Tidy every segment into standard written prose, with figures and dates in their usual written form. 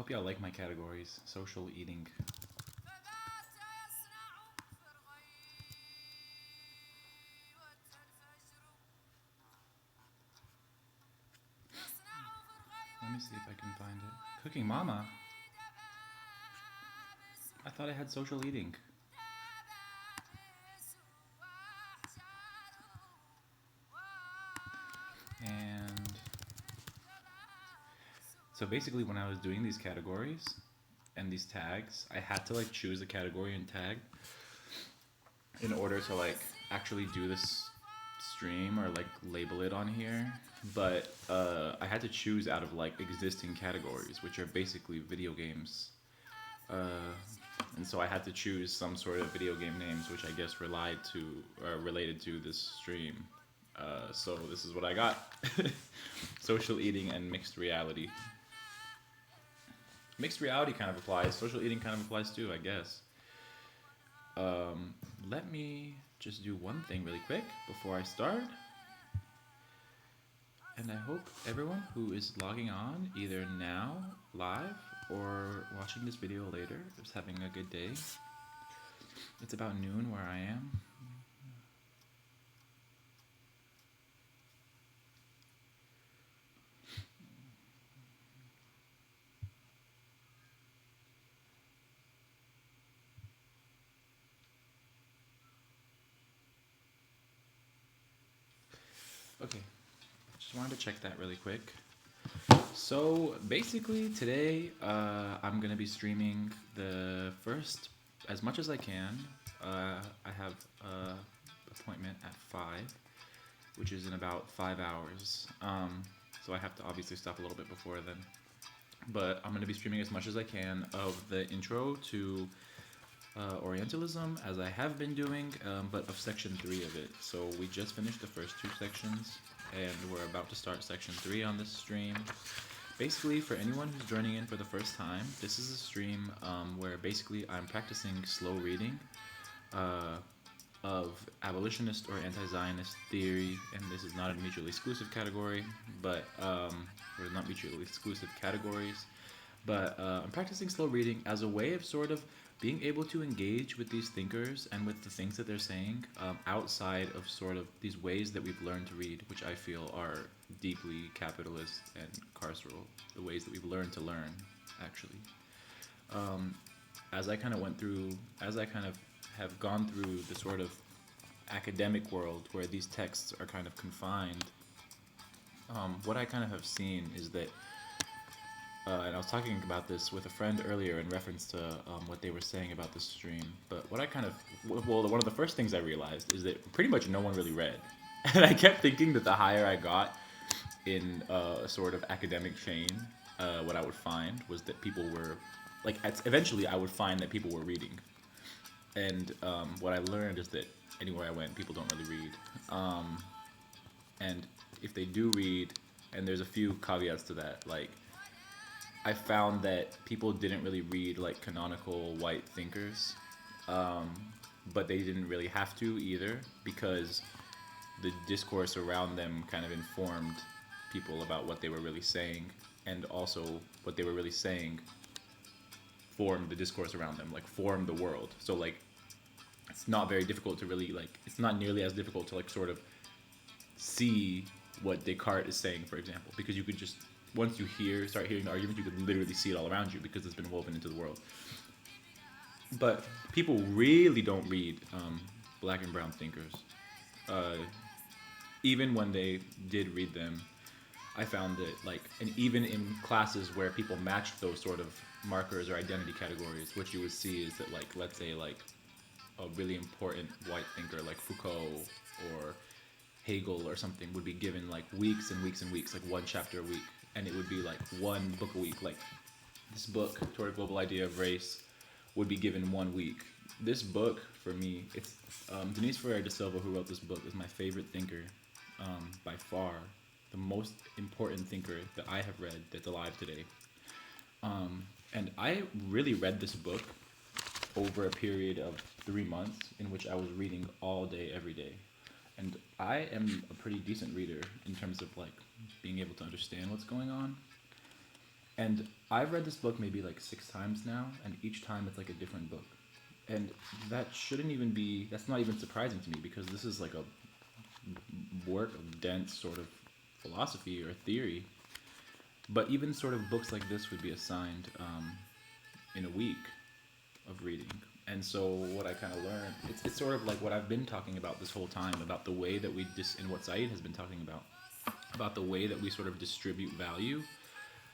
hope y'all like my categories. Social eating. Let me see if I can find it. Cooking Mama. I thought I had social eating. And so basically when I was doing these categories and these tags, I had to like choose a category and tag in order to like actually do this stream or like label it on here. But I had to choose out of like existing categories, which are basically video games. Uh, and so I had to choose some sort of video game names, which I guess related to this stream. So this is what I got: social eating and mixed reality. Mixed reality kind of applies. Social eating kind of applies too, I guess. Let me just do one thing really quick before I start. And I hope everyone who is logging on, either now, live, or watching this video later, is having a good day. It's about noon where I am. Okay, just wanted to check that really quick. So basically today I'm gonna be streaming the first as much as I can. I have an appointment at 5, which is in about 5 hours. So I have to obviously stop a little bit before then. But I'm gonna be streaming as much as I can of the intro to Orientalism, as I have been doing, but of section 3 of it. So we just finished the first 2 sections, and we're about to start section 3 on this stream. Basically, for anyone who's joining in for the first time, this is a stream where basically I'm practicing slow reading of abolitionist or anti-Zionist theory, and this is not a mutually exclusive category, but or not mutually exclusive categories. But I'm practicing slow reading as a way of sort of being able to engage with these thinkers and with the things that they're saying outside of sort of these ways that we've learned to read, which I feel are deeply capitalist and carceral, the ways that we've learned to learn, actually. As I kind of have gone through the sort of academic world where these texts are kind of confined, what I kind of have seen is that and I was talking about this with a friend earlier in reference to what they were saying about this stream. But what I kind of, well, one of the first things I realized is that pretty much no one really read. And I kept thinking that the higher I got in a sort of academic chain, what I would find was that people were, like, eventually I would find that people were reading. And what I learned is that anywhere I went, people don't really read. And if they do read, and there's a few caveats to that, like, I found that people didn't really read like canonical white thinkers, but they didn't really have to either, because the discourse around them kind of informed people about what they were really saying, and also what they were really saying formed the discourse around them, like formed the world. So like, it's not very difficult to really like, it's not nearly as difficult to like sort of see what Descartes is saying, for example, because you could just, once you start hearing the argument, you could literally see it all around you because it's been woven into the world. But people really don't read black and brown thinkers. Even when they did read them, I found that like, and even in classes where people matched those sort of markers or identity categories, what you would see is that like, let's say like a really important white thinker like Foucault or Hegel or something would be given like weeks and weeks and weeks, like one chapter a week. And it would be like one book a week. Like this book, Toward a Global Idea of Race, would be given 1 week. This book, for me, it's Denise Ferrer de Silva, who wrote this book, is my favorite thinker by far. The most important thinker that I have read that's alive today. And I really read this book over a period of 3 months in which I was reading all day, every day. And I am a pretty decent reader in terms of like being able to understand what's going on. And I've read this book maybe like 6 times now, and each time it's like a different book. And that shouldn't even be, that's not even surprising to me because this is like a work of dense sort of philosophy or theory. But even sort of books like this would be assigned in a week of reading. And so what I kind of learned, it's sort of like what I've been talking about this whole time about the way that we and what Said has been talking about the way that we sort of distribute value,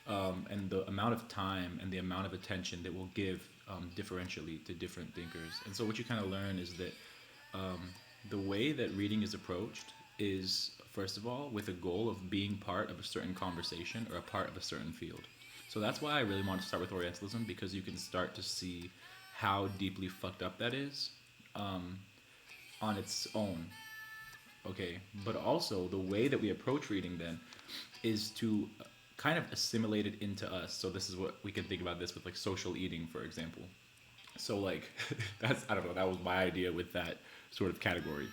and the amount of time and the amount of attention that we'll give differentially to different thinkers. And so what you kind of learn is that the way that reading is approached is, first of all, with a goal of being part of a certain conversation or a part of a certain field. So that's why I really want to start with Orientalism, because you can start to see how deeply fucked up that is on its own. Okay, but also the way that we approach reading then is to kind of assimilate it into us. So this is what we can think about this with like social eating, for example. So like that's, I don't know, that was my idea with that sort of category.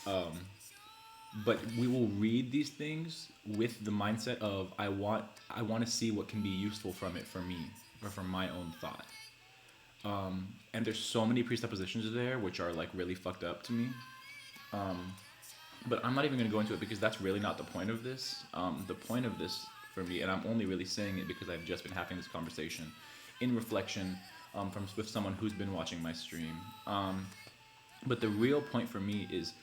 But we will read these things with the mindset of I want to see what can be useful from it for me or from my own thought. And there's so many presuppositions there which are like really fucked up to me. But I'm not even going to go into it because that's really not the point of this. The point of this for me, and I'm only really saying it because I've just been having this conversation in reflection from with someone who's been watching my stream. But the real point for me is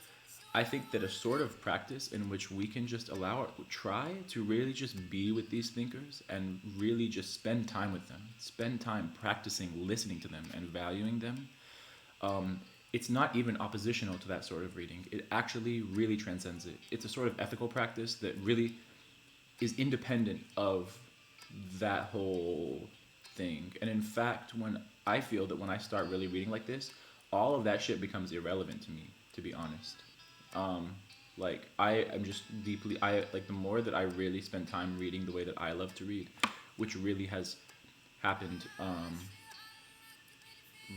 I think that a sort of practice in which we can just try to really just be with these thinkers and really just spend time with them, spend time practicing listening to them and valuing them. It's not even oppositional to that sort of reading. It actually really transcends it. It's a sort of ethical practice that really is independent of that whole thing. And in fact, when I feel that when I start really reading like this, all of that shit becomes irrelevant to me, to be honest. Like I am just deeply, I like the more that I really spend time reading the way that I love to read, which really has happened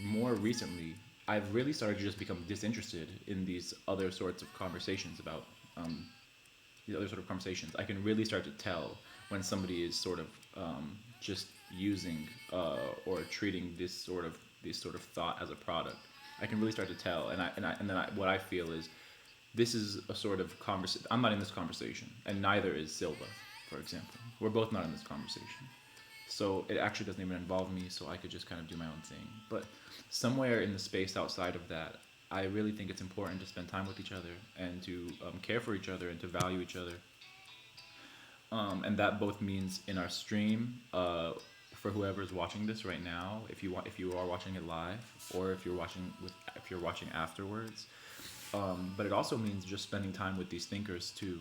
more recently. I've really started to just become disinterested in these other sorts of conversations about these other sort of conversations. I can really start to tell when somebody is sort of just using or treating this sort of thought as a product. I can really start to tell, what I feel is this is a sort of conversation. I'm not in this conversation, and neither is Silva, for example. We're both not in this conversation. So it actually doesn't even involve me, so I could just kind of do my own thing. But somewhere in the space outside of that, I really think it's important to spend time with each other and to care for each other and to value each other. And that both means in our stream, for whoever's watching this right now, if you are watching it live, or if you're watching afterwards. But it also means just spending time with these thinkers too.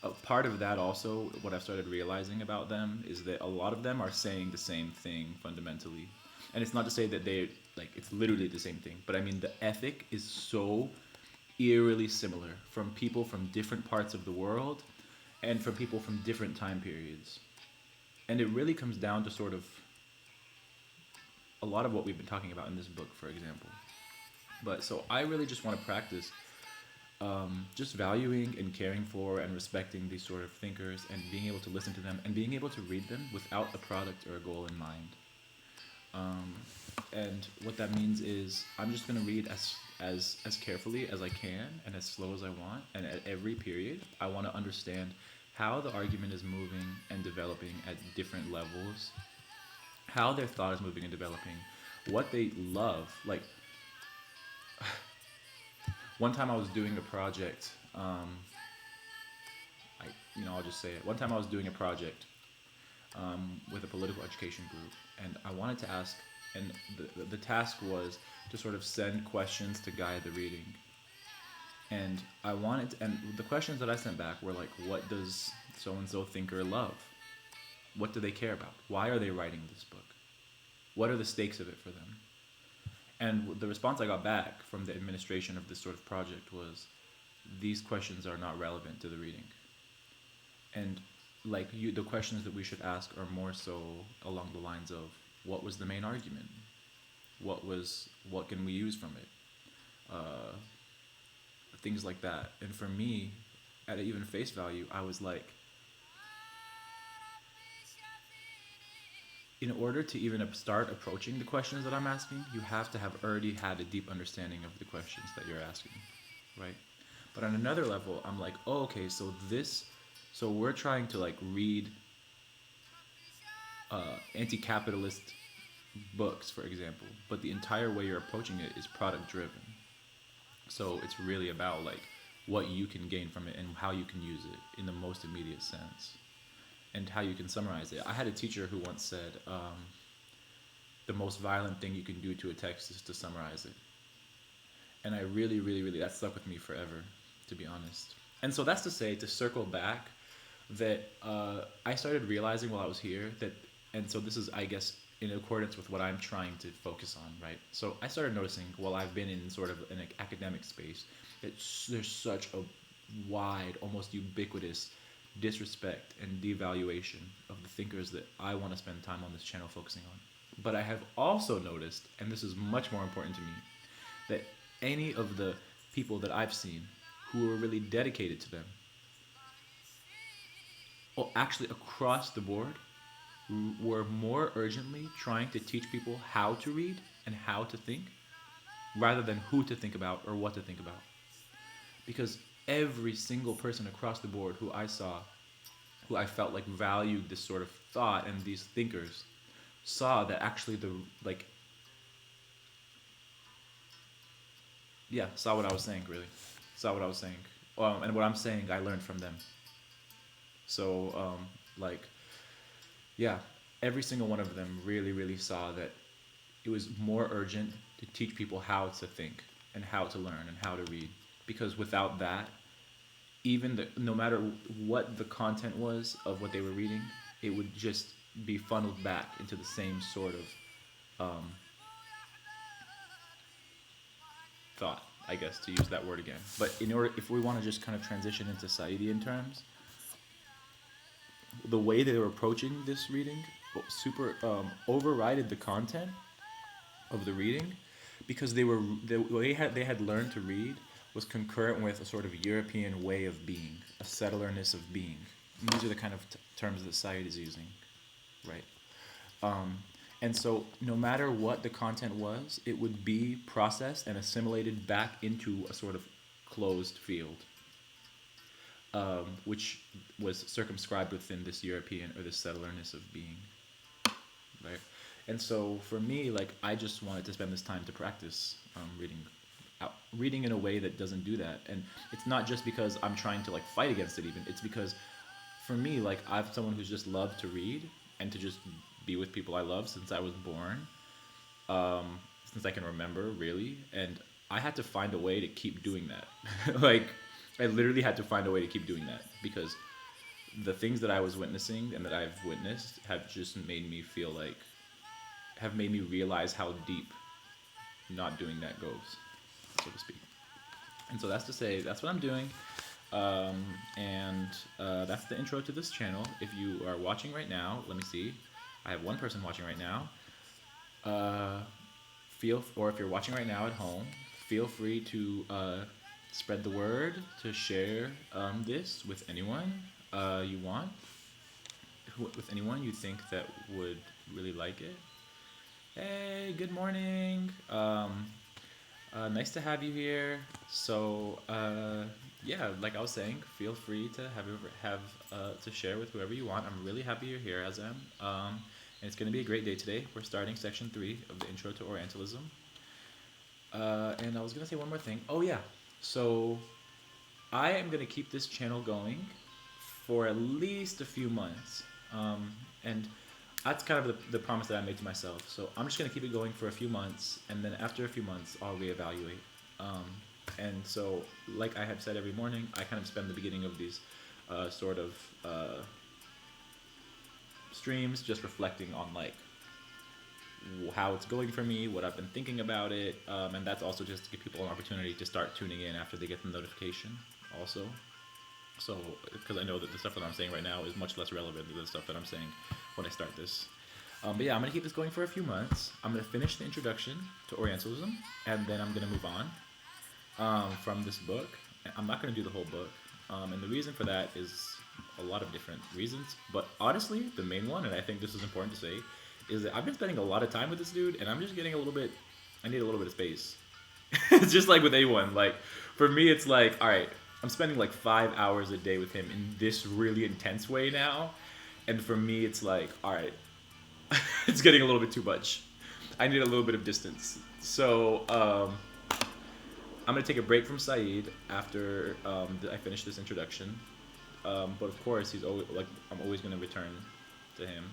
A part of that also, what I've started realizing about them is that a lot of them are saying the same thing fundamentally. And it's not to say that it's literally the same thing, but I mean, the ethic is so eerily similar from people from different parts of the world and from people from different time periods. And it really comes down to sort of a lot of what we've been talking about in this book, for example. But so I really just want to practice just valuing and caring for and respecting these sort of thinkers and being able to listen to them and being able to read them without a product or a goal in mind. And what that means is I'm just going to read as carefully as I can and as slow as I want. And at every period, I want to understand how the argument is moving and developing at different levels, how their thought is moving and developing, what they love. Like, one time I was doing a project, I'll just say it. One time I was doing a project with a political education group, and I wanted to ask, and the task was to sort of send questions to guide the reading. And and the questions that I sent back were like, what does so-and-so thinker love? What do they care about? Why are they writing this book? What are the stakes of it for them? And the response I got back from the administration of this sort of project was, these questions are not relevant to the reading. And the questions that we should ask are more so along the lines of, what was the main argument? What can we use from it? Things like that. And for me, at even face value, I was like, in order to even start approaching the questions that I'm asking, you have to have already had a deep understanding of the questions that you're asking, right? But on another level, I'm like, oh, okay, so we're trying to like read anti-capitalist books, for example, but the entire way you're approaching it is product driven. So it's really about like what you can gain from it and how you can use it in the most immediate sense and how you can summarize it. I had a teacher who once said, the most violent thing you can do to a text is to summarize it. And I really, really, really, that stuck with me forever, to be honest. And so that's to say, to circle back, that I started realizing while I was here that, and so this is, I guess, in accordance with what I'm trying to focus on, right? So I started noticing while I've been in sort of an academic space that there's such a wide, almost ubiquitous disrespect and devaluation of the thinkers that I want to spend time on this channel focusing on. But I have also noticed, and this is much more important to me, that any of the people that I've seen who were really dedicated to them, well, actually across the board, were more urgently trying to teach people how to read and how to think rather than who to think about or what to think about. Because every single person across the board who I saw, who I felt like valued this sort of thought and these thinkers, saw that actually saw what I was saying, really. Saw what I was saying. And what I'm saying, I learned from them. So, like, yeah, every single one of them really, really saw that it was more urgent to teach people how to think and how to learn and how to read. Because without that, no matter what the content was of what they were reading, it would just be funneled back into the same sort of thought, I guess, to use that word again. But if we want to just kind of transition into Saidian terms, the way they were approaching this reading super overrided the content of the reading, because the way they had learned to read was concurrent with a sort of European way of being, a settlerness of being. And these are the kind of terms that Said is using, right? And so no matter what the content was, it would be processed and assimilated back into a sort of closed field, which was circumscribed within this European or this settlerness of being, right? And so for me, like, I just wanted to spend this time to practice reading in a way that doesn't do that. And it's not just because I'm trying to like fight against it even. It's because for me, like, I'm someone who's just loved to read and to just be with people I love since I was born, since I can remember, really. And I had to find a way to keep doing that. Like, I literally had to find a way to keep doing that, because the things that I was witnessing and that I've witnessed have just made me feel like, have made me realize how deep not doing that goes, so to speak. And so that's to say, that's what I'm doing. And that's the intro to this channel. If you are watching right now, let me see. I have one person watching right now. Or if you're watching right now at home, feel free to spread the word, to share this with anyone you want, with anyone you think that would really like it. Hey, good morning. Nice to have you here. So, yeah, like I was saying, feel free to have to share with whoever you want. I'm really happy you're here, Azam. And it's going to be a great day today. We're starting section 3 of the Intro to Orientalism. And I was going to say one more thing. Oh, yeah. So I am going to keep this channel going for at least a few months. And that's kind of the promise that I made to myself. So I'm just going to keep it going for a few months, and then after a few months, I'll reevaluate. And so, like I have said every morning, I kind of spend the beginning of these sort of streams just reflecting on like how it's going for me, what I've been thinking about it, and that's also just to give people an opportunity to start tuning in after they get the notification also. So, because I know that the stuff that I'm saying right now is much less relevant than the stuff that I'm saying when I start this. But yeah, I'm going to keep this going for a few months. I'm going to finish the introduction to Orientalism, and then I'm going to move on from this book. I'm not going to do the whole book, and the reason for that is a lot of different reasons. But honestly, the main one, and I think this is important to say, is that I've been spending a lot of time with this dude, and I'm just getting a little bit. I need a little bit of space. It's just like with anyone. Like for me, it's like, all right, I'm spending like 5 hours a day with him in this really intense way now, and for me, it's like, all right, it's getting a little bit too much. I need a little bit of distance. So I'm gonna take a break from Saeed after I finish this introduction. But of course, he's always like I'm always gonna return to him.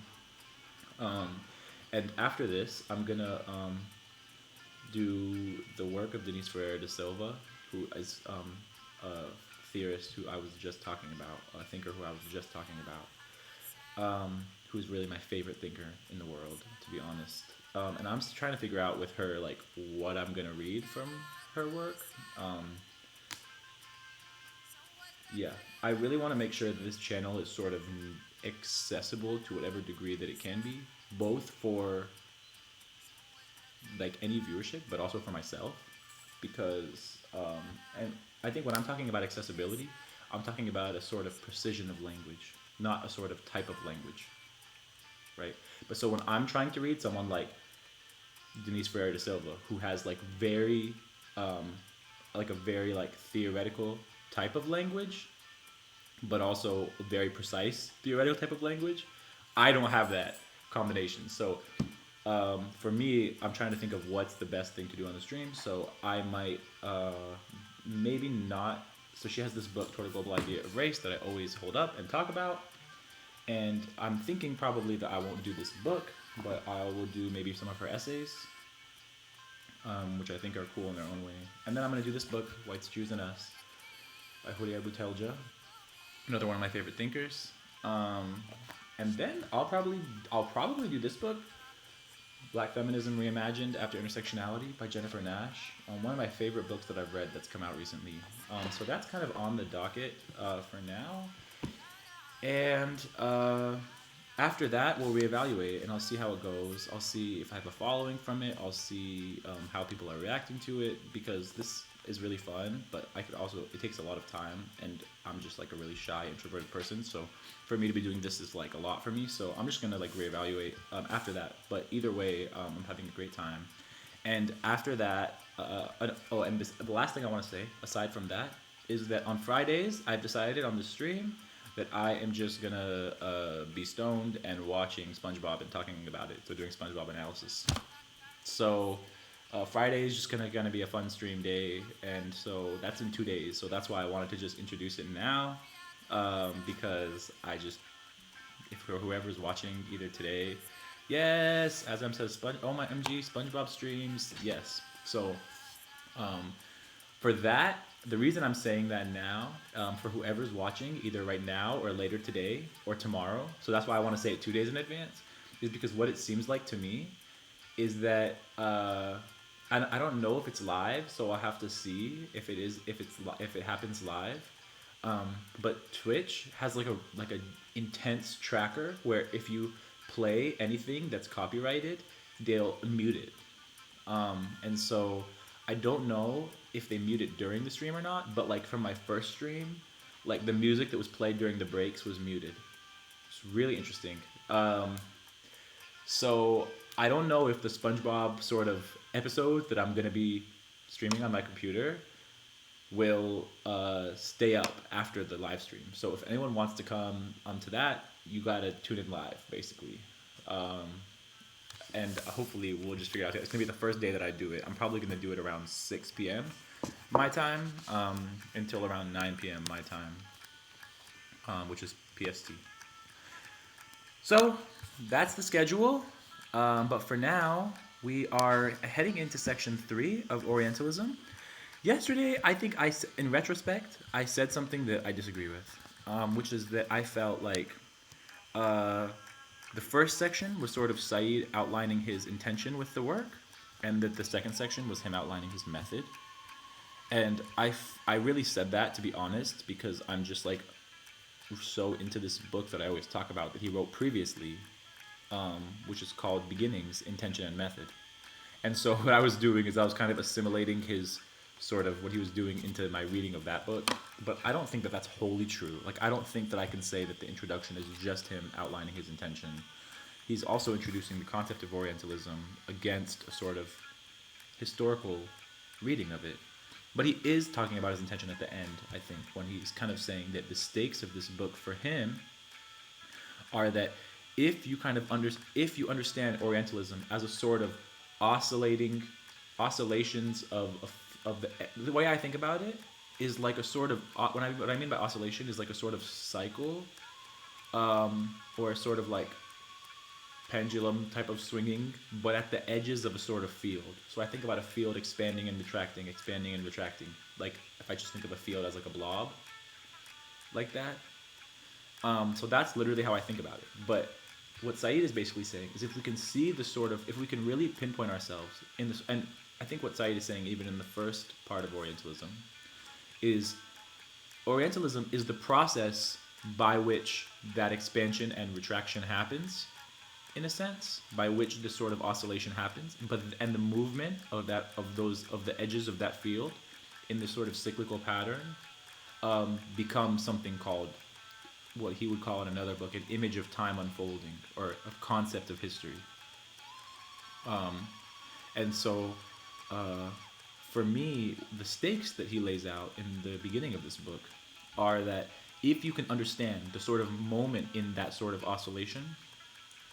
Um, and after this, I'm gonna do the work of Denise Ferreira da Silva, who is a theorist who I was just talking about, a thinker who I was just talking about, who's really my favorite thinker in the world, to be honest. And I'm trying to figure out with her like what I'm gonna read from her work. Um, yeah, I really want to make sure that this channel is sort of accessible to whatever degree that it can be, both for like any viewership, but also for myself, because and I think when I'm talking about accessibility, I'm talking about a sort of precision of language, not a sort of type of language, right? But so when I'm trying to read someone like Denise Ferreira da Silva, who has um, like a very like theoretical type of language, but also a very precise theoretical type of language, I don't have that combination. So for me, I'm trying to think of what's the best thing to do on the stream. So I might maybe not. So she has this book, Toward a Global Idea of Race, that I always hold up and talk about. And I'm thinking probably that I won't do this book, but I will do maybe some of her essays, which I think are cool in their own way. And then I'm going to do this book, Whites, Jews, and Us, by Huria Butelja, another one of my favorite thinkers. And then I'll probably do this book, Black Feminism Reimagined After Intersectionality by Jennifer Nash. One of my favorite books that I've read that's come out recently. So that's kind of on the docket for now. And after that, we'll reevaluate it, and I'll see how it goes. I'll see if I have a following from it. I'll see how people are reacting to it, because this is really fun, but it takes a lot of time, and I'm just like a really shy, introverted person, so for me to be doing this is like a lot for me, so I'm just gonna like reevaluate after that. But either way, I'm having a great time. And after that, the last thing I want to say, aside from that, is that on Fridays, I've decided on the stream that I am just gonna be stoned and watching SpongeBob and talking about it, so doing SpongeBob analysis. So Friday is just gonna be a fun stream day, and so that's in 2 days. So that's why I wanted to just introduce it now, because if for whoever's watching either today, yes, as M says, oh my MG, SpongeBob streams, yes. So for that, the reason I'm saying that now, for whoever's watching, either right now or later today or tomorrow, so that's why I want to say it 2 days in advance, is because what it seems like to me is that I don't know if it's live, so I'll have to see if it happens live. But Twitch has like a intense tracker where if you play anything that's copyrighted, they'll mute it. And so I don't know if they mute it during the stream or not, but like from my first stream, like the music that was played during the breaks was muted. It's really interesting. So I don't know if the SpongeBob sort of episode that I'm gonna be streaming on my computer will stay up after the live stream. So if anyone wants to come onto that, you gotta tune in live, basically. And hopefully we'll just figure it out. It's gonna be the first day that I do it. I'm probably gonna do it around 6 p.m. my time, until around 9 p.m. my time, which is PST. So that's the schedule. But for now, we are heading into section 3 of Orientalism. Yesterday, I think in retrospect, I said something that I disagree with, which is that I felt like the first section was sort of Said outlining his intention with the work, and that the second section was him outlining his method. And I really said that, to be honest, because I'm just like so into this book that I always talk about that he wrote previously, which is called Beginnings, Intention, and Method. And so what I was doing is I was kind of assimilating his sort of what he was doing into my reading of that book. But I don't think that that's wholly true. Like, I don't think that I can say that the introduction is just him outlining his intention. he's also introducing the concept of Orientalism against a sort of historical reading of it. But he is talking about his intention at the end, I think, when he's kind of saying that the stakes of this book for him are that if you understand Orientalism as a sort of oscillating oscillations of the way I think about it is like a sort of what I mean by oscillation is like a sort of cycle, or a sort of like pendulum type of swinging, but at the edges of a sort of field. So I think about a field expanding and retracting, expanding and retracting. Like if I just think of a field as like a blob, like that. So that's literally how I think about it. But what Said is basically saying is if we can see the sort of, if we can really pinpoint ourselves in this, and I think what Said is saying even in the first part of Orientalism is Orientalism is the process by which that expansion and retraction happens, in a sense, by which this sort of oscillation happens, but and the movement of the edges of that field in this sort of cyclical pattern becomes something called what he would call in another book an image of time unfolding, or a concept of history. And so for me, the stakes that he lays out in the beginning of this book are that if you can understand the sort of moment in that sort of oscillation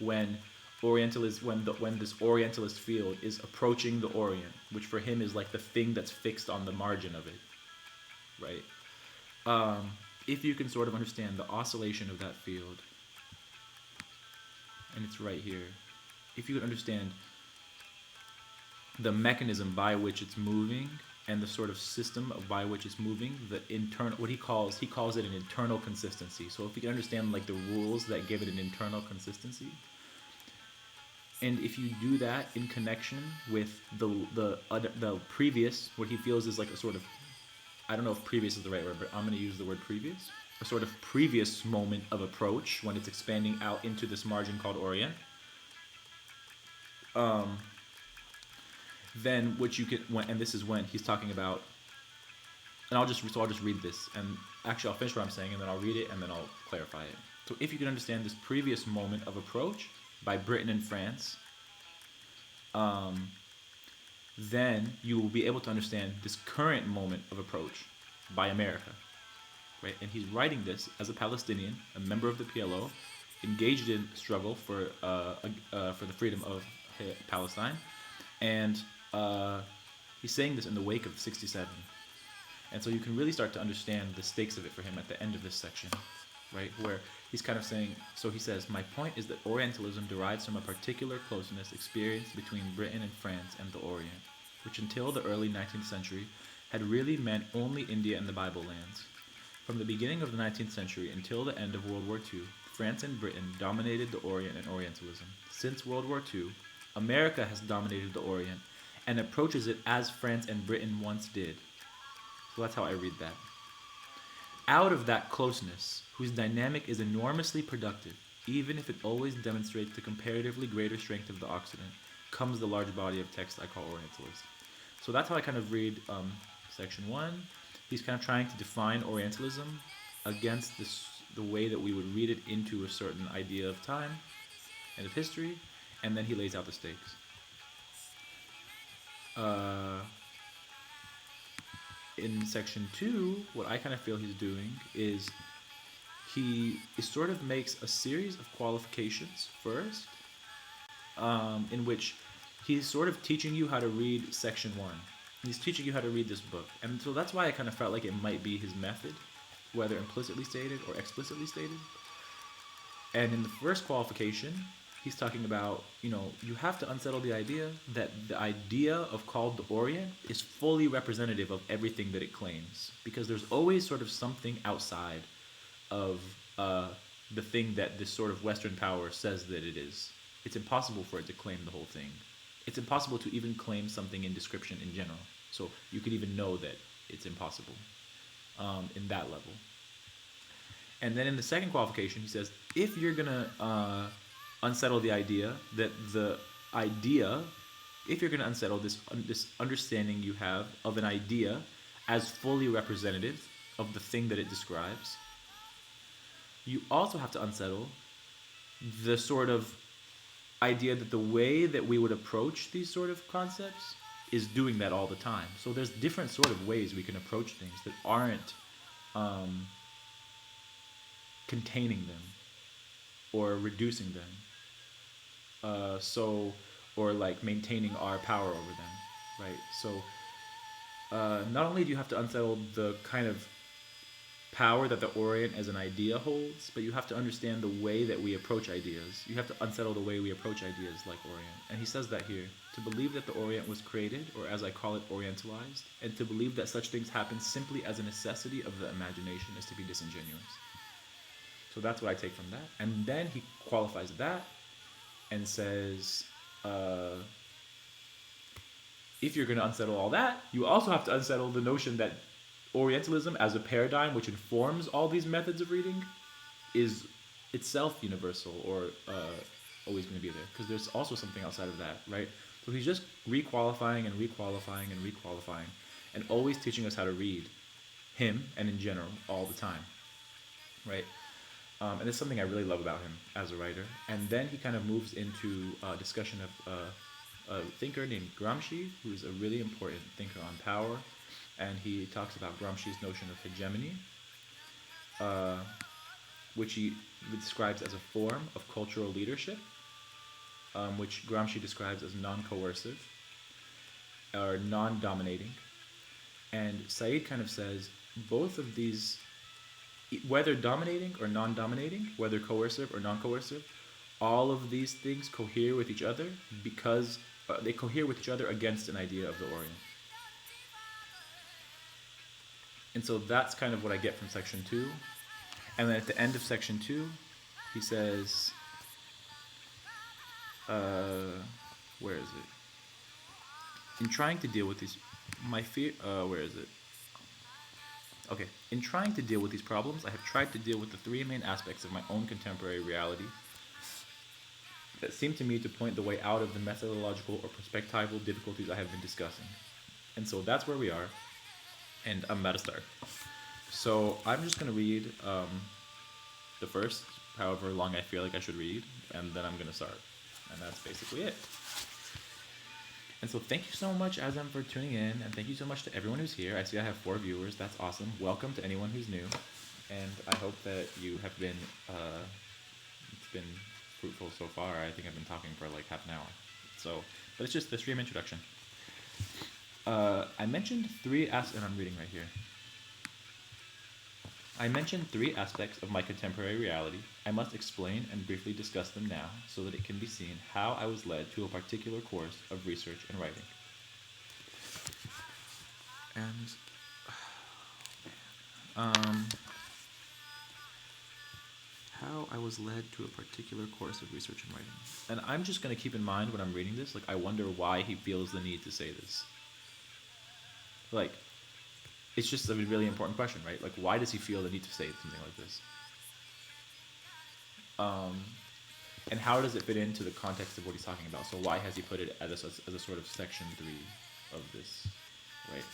when when this Orientalist field is approaching the Orient, which for him is like the thing that's fixed on the margin of it, right? If you can sort of understand the oscillation of that field, and it's right here, if you can understand the mechanism by which it's moving and the sort of system by which it's moving, the internal, what he calls it an internal consistency. So if you can understand like the rules that give it an internal consistency, and if you do that in connection with the previous, what he feels is like a sort of, I don't know if previous is the right word, but I'm going to use the word previous, a sort of previous moment of approach when it's expanding out into this margin called Orient. Then what you could, and this is when he's talking about, and I'll just read this, and actually I'll finish what I'm saying, and then I'll read it, and then I'll clarify it. So if you can understand this previous moment of approach by Britain and France, then you will be able to understand this current moment of approach by America, right? And he's writing this as a Palestinian, a member of the PLO, engaged in struggle for the freedom of Palestine, and he's saying this in the wake of '67, and so you can really start to understand the stakes of it for him at the end of this section, right? Where he's kind of saying, so he says, my point is that Orientalism derives from a particular closeness experienced between Britain and France and the Orient, which until the early 19th century had really meant only India and the Bible lands. From the beginning of the 19th century until the end of World War II, France and Britain dominated the Orient and Orientalism. Since World War II, America has dominated the Orient and approaches it as France and Britain once did. So that's how I read that. Out of that closeness, whose dynamic is enormously productive, even if it always demonstrates the comparatively greater strength of the Occident, comes the large body of text I call Orientalist. So that's how I kind of read section 1. He's kind of trying to define Orientalism against the way that we would read it into a certain idea of time and of history, and then he lays out the stakes. In section 2, what I kind of feel he's doing is he sort of makes a series of qualifications first, in which he's sort of teaching you how to read section 1. He's teaching you how to read this book. And so that's why I kind of felt like it might be his method, whether implicitly stated or explicitly stated. And in the first qualification, he's talking about, you have to unsettle the idea that the idea of called the Orient is fully representative of everything that it claims. Because there's always sort of something outside of the thing that this sort of Western power says that it is. It's impossible for it to claim the whole thing. It's impossible to even claim something in description in general. So you could even know that it's impossible in that level. And then in the second qualification, he says, if you're going to unsettle the idea that if you're going to unsettle this understanding you have of an idea as fully representative of the thing that it describes, you also have to unsettle the sort of idea that the way that we would approach these sort of concepts is doing that all the time. So there's different sort of ways we can approach things that aren't um, containing them or reducing them. So, or like maintaining our power over them, right? So, not only do you have to unsettle the kind of power that the Orient as an idea holds, but you have to understand the way that we approach ideas. You have to unsettle the way we approach ideas like Orient. And he says that here. To believe that the Orient was created, or as I call it, orientalized, and to believe that such things happen simply as a necessity of the imagination is to be disingenuous. So that's what I take from that. And then he qualifies that and says, if you're going to unsettle all that, you also have to unsettle the notion that Orientalism as a paradigm which informs all these methods of reading is itself universal or always going to be there, because there's also something outside of that, right? So he's just requalifying and requalifying and requalifying and always teaching us how to read him and in general all the time, right? And it's something I really love about him as a writer. And then he kind of moves into a discussion of a thinker named Gramsci, who's a really important thinker on power. And he talks about Gramsci's notion of hegemony, which he describes as a form of cultural leadership, which Gramsci describes as non-coercive or non-dominating. And Said kind of says both of these, whether dominating or non-dominating, whether coercive or non-coercive, all of these things cohere with each other because they cohere with each other against an idea of the Orient. And so that's kind of what I get from section 2. And then at the end of section 2, he says, where is it? In trying to deal with these, where is it? Okay. In trying to deal with these problems, I have tried to deal with the three main aspects of my own contemporary reality that seem to me to point the way out of the methodological or perspectival difficulties I have been discussing. And so that's where we are. And I'm about to start. So I'm just going to read the first, however long I feel like I should read, and then I'm going to start. And that's basically it. And so thank you so much, Azam, for tuning in, and thank you so much to everyone who's here. I see I have 4 viewers. That's awesome. Welcome to anyone who's new. And I hope that you have been, it's been fruitful so far. I think I've been talking for like half an hour. So, but it's just the stream introduction. I mentioned 3 aspects, and I'm reading right here. I mentioned 3 aspects of my contemporary reality. I must explain and briefly discuss them now so that it can be seen how I was led to a particular course of research and writing. And, how I was led to a particular course of research and writing. And I'm just going to keep in mind when I'm reading this, like, I wonder why he feels the need to say this. Like, it's just a really important question, right? Like, why does he feel the need to say something like this? And how does it fit into the context of what he's talking about? So why has he put it as a sort of section 3 of this, right?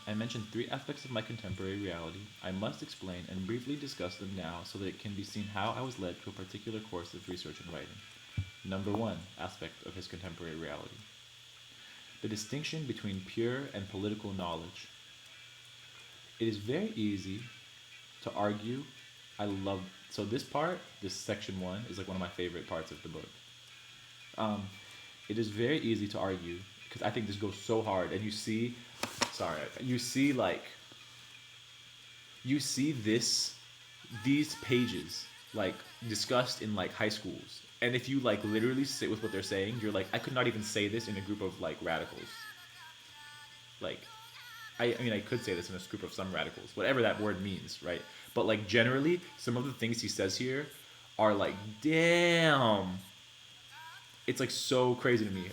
I mentioned 3 aspects of my contemporary reality. I must explain and briefly discuss them now so that it can be seen how I was led to a particular course of research and writing. Number 1 aspect of his contemporary reality: the distinction between pure and political knowledge. It is very easy to argue. So this part, this section 1, is like one of my favorite parts of the book. It is very easy to argue, because I think this goes so hard, and you see these pages, like, discussed in, like, high schools. And if you, like, literally sit with what they're saying, you're like, I could not even say this in a group of, like, radicals. Like, I mean, I could say this in a group of some radicals, whatever that word means, right? But, like, generally, some of the things he says here are, like, damn. It's, like, so crazy to me.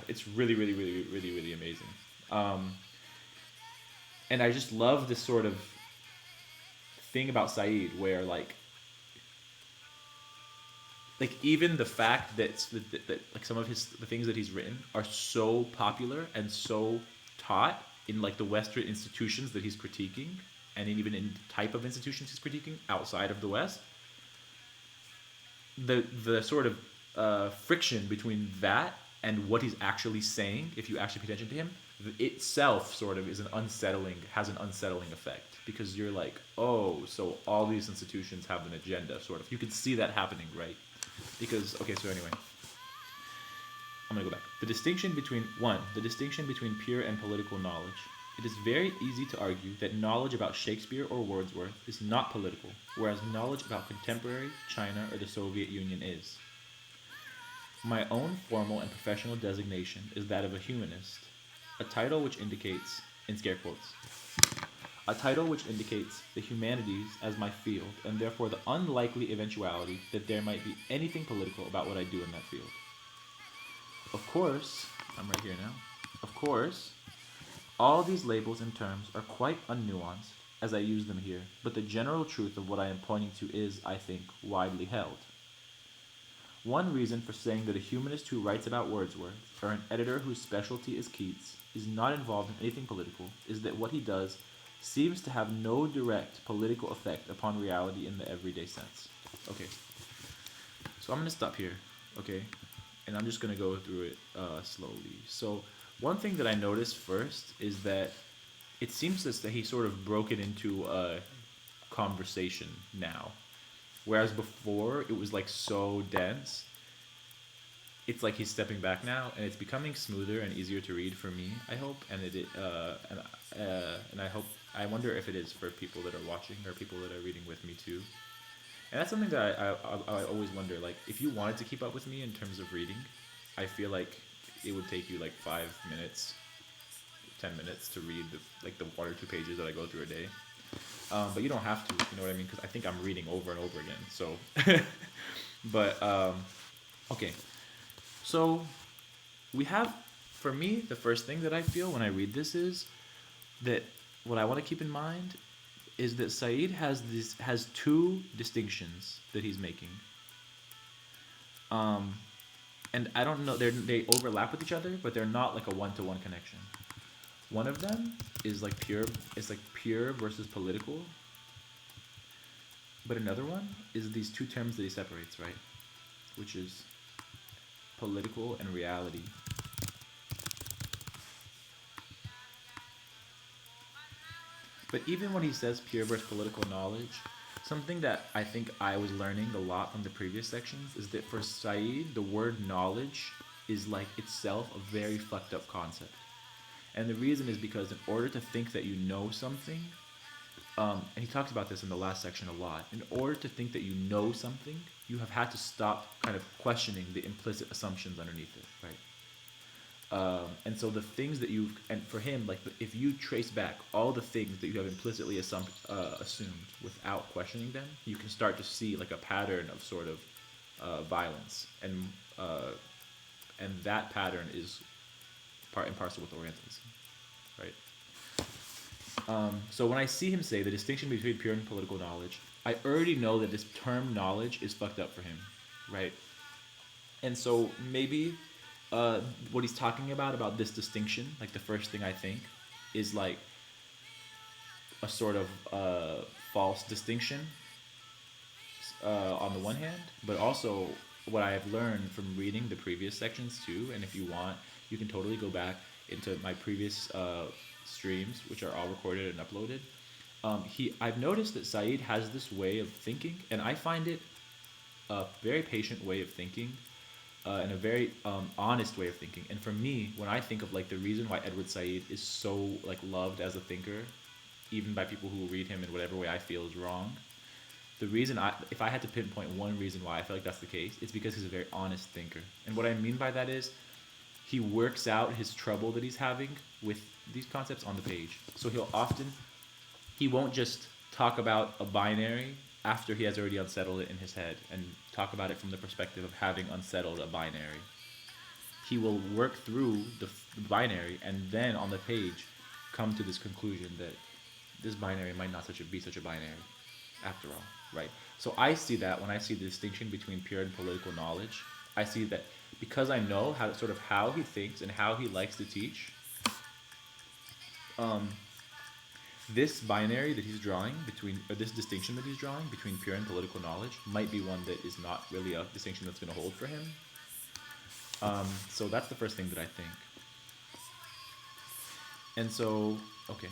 It's really, really, really, really, really amazing. And I just love this sort of thing about Said where, like even the fact that like some of the things that he's written are so popular and so taught in, like, the Western institutions that he's critiquing, and even in the type of institutions he's critiquing outside of the West, the sort of friction between that and what he's actually saying, if you actually pay attention to him, itself sort of is an unsettling has an unsettling effect, because you're like, oh, so all these institutions have an agenda, sort of. You can see that happening, right? Because okay, so anyway, I'm gonna go back. The distinction between pure and political knowledge. It is very easy to argue that knowledge about Shakespeare or Wordsworth is not political, whereas knowledge about contemporary China or the Soviet Union is. My own formal and professional designation is that of a humanist, a title which indicates, in scare quotes, a title which indicates the humanities as my field, and therefore the unlikely eventuality that there might be anything political about what I do in that field. Of course, I'm right here now. Of course, all these labels and terms are quite unnuanced as I use them here, but the general truth of what I am pointing to is, I think, widely held. One reason for saying that a humanist who writes about Wordsworth, or an editor whose specialty is Keats, is not involved in anything political is that what he does seems to have no direct political effect upon reality in the everyday sense. Okay, so I'm going to stop here, okay? And I'm just going to go through it slowly. So one thing that I noticed first is that it seems as that he sort of broke it into a conversation now. Whereas before it was like so dense, it's like he's stepping back now, and it's becoming smoother and easier to read for me, I hope, and I hope, I wonder if it is for people that are watching or people that are reading with me too. And that's something that I always wonder, like, if you wanted to keep up with me in terms of reading, I feel like it would take you like 5 minutes, 10 minutes to read the 1 or 2 pages that I go through a day. But you don't have to, you know what I mean? Because I think I'm reading over and over again. So, but okay. So we have, for me, the first thing that I feel when I read this is that what I want to keep in mind is that Said has 2 distinctions that he's making. And I don't know, they overlap with each other, but they're not like a one-to-one connection. One of them is like pure versus political. But another one is these 2 terms that he separates, right? Which is political and reality. But even when he says pure versus political knowledge, something that I think I was learning a lot from the previous sections is that for Said, the word knowledge is like itself a very fucked up concept. And the reason is because in order to think that you know something, and he talks about this in the last section a lot, in order to think that you know something, you have had to stop kind of questioning the implicit assumptions underneath it, right? And so the things that and for him, like if you trace back all the things that you have implicitly assumed without questioning them, you can start to see like a pattern of sort of violence, and that pattern is part and parcel with Orientalism, right? So when I see him say the distinction between pure and political knowledge, I already know that this term knowledge is fucked up for him, right? And so maybe what he's talking about this distinction, like the first thing I think, is like a sort of false distinction on the one hand, but also what I have learned from reading the previous sections too, and if you want, you can totally go back into my previous streams, which are all recorded and uploaded. I've noticed that Said has this way of thinking, and I find it a very patient way of thinking, and a very honest way of thinking. And for me, when I think of like the reason why Edward Said is so like loved as a thinker, even by people who read him in whatever way I feel is wrong, the reason if I had to pinpoint one reason why I feel like that's the case, it's because he's a very honest thinker. And what I mean by that is he works out his trouble that he's having with these concepts on the page. So he won't just talk about a binary after he has already unsettled it in his head and talk about it from the perspective of having unsettled a binary. He will work through the binary and then on the page come to this conclusion that this binary might not be such a binary after all, right? So I see that when I see the distinction between pure and political knowledge, I see that because I know how he thinks and how he likes to teach, this binary that he's drawing between, or this distinction that he's drawing between pure and political knowledge might be one that is not really a distinction that's going to hold for him. So that's the first thing that I think. And so, okay.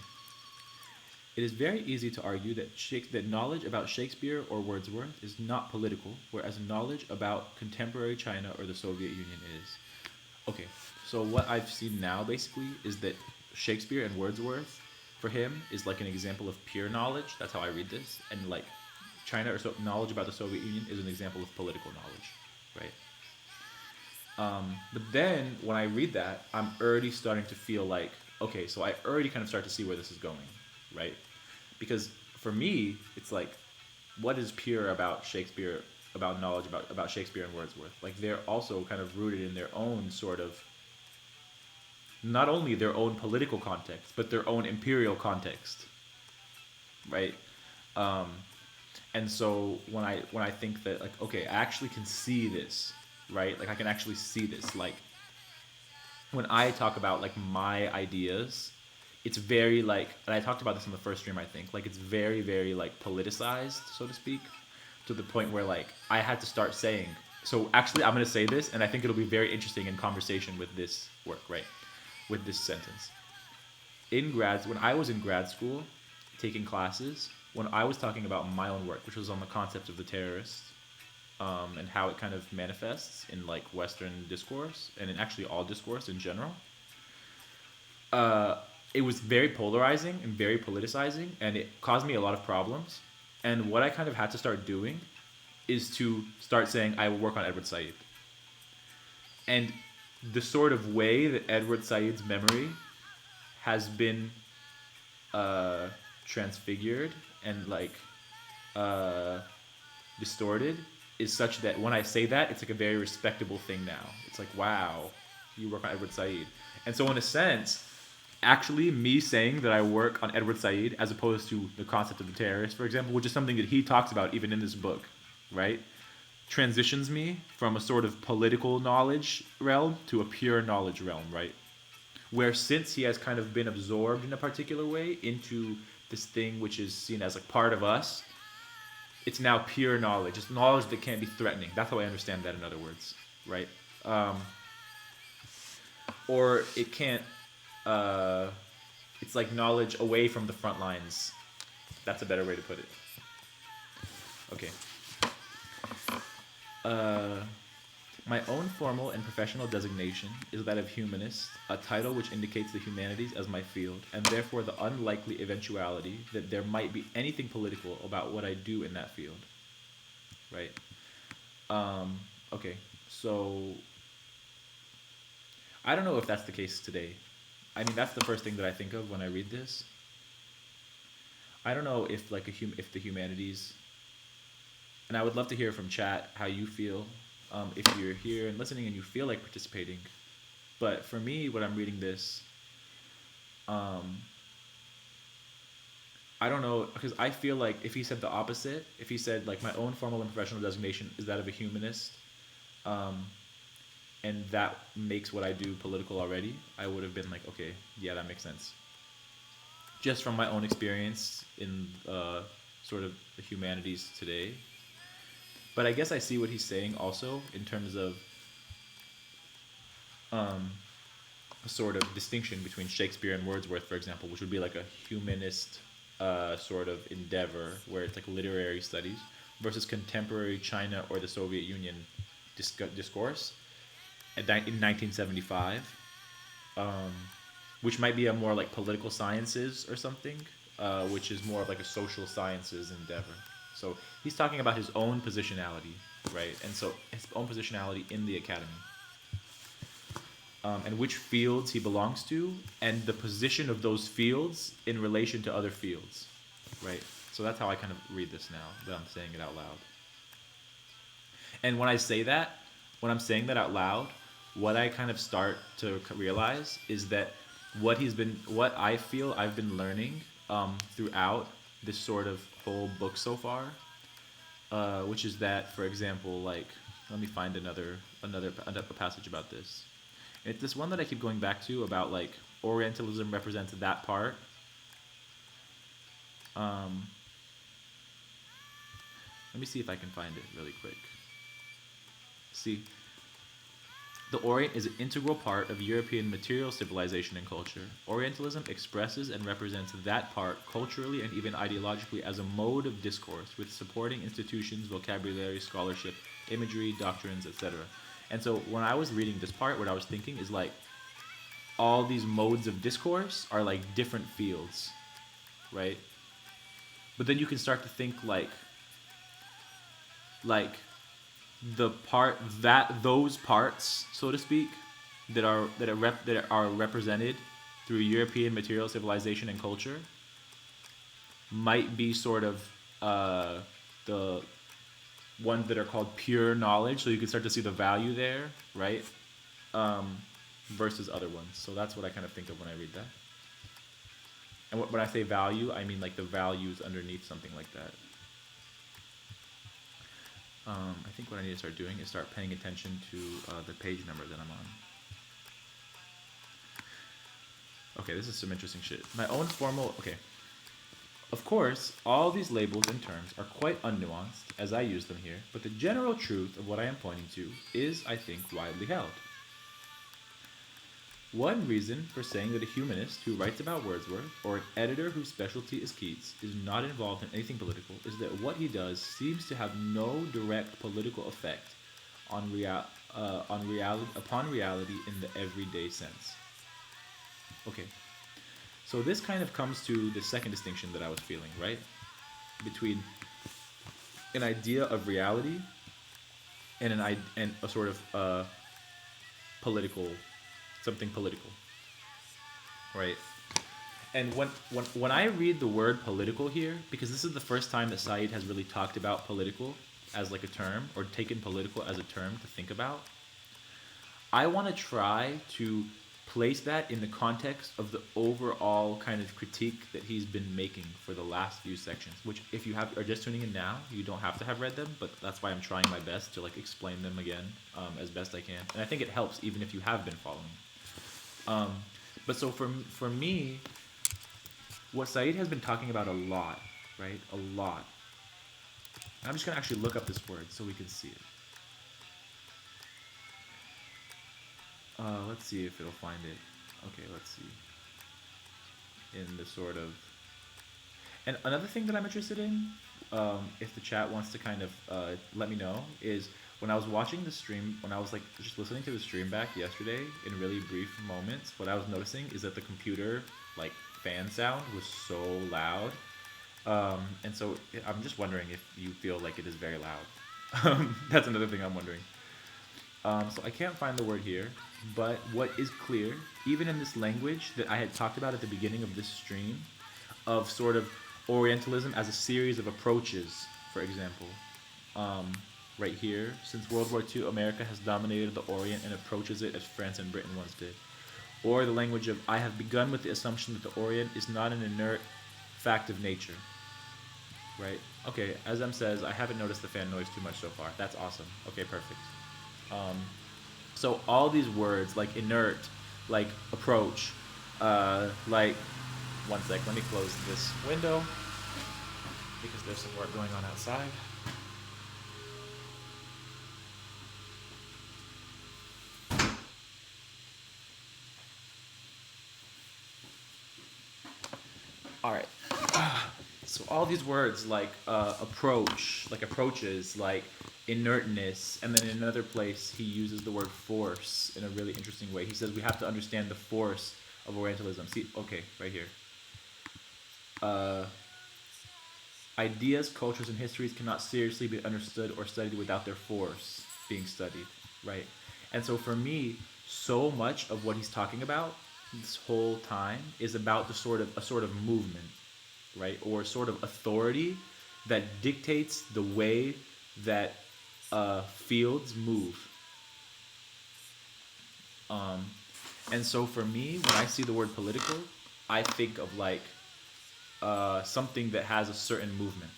It is very easy to argue that that knowledge about Shakespeare or Wordsworth is not political, whereas knowledge about contemporary China or the Soviet Union is. Okay, so what I've seen now basically is that Shakespeare and Wordsworth, for him, is like an example of pure knowledge. That's how I read this. And like China or knowledge about the Soviet Union is an example of political knowledge, right? But then when I read that, I'm already starting to feel like, okay, so I already kind of start to see where this is going, right? Because for me, it's like, what is pure about Shakespeare, about knowledge about Shakespeare and Wordsworth? Like they're also kind of rooted in their own sort of, not only their own political context, but their own imperial context, right? And so when I think that like, okay, I actually can see this, right? Like I can actually see this. Like when I talk about like my ideas, it's very like, and I talked about this in the first stream, I think, like it's very, very like politicized, so to speak, to the point where like I had to start saying, so actually I'm going to say this, and I think it'll be very interesting in conversation with this work, right? With this sentence. When I was in grad school, taking classes, when I was talking about my own work, which was on the concept of the terrorist, and how it kind of manifests in like Western discourse and in actually all discourse in general, it was very polarizing and very politicizing, and it caused me a lot of problems. And what I kind of had to start doing is to start saying I will work on Edward Said. And the sort of way that Edward Said's memory has been transfigured and like distorted is such that when I say that, it's like a very respectable thing now. It's like, wow, you work on Edward Said. And so in a sense, actually me saying that I work on Edward Said as opposed to the concept of the terrorist, for example, which is something that he talks about even in this book, right? Transitions me from a sort of political knowledge realm to a pure knowledge realm, right? Where since he has kind of been absorbed in a particular way into this thing which is seen as like part of us, it's now pure knowledge. It's knowledge that can't be threatening. That's how I understand that, in other words, right? Or it can't, it's like knowledge away from the front lines. That's a better way to put it. Okay. My own formal and professional designation is that of humanist, a title which indicates the humanities as my field, and therefore the unlikely eventuality that there might be anything political about what I do in that field. Right? Okay, so I don't know if that's the case today. I mean, that's the first thing that I think of when I read this. I don't know if like if the humanities, and I would love to hear from chat how you feel. If you're here and listening and you feel like participating. But for me, when I'm reading this, I don't know, because I feel like if he said the opposite, if he said like my own formal and professional designation is that of a humanist, and that makes what I do political already, I would have been like, okay, yeah, that makes sense. Just from my own experience in sort of the humanities today. But I guess I see what he's saying also in terms of a sort of distinction between Shakespeare and Wordsworth, for example, which would be like a humanist sort of endeavor where it's like literary studies versus contemporary China or the Soviet Union discourse in 1975, which might be a more like political sciences or something, which is more of like a social sciences endeavor. So he's talking about his own positionality, right? And so his own positionality in the academy. And which fields he belongs to, and the position of those fields in relation to other fields, right? So that's how I kind of read this now, that I'm saying it out loud. And when I say that, when I'm saying that out loud, what I kind of start to realize is that what I feel I've been learning throughout this sort of whole book so far, which is that, for example, like, let me find another passage about this. It's this one that I keep going back to about like Orientalism represents that part. Um, let me see if I can find it really quick. See, the Orient is an integral part of European material civilization and culture. Orientalism expresses and represents that part culturally and even ideologically as a mode of discourse with supporting institutions, vocabulary, scholarship, imagery, doctrines, etc. And so when I was reading this part, what I was thinking is like all these modes of discourse are like different fields, right? But then you can start to think like the part that those parts, so to speak, that are represented through European material civilization and culture might be sort of the ones that are called pure knowledge. So you can start to see the value there, right? Versus other ones. So that's what I kind of think of when I read that. And when I say value, I mean like the values underneath something like that. I think what I need to start doing is start paying attention to the page number that I'm on. Okay, this is some interesting shit. My own formal... Okay. Of course, all these labels and terms are quite unnuanced as I use them here, but the general truth of what I am pointing to is, I think, widely held. One reason for saying that a humanist who writes about Wordsworth or an editor whose specialty is Keats is not involved in anything political is that what he does seems to have no direct political effect on reality in the everyday sense. Okay, so this kind of comes to the second distinction that I was feeling, right? Between an idea of reality and and a sort of political, something political, right? And when I read the word political here, because this is the first time that Said has really talked about political as like a term, or taken political as a term to think about, I want to try to place that in the context of the overall kind of critique that he's been making for the last few sections, which if you are just tuning in now, you don't have to have read them, but that's why I'm trying my best to like explain them again as best I can. And I think it helps even if you have been following. But so for me, what Said has been talking about a lot, right? A lot. I'm just going to actually look up this word so we can see it. Let's see if it'll find it. Okay, let's see. In the sort of... And another thing that I'm interested in, if the chat wants to kind of let me know, is when I was watching the stream, when I was like just listening to the stream back yesterday in really brief moments, what I was noticing is that the computer like fan sound was so loud. And so I'm just wondering if you feel like it is very loud. That's another thing I'm wondering. So I can't find the word here, but what is clear, even in this language that I had talked about at the beginning of this stream, of sort of Orientalism as a series of approaches, for example, right here, since World War II, America has dominated the Orient and approaches it as France and Britain once did. Or the language of, I have begun with the assumption that the Orient is not an inert fact of nature. Right? Okay, as M says, I haven't noticed the fan noise too much so far. That's awesome. Okay, perfect. So all these words, like inert, like approach, like, one sec, let me close this window, because there's some work going on outside. All right. So all these words like approach, like approaches, like inertness, and then in another place he uses the word force in a really interesting way. He says we have to understand the force of Orientalism. See, okay, right here. Ideas, cultures, and histories cannot seriously be understood or studied without their force being studied, right? And so for me, so much of what he's talking about this whole time is about a sort of movement, right, or sort of authority that dictates the way that fields move. And so for me, when I see the word political, I think of like something that has a certain movement.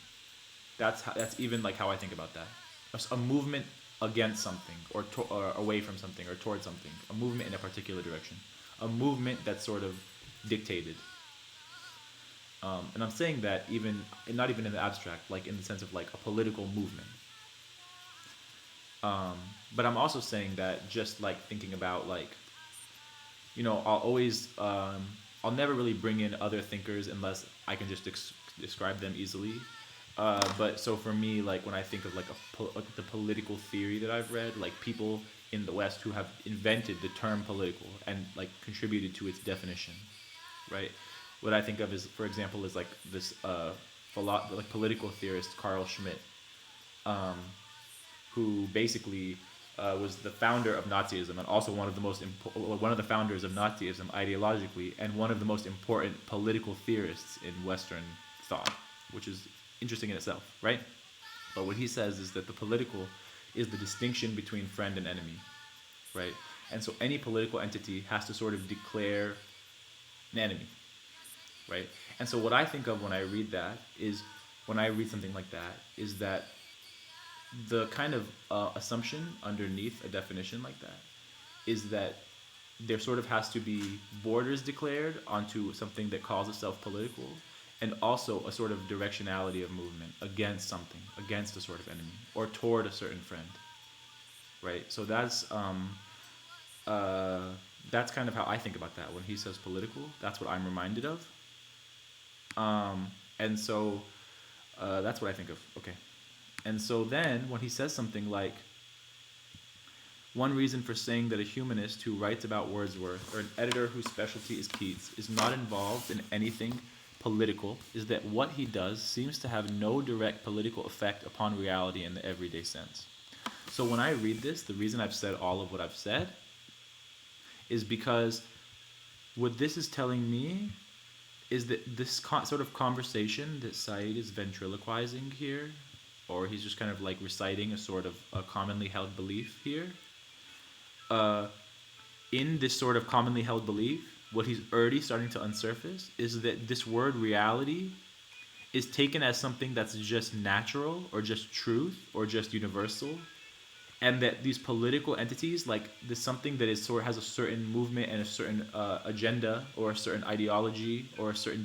That's even like how I think about that. A movement against something, or away from something, or towards something. A movement in a particular direction. A movement that's sort of dictated. And I'm saying that even not even in the abstract, like in the sense of like a political movement. Um, but I'm also saying that just like thinking about like, I'll always I'll never really bring in other thinkers unless I can just describe them easily. But so for me, like when I think of like like the political theory that I've read, like people in the West who have invented the term political and like contributed to its definition, right? What I think of is, for example, is like this like political theorist Carl Schmitt, um, who basically was the founder of Nazism and also one of the founders of Nazism ideologically, and one of the most important political theorists in Western thought, which is interesting in itself, right? But what he says is that the political is the distinction between friend and enemy, right? And so any political entity has to sort of declare an enemy, right? And so what I think of when I read that is, when I read something like that, is that the kind of assumption underneath a definition like that is that there sort of has to be borders declared onto something that calls itself political, and also a sort of directionality of movement against something, against a sort of enemy, or toward a certain friend, right? So that's kind of how I think about that when he says political. That's what I'm reminded of, and so that's what I think of. Okay. And so then when he says something like, one reason for saying that a humanist who writes about Wordsworth or an editor whose specialty is Keats is not involved in anything political is that what he does seems to have no direct political effect upon reality in the everyday sense. So when I read this, the reason I've said all of what I've said is because what this is telling me is that this sort of conversation that Said is ventriloquizing here, or he's just kind of like reciting a sort of a commonly held belief here. In this sort of commonly held belief, what he's already starting to unsurface is that this word reality is taken as something that's just natural or just truth or just universal, and that these political entities, like this something that is sort of has a certain movement and a certain agenda or a certain ideology or a certain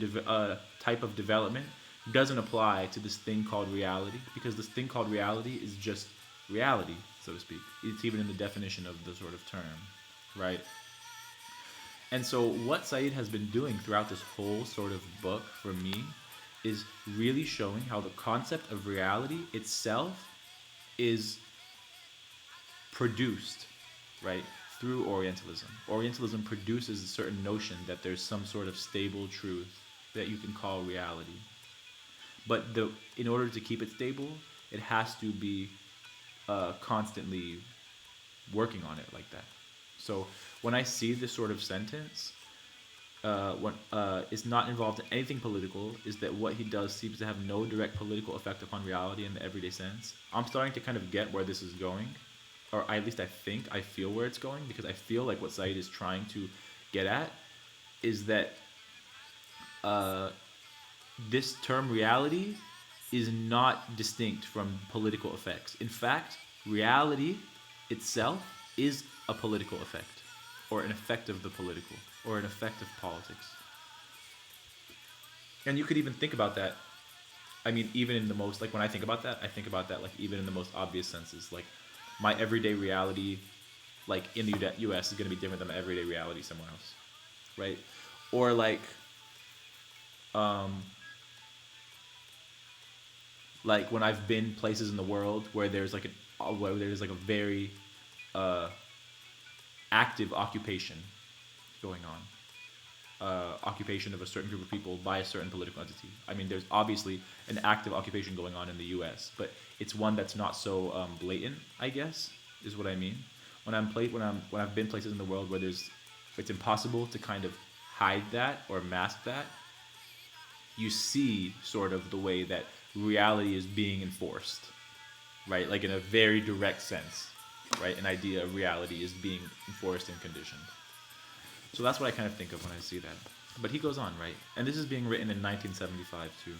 type of development, doesn't apply to this thing called reality, because this thing called reality is just reality, so to speak. It's even in the definition of the sort of term, right? And so what Said has been doing throughout this whole sort of book for me is really showing how the concept of reality itself is produced, right, through Orientalism. Orientalism produces a certain notion that there's some sort of stable truth that you can call reality. But in order to keep it stable, it has to be constantly working on it like that. So when I see this sort of sentence, what is not involved in anything political, is that what he does seems to have no direct political effect upon reality in the everyday sense. I'm starting to kind of get where this is going, or at least I feel where it's going, because I feel like what Said is trying to get at is that this term reality is not distinct from political effects. In fact, reality itself is a political effect, or an effect of the political, or an effect of politics. And you could even think about that. I mean, even in the most, like when I think about that, I think about that like even in the most obvious senses. Like my everyday reality, like in the US, is going to be different than my everyday reality somewhere else, right? Or like when I've been places in the world where there's like a very active occupation going on, occupation of a certain group of people by a certain political entity. I mean, there's obviously an active occupation going on in the U.S., but it's one that's not so blatant, I guess, is what I mean. When I've been places in the world where it's impossible to kind of hide that or mask that, you see sort of the way that reality is being enforced, right? Like in a very direct sense, right? An idea of reality is being enforced and conditioned. So that's what I kind of think of when I see that. But he goes on, right? And this is being written in 1975 too.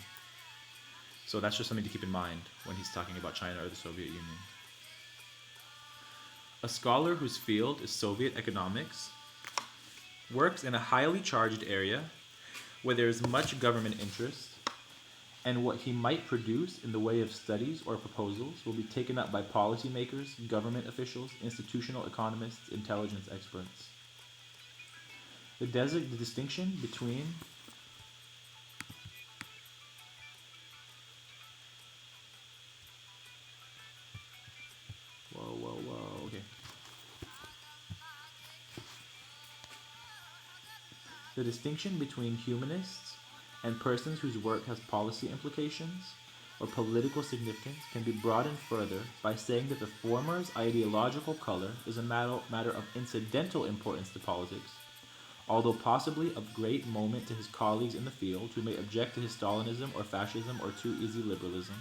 So that's just something to keep in mind when he's talking about China or the Soviet Union. A scholar whose field is Soviet economics works in a highly charged area where there is much government interest, and what he might produce in the way of studies or proposals will be taken up by policymakers, government officials, institutional economists, intelligence experts. The distinction between okay. The distinction between humanists and persons whose work has policy implications or political significance can be broadened further by saying that the former's ideological color is a matter of incidental importance to politics, although possibly of great moment to his colleagues in the field who may object to his Stalinism or fascism or too easy liberalism,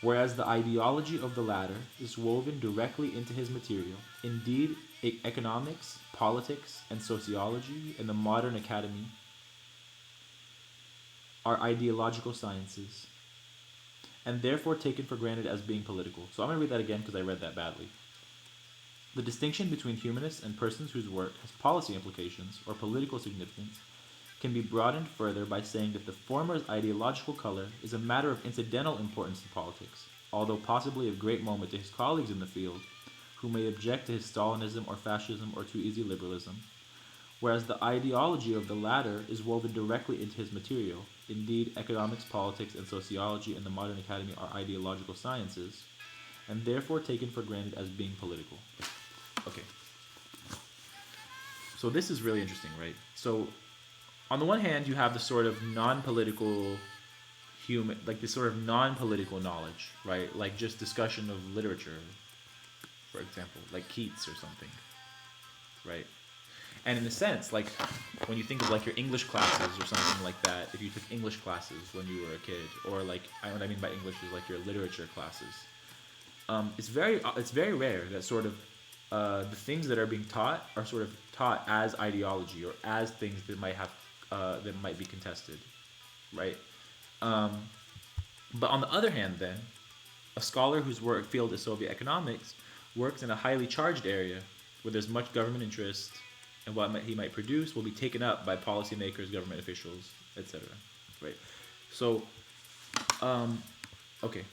whereas the ideology of the latter is woven directly into his material. Indeed, economics, politics, and sociology in the modern academy are ideological sciences, and therefore taken for granted as being political. So I'm going to read that again because I read that badly. The distinction between humanists and persons whose work has policy implications or political significance can be broadened further by saying that the former's ideological color is a matter of incidental importance to politics, although possibly of great moment to his colleagues in the field, who may object to his Stalinism or fascism or too easy liberalism, whereas the ideology of the latter is woven directly into his material. Indeed, economics, politics, and sociology in the modern academy are ideological sciences, and therefore taken for granted as being political. Okay. So this is really interesting, right? So on the one hand, you have the sort of non-political human, like this sort of non-political knowledge, right? Like just discussion of literature, for example, like Keats or something, right? And in a sense, like when you think of like your English classes or something like that, if you took English classes when you were a kid, or like what I mean by English is like your literature classes, it's very rare that sort of the things that are being taught are sort of taught as ideology or as things that might have that might be contested, right? But on the other hand, then, a scholar whose work field is Soviet economics works in a highly charged area where there's much government interest, and what he might produce will be taken up by policymakers, government officials, etc. Right? So, okay.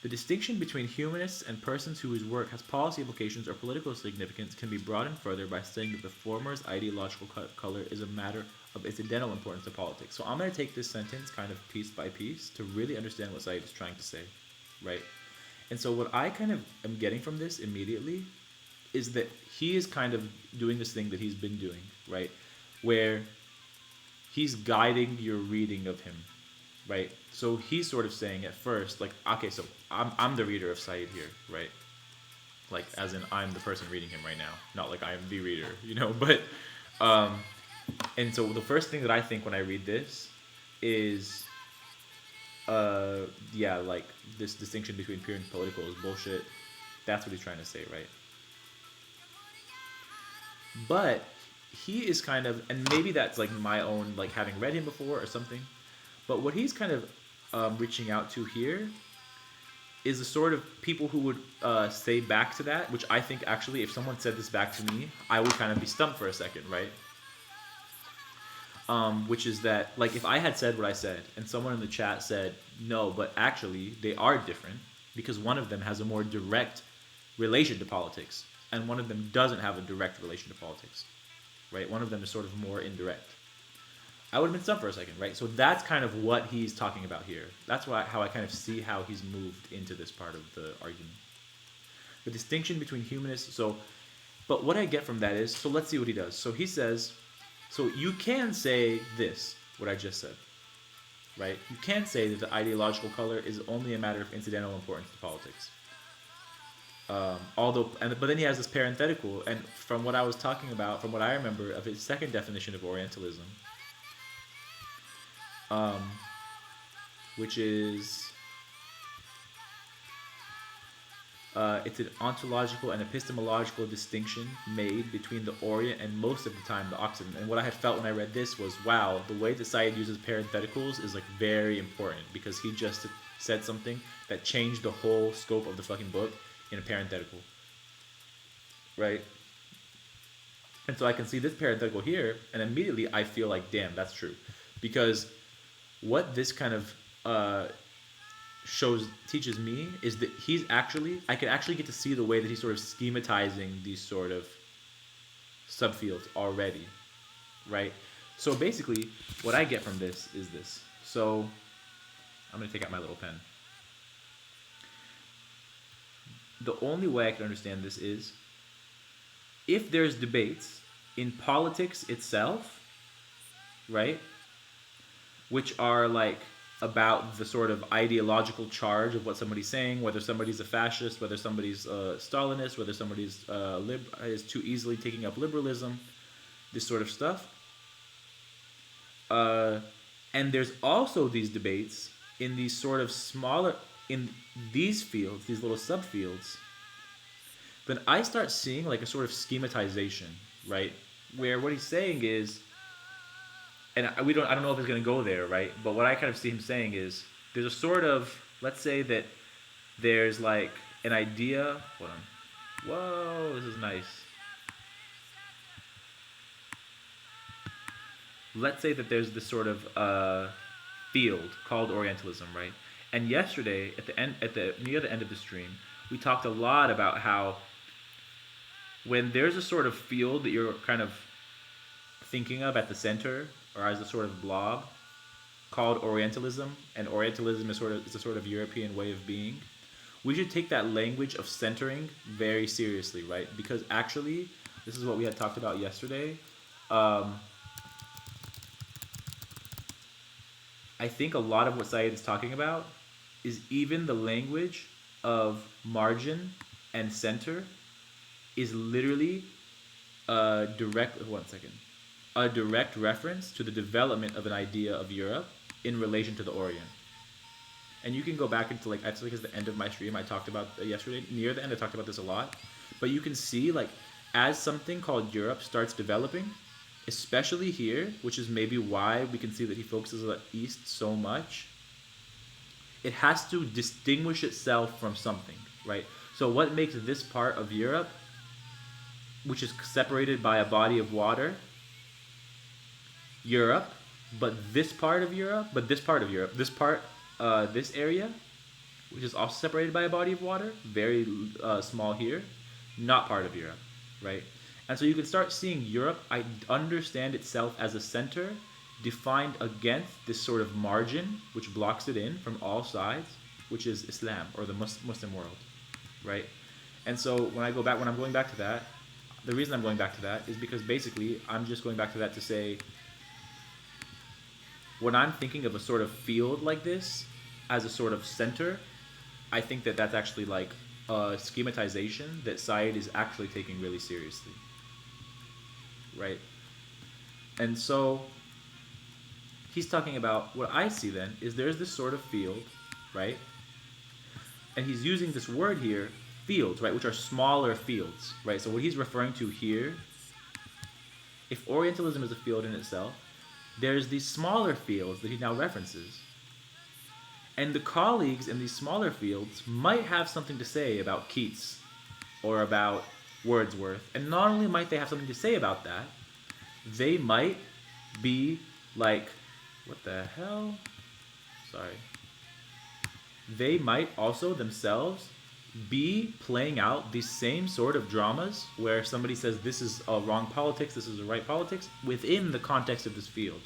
The distinction between humanists and persons whose work has policy implications or political significance can be broadened further by saying that the former's ideological color is a matter of incidental importance to politics. So I'm going to take this sentence kind of piece by piece to really understand what Said is trying to say, right? And so what I kind of am getting from this immediately is that he is kind of doing this thing that he's been doing, right? Where he's guiding your reading of him, right? So he's sort of saying at first, like, okay, so I'm the reader of Said here, right? Like, as in I'm the person reading him right now, not like I am the reader, you know? But, and so the first thing that I think when I read this is, yeah, like this distinction between pure and political is bullshit. That's what he's trying to say, right? But he is kind of, and maybe that's like my own, like having read him before or something, but what he's kind of reaching out to here is the sort of people who would say back to that, which I think actually if someone said this back to me, I would kind of be stumped for a second, right? Which is that, like, if I had said what I said and someone in the chat said, no, but actually they are different because one of them has a more direct relation to politics and one of them doesn't have a direct relation to politics, right? One of them is sort of more indirect. I would have been stumped for a second, right? So that's kind of what he's talking about here. That's how I kind of see how he's moved into this part of the argument. The distinction between humanists, but what I get from that is, so let's see what he does. So he says, so you can say this, what I just said, right? You can say that the ideological color is only a matter of incidental importance to politics. But then he has this parenthetical, and from what I was talking about, from what I remember of his second definition of Orientalism, which is it's an ontological and epistemological distinction made between the Orient and most of the time the Occident. And what I had felt when I read this was, wow, the way that Said uses parentheticals is like very important because he just said something that changed the whole scope of the fucking book in a parenthetical, right? And so I can see this parenthetical here, and immediately I feel like, damn, that's true. Because what this kind of teaches me is that I can actually get to see the way that he's sort of schematizing these sort of subfields already, right? So basically, what I get from this is this. So I'm going to take out my little pen. The only way I can understand this is if there's debates in politics itself, right, which are like about the sort of ideological charge of what somebody's saying, whether somebody's a fascist, whether somebody's a Stalinist, whether somebody's is too easily taking up liberalism, this sort of stuff. And there's also these debates in these sort of smaller, in these fields, these little subfields, then I start seeing like a sort of schematization, right? Where what he's saying is, and I don't know if it's going to go there, right? But what I kind of see him saying is, there's a sort of, let's say that there's like an idea, hold on, whoa, this is nice. Let's say that there's this sort of field called Orientalism, right? And yesterday, near the end of the stream, we talked a lot about how when there's a sort of field that you're kind of thinking of at the center, or as a sort of blob, called Orientalism, and Orientalism is a sort of European way of being, we should take that language of centering very seriously, right? Because actually, this is what we had talked about yesterday. I think a lot of what Saïd is talking about is even the language of margin and center is literally a direct reference to the development of an idea of Europe in relation to the Orient. And you can go back into like, I think it's the end of my stream, I talked about yesterday, near the end I talked about this a lot, but you can see like as something called Europe starts developing, especially here, which is maybe why we can see that he focuses on the East so much, it has to distinguish itself from something, right? So what makes this part of Europe, which is separated by a body of water, Europe, this area, which is also separated by a body of water, very small here, not part of Europe, right? And so you can start seeing Europe understand itself as a center defined against this sort of margin which blocks it in from all sides, which is Islam or the Muslim world, right? And so when I'm going back to that, the reason I'm going back to that is because basically I'm just going back to that to say, when I'm thinking of a sort of field like this as a sort of center, I think that that's actually like a schematization that Saïd is actually taking really seriously, right? And so he's talking about, what I see then is there's this sort of field, right? And he's using this word here, fields, right, which are smaller fields, right? So what he's referring to here, if Orientalism is a field in itself, there's these smaller fields that he now references. And the colleagues in these smaller fields might have something to say about Keats or about Wordsworth. And not only might they have something to say about that, they might be like, what the hell? Sorry. They might also themselves be playing out these same sort of dramas where somebody says this is a wrong politics, this is a right politics, within the context of this field,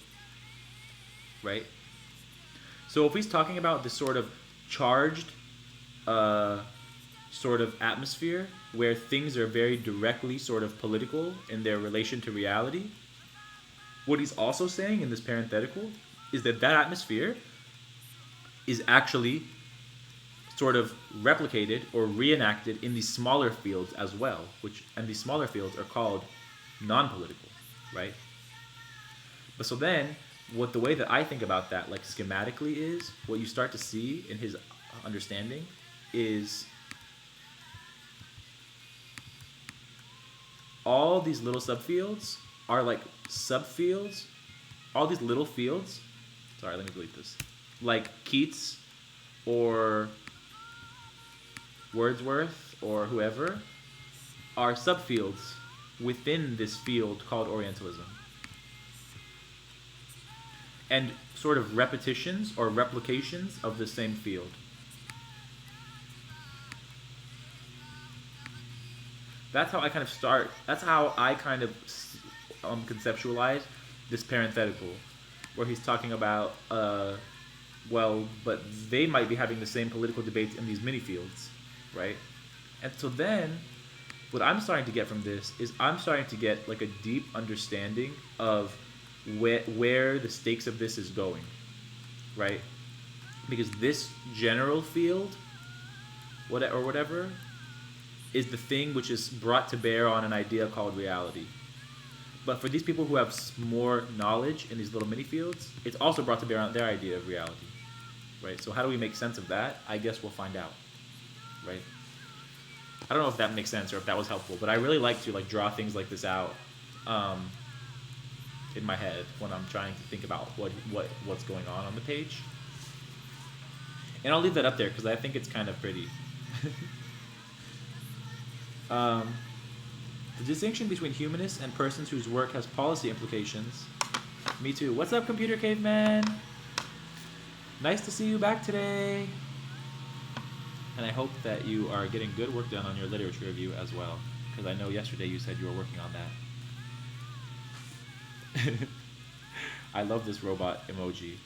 right? So if he's talking about this sort of charged sort of atmosphere where things are very directly sort of political in their relation to reality, what he's also saying in this parenthetical is that that atmosphere is actually sort of replicated or reenacted in these smaller fields as well, and these smaller fields are called non-political, right? But so then, the way that I think about that, like schematically, is what you start to see in his understanding is all these little subfields are like subfields, all these little fields, sorry, let me delete this, like Keats or Wordsworth or whoever, are subfields within this field called Orientalism. And sort of repetitions or replications of the same field. That's how I kind of start. That's how I kind of conceptualize this parenthetical, where he's talking about, well, but they might be having the same political debates in these mini fields, right? And so then, what I'm starting to get from this is I'm starting to get like a deep understanding of where the stakes of this is going, right? Because this general field, whatever, is the thing which is brought to bear on an idea called reality. But for these people who have more knowledge in these little mini fields, it's also brought to bear on their idea of reality, right? So how do we make sense of that? I guess we'll find out, right? I don't know if that makes sense or if that was helpful, but I really like to like draw things like this out in my head when I'm trying to think about what's going on the page. And I'll leave that up there because I think it's kind of pretty. The distinction between humanists and persons whose work has policy implications. Me too. What's up, Computer Caveman? Nice to see you back today. And I hope that you are getting good work done on your literature review as well, because I know yesterday you said you were working on that. I love this robot emoji.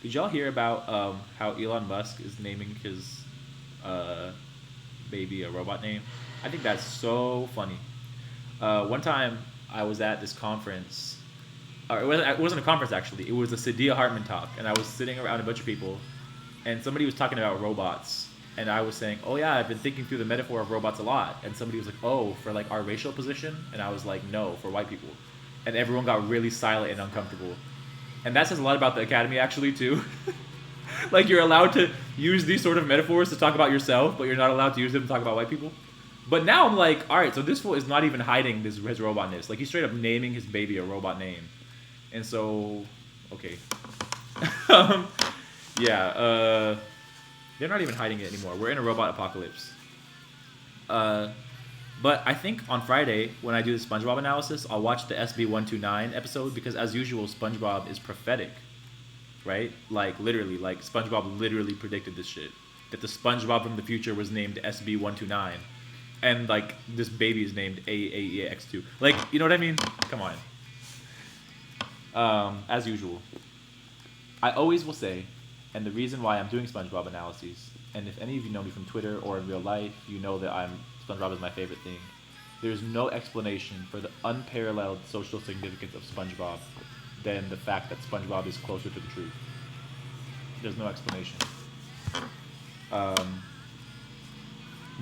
Did y'all hear about how Elon Musk is naming his baby a robot name? I think that's so funny. One time I was at this conference, or it wasn't a conference actually, it was a Sadia Hartman talk, and I was sitting around a bunch of people, and somebody was talking about robots, and I was saying, oh yeah, I've been thinking through the metaphor of robots a lot, and somebody was like, oh, for like our racial position? And I was like, no, for white people. And everyone got really silent and uncomfortable. And that says a lot about the academy actually too. Like you're allowed to use these sort of metaphors to talk about yourself, but you're not allowed to use them to talk about white people. But now I'm like, all right, so this fool is not even hiding his robotness. Like he's straight up naming his baby a robot name. And so, okay. Yeah, they're not even hiding it anymore. We're in a robot apocalypse. But I think on Friday, when I do the SpongeBob analysis, I'll watch the SB129 episode because as usual, SpongeBob is prophetic. Right? Like literally, like SpongeBob literally predicted this shit. That the SpongeBob from the future was named SB129. And like this baby is named AAEX2. Like, you know what I mean? Come on. As usual. I always will say, and the reason why I'm doing SpongeBob analyses, and if any of you know me from Twitter or in real life, you know that SpongeBob is my favorite thing. There's no explanation for the unparalleled social significance of SpongeBob than the fact that SpongeBob is closer to the truth. There's no explanation. But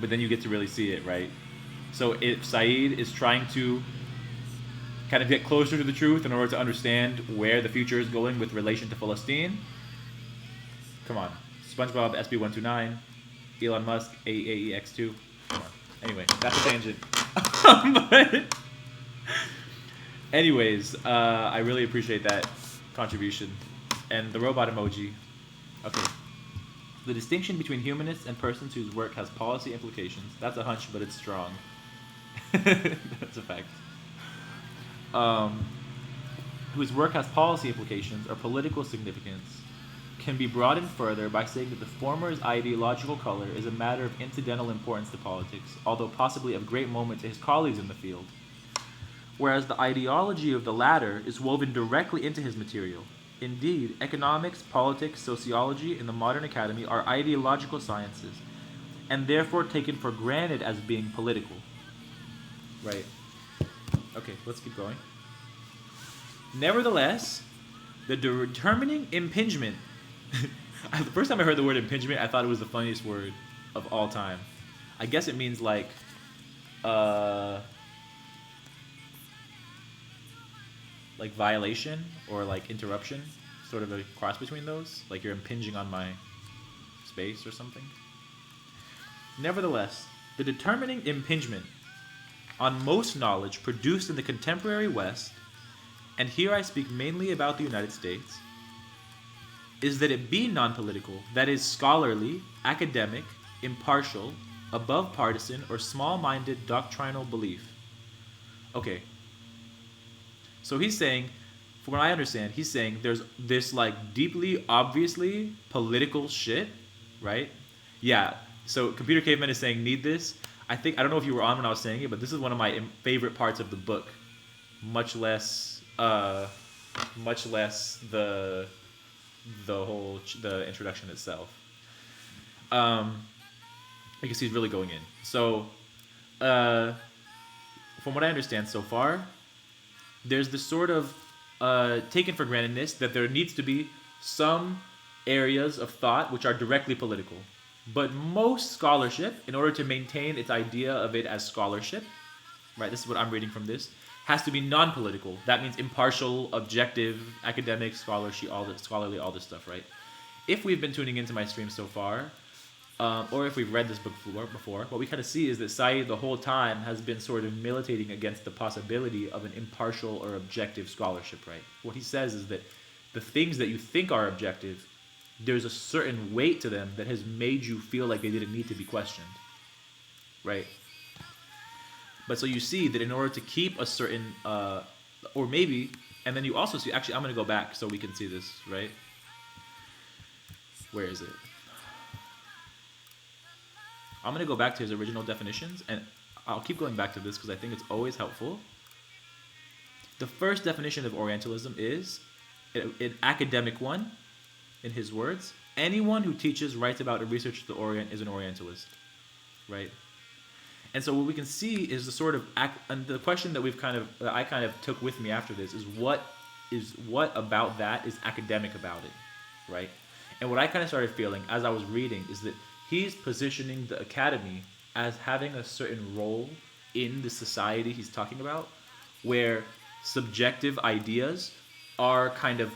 then you get to really see it, right? So if Saïd is trying to kind of get closer to the truth in order to understand where the future is going with relation to Palestine, come on. SpongeBob SB129, Elon Musk AAEX2. Come on. Anyway, that's a tangent. But anyways, I really appreciate that contribution. And the robot emoji. Okay. The distinction between humanists and persons whose work has policy implications. That's a hunch, but it's strong. That's a fact. Whose work has policy implications or political significance can be broadened further by saying that the former's ideological color is a matter of incidental importance to politics, although possibly of great moment to his colleagues in the field, whereas the ideology of the latter is woven directly into his material. Indeed, economics, politics, sociology in the modern academy are ideological sciences, and therefore taken for granted as being political. Right. Okay, let's keep going. Nevertheless, the determining impingement. The first time I heard the word impingement, I thought it was the funniest word of all time. I guess it means like violation or like interruption, sort of a cross between those, like you're impinging on my space or something. Nevertheless, the determining impingement on most knowledge produced in the contemporary West, and here I speak mainly about the United States, is that it be non-political, that is scholarly, academic, impartial, above partisan or small-minded doctrinal belief. Okay, so he's saying, from what I understand, he's saying there's this like deeply, obviously political shit, right? Yeah. So Computer Caveman is saying need this. I don't know if you were on when I was saying it, but this is one of my favorite parts of the book. Much less, much less the introduction itself. Because he's really going in. So, from what I understand so far, there's this sort of taken for grantedness that there needs to be some areas of thought which are directly political. But most scholarship, in order to maintain its idea of it as scholarship, right, this is what I'm reading from this, has to be non-political. That means impartial, objective, academic, scholarly, all this stuff, right? If we've been tuning into my stream so far, or if we've read this book before, what we kind of see is that Saïd the whole time has been sort of militating against the possibility of an impartial or objective scholarship, right? What he says is that the things that you think are objective, there's a certain weight to them that has made you feel like they didn't need to be questioned, right? But so you see that in order to keep a certain, or maybe, and then you also see, actually I'm going to go back so we can see this, right? Where is it? I'm going to go back to his original definitions, and I'll keep going back to this because I think it's always helpful. The first definition of Orientalism is an academic one, in his words. Anyone who teaches, writes about, or researches the Orient is an Orientalist, right? And so what we can see is the sort of, and the question that I kind of took with me after this is what about that is academic about it, right? And what I kind of started feeling as I was reading is that he's positioning the academy as having a certain role in the society he's talking about, where subjective ideas are kind of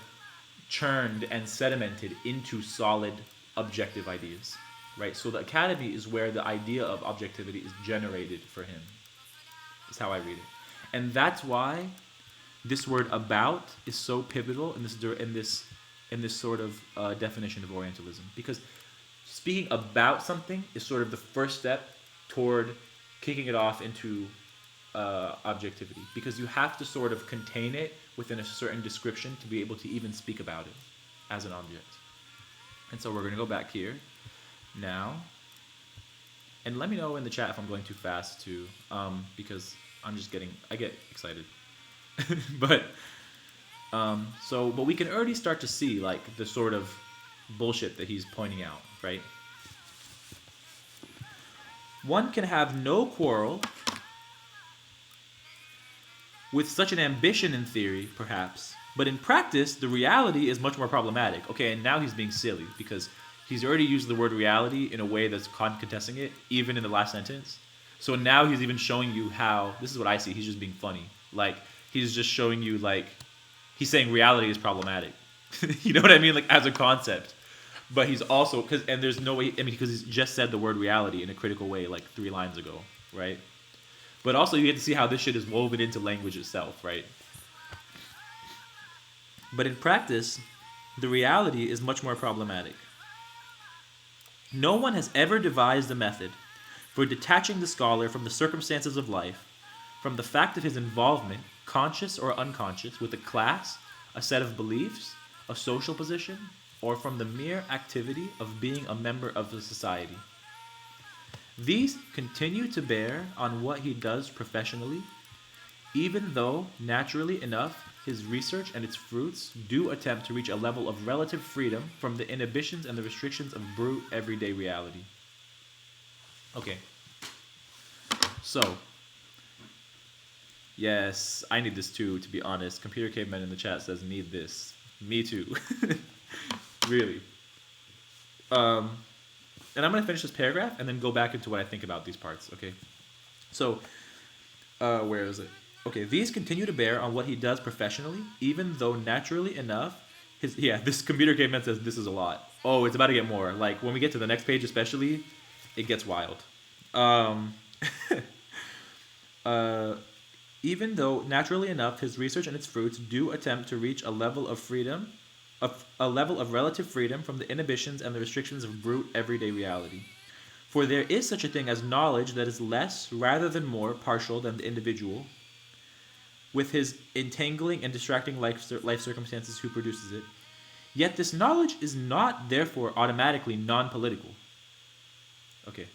churned and sedimented into solid objective ideas, right? So the academy is where the idea of objectivity is generated for him, is how I read it. And that's why this word about is so pivotal in this sort of definition of Orientalism, because speaking about something is sort of the first step toward kicking it off into objectivity, because you have to sort of contain it within a certain description to be able to even speak about it as an object. And so we're going to go back here now, and let me know in the chat if I'm going too fast too, because I get excited. but we can already start to see like the sort of bullshit that he's pointing out, right? One can have no quarrel with such an ambition in theory, perhaps, but in practice, the reality is much more problematic. Okay, and now he's being silly because he's already used the word reality in a way that's contesting it, even in the last sentence. So now he's even showing you how, this is what I see, he's just being funny. Like, he's just showing you, like, he's saying reality is problematic. You know what I mean? Like, as a concept. But he's also, and there's no way, because he's just said the word reality in a critical way, like 3 lines ago, right? But also you get to see how this shit is woven into language itself, right? But in practice, the reality is much more problematic. No one has ever devised a method for detaching the scholar from the circumstances of life, from the fact of his involvement, conscious or unconscious, with a class, a set of beliefs, a social position, or from the mere activity of being a member of the society. These continue to bear on what he does professionally, even though, naturally enough, his research and its fruits do attempt to reach a level of relative freedom from the inhibitions and the restrictions of brute everyday reality. Okay. So, yes, I need this too, to be honest. Computer Caveman in the chat says, need this. Me too. Really. And I'm going to finish this paragraph and then go back into what I think about these parts, okay? So, where is it? Okay, these continue to bear on what he does professionally, even though naturally enough, this Computer Caveman says this is a lot. Oh, it's about to get more. Like, when we get to the next page especially, it gets wild. Even though naturally enough, his research and its fruits do attempt to reach a level of freedom, a level of relative freedom from the inhibitions and the restrictions of brute everyday reality. For there is such a thing as knowledge that is less rather than more partial than the individual, with his entangling and distracting life circumstances who produces it. Yet this knowledge is not therefore automatically non-political. Okay.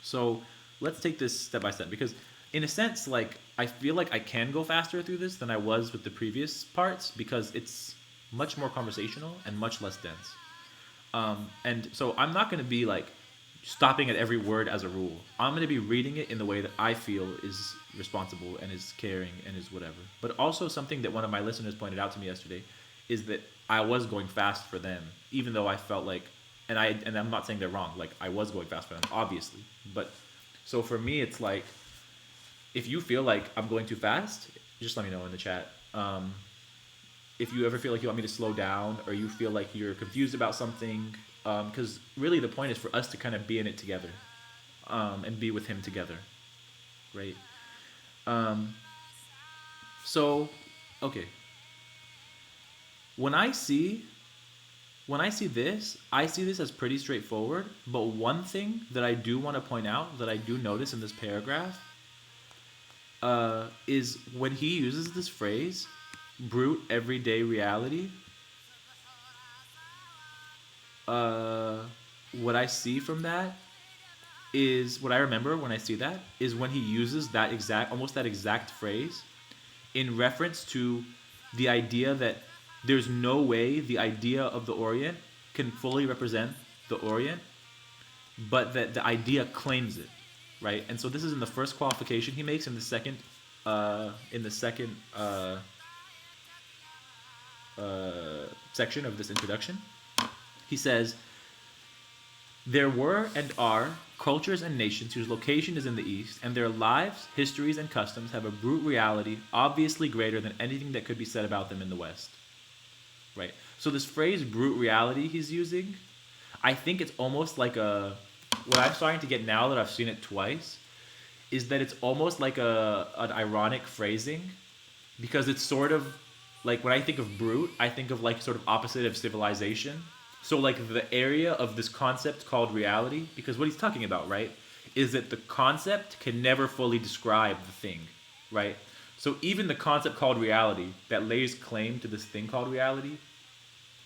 So let's take this step by step, because in a sense, like, I feel like I can go faster through this than I was with the previous parts because it's much more conversational and much less dense. And so I'm not going to be like stopping at every word as a rule. I'm going to be reading it in the way that I feel is responsible and is caring and is whatever. But also something that one of my listeners pointed out to me yesterday is that I was going fast for them, even though I felt like, and I'm not saying they're wrong. Like, I was going fast for them, obviously. But so for me, it's like, if you feel like I'm going too fast, just let me know in the chat. If you ever feel like you want me to slow down, or you feel like you're confused about something, because really the point is for us to kind of be in it together, and be with him together, right? So, okay. When I see this, I see this as pretty straightforward. But one thing that I do want to point out, that I do notice in this paragraph, is when he uses this phrase, brute everyday reality. What I see from that is, what I remember when I see that is when he uses that exact phrase in reference to the idea that there's no way the idea of the Orient can fully represent the Orient, but that the idea claims it, right? And so this is in the first qualification he makes in the second section of this introduction. He says, there were and are cultures and nations whose location is in the East, and their lives, histories, and customs have a brute reality obviously greater than anything that could be said about them in the West. Right? So this phrase, brute reality, he's using, I think it's almost like what I'm starting to get now that I've seen it twice, is that it's almost like an ironic phrasing, because it's sort of like, when I think of brute, I think of like sort of opposite of civilization. So like the area of this concept called reality, because what he's talking about, right, is that the concept can never fully describe the thing, right? So even the concept called reality that lays claim to this thing called reality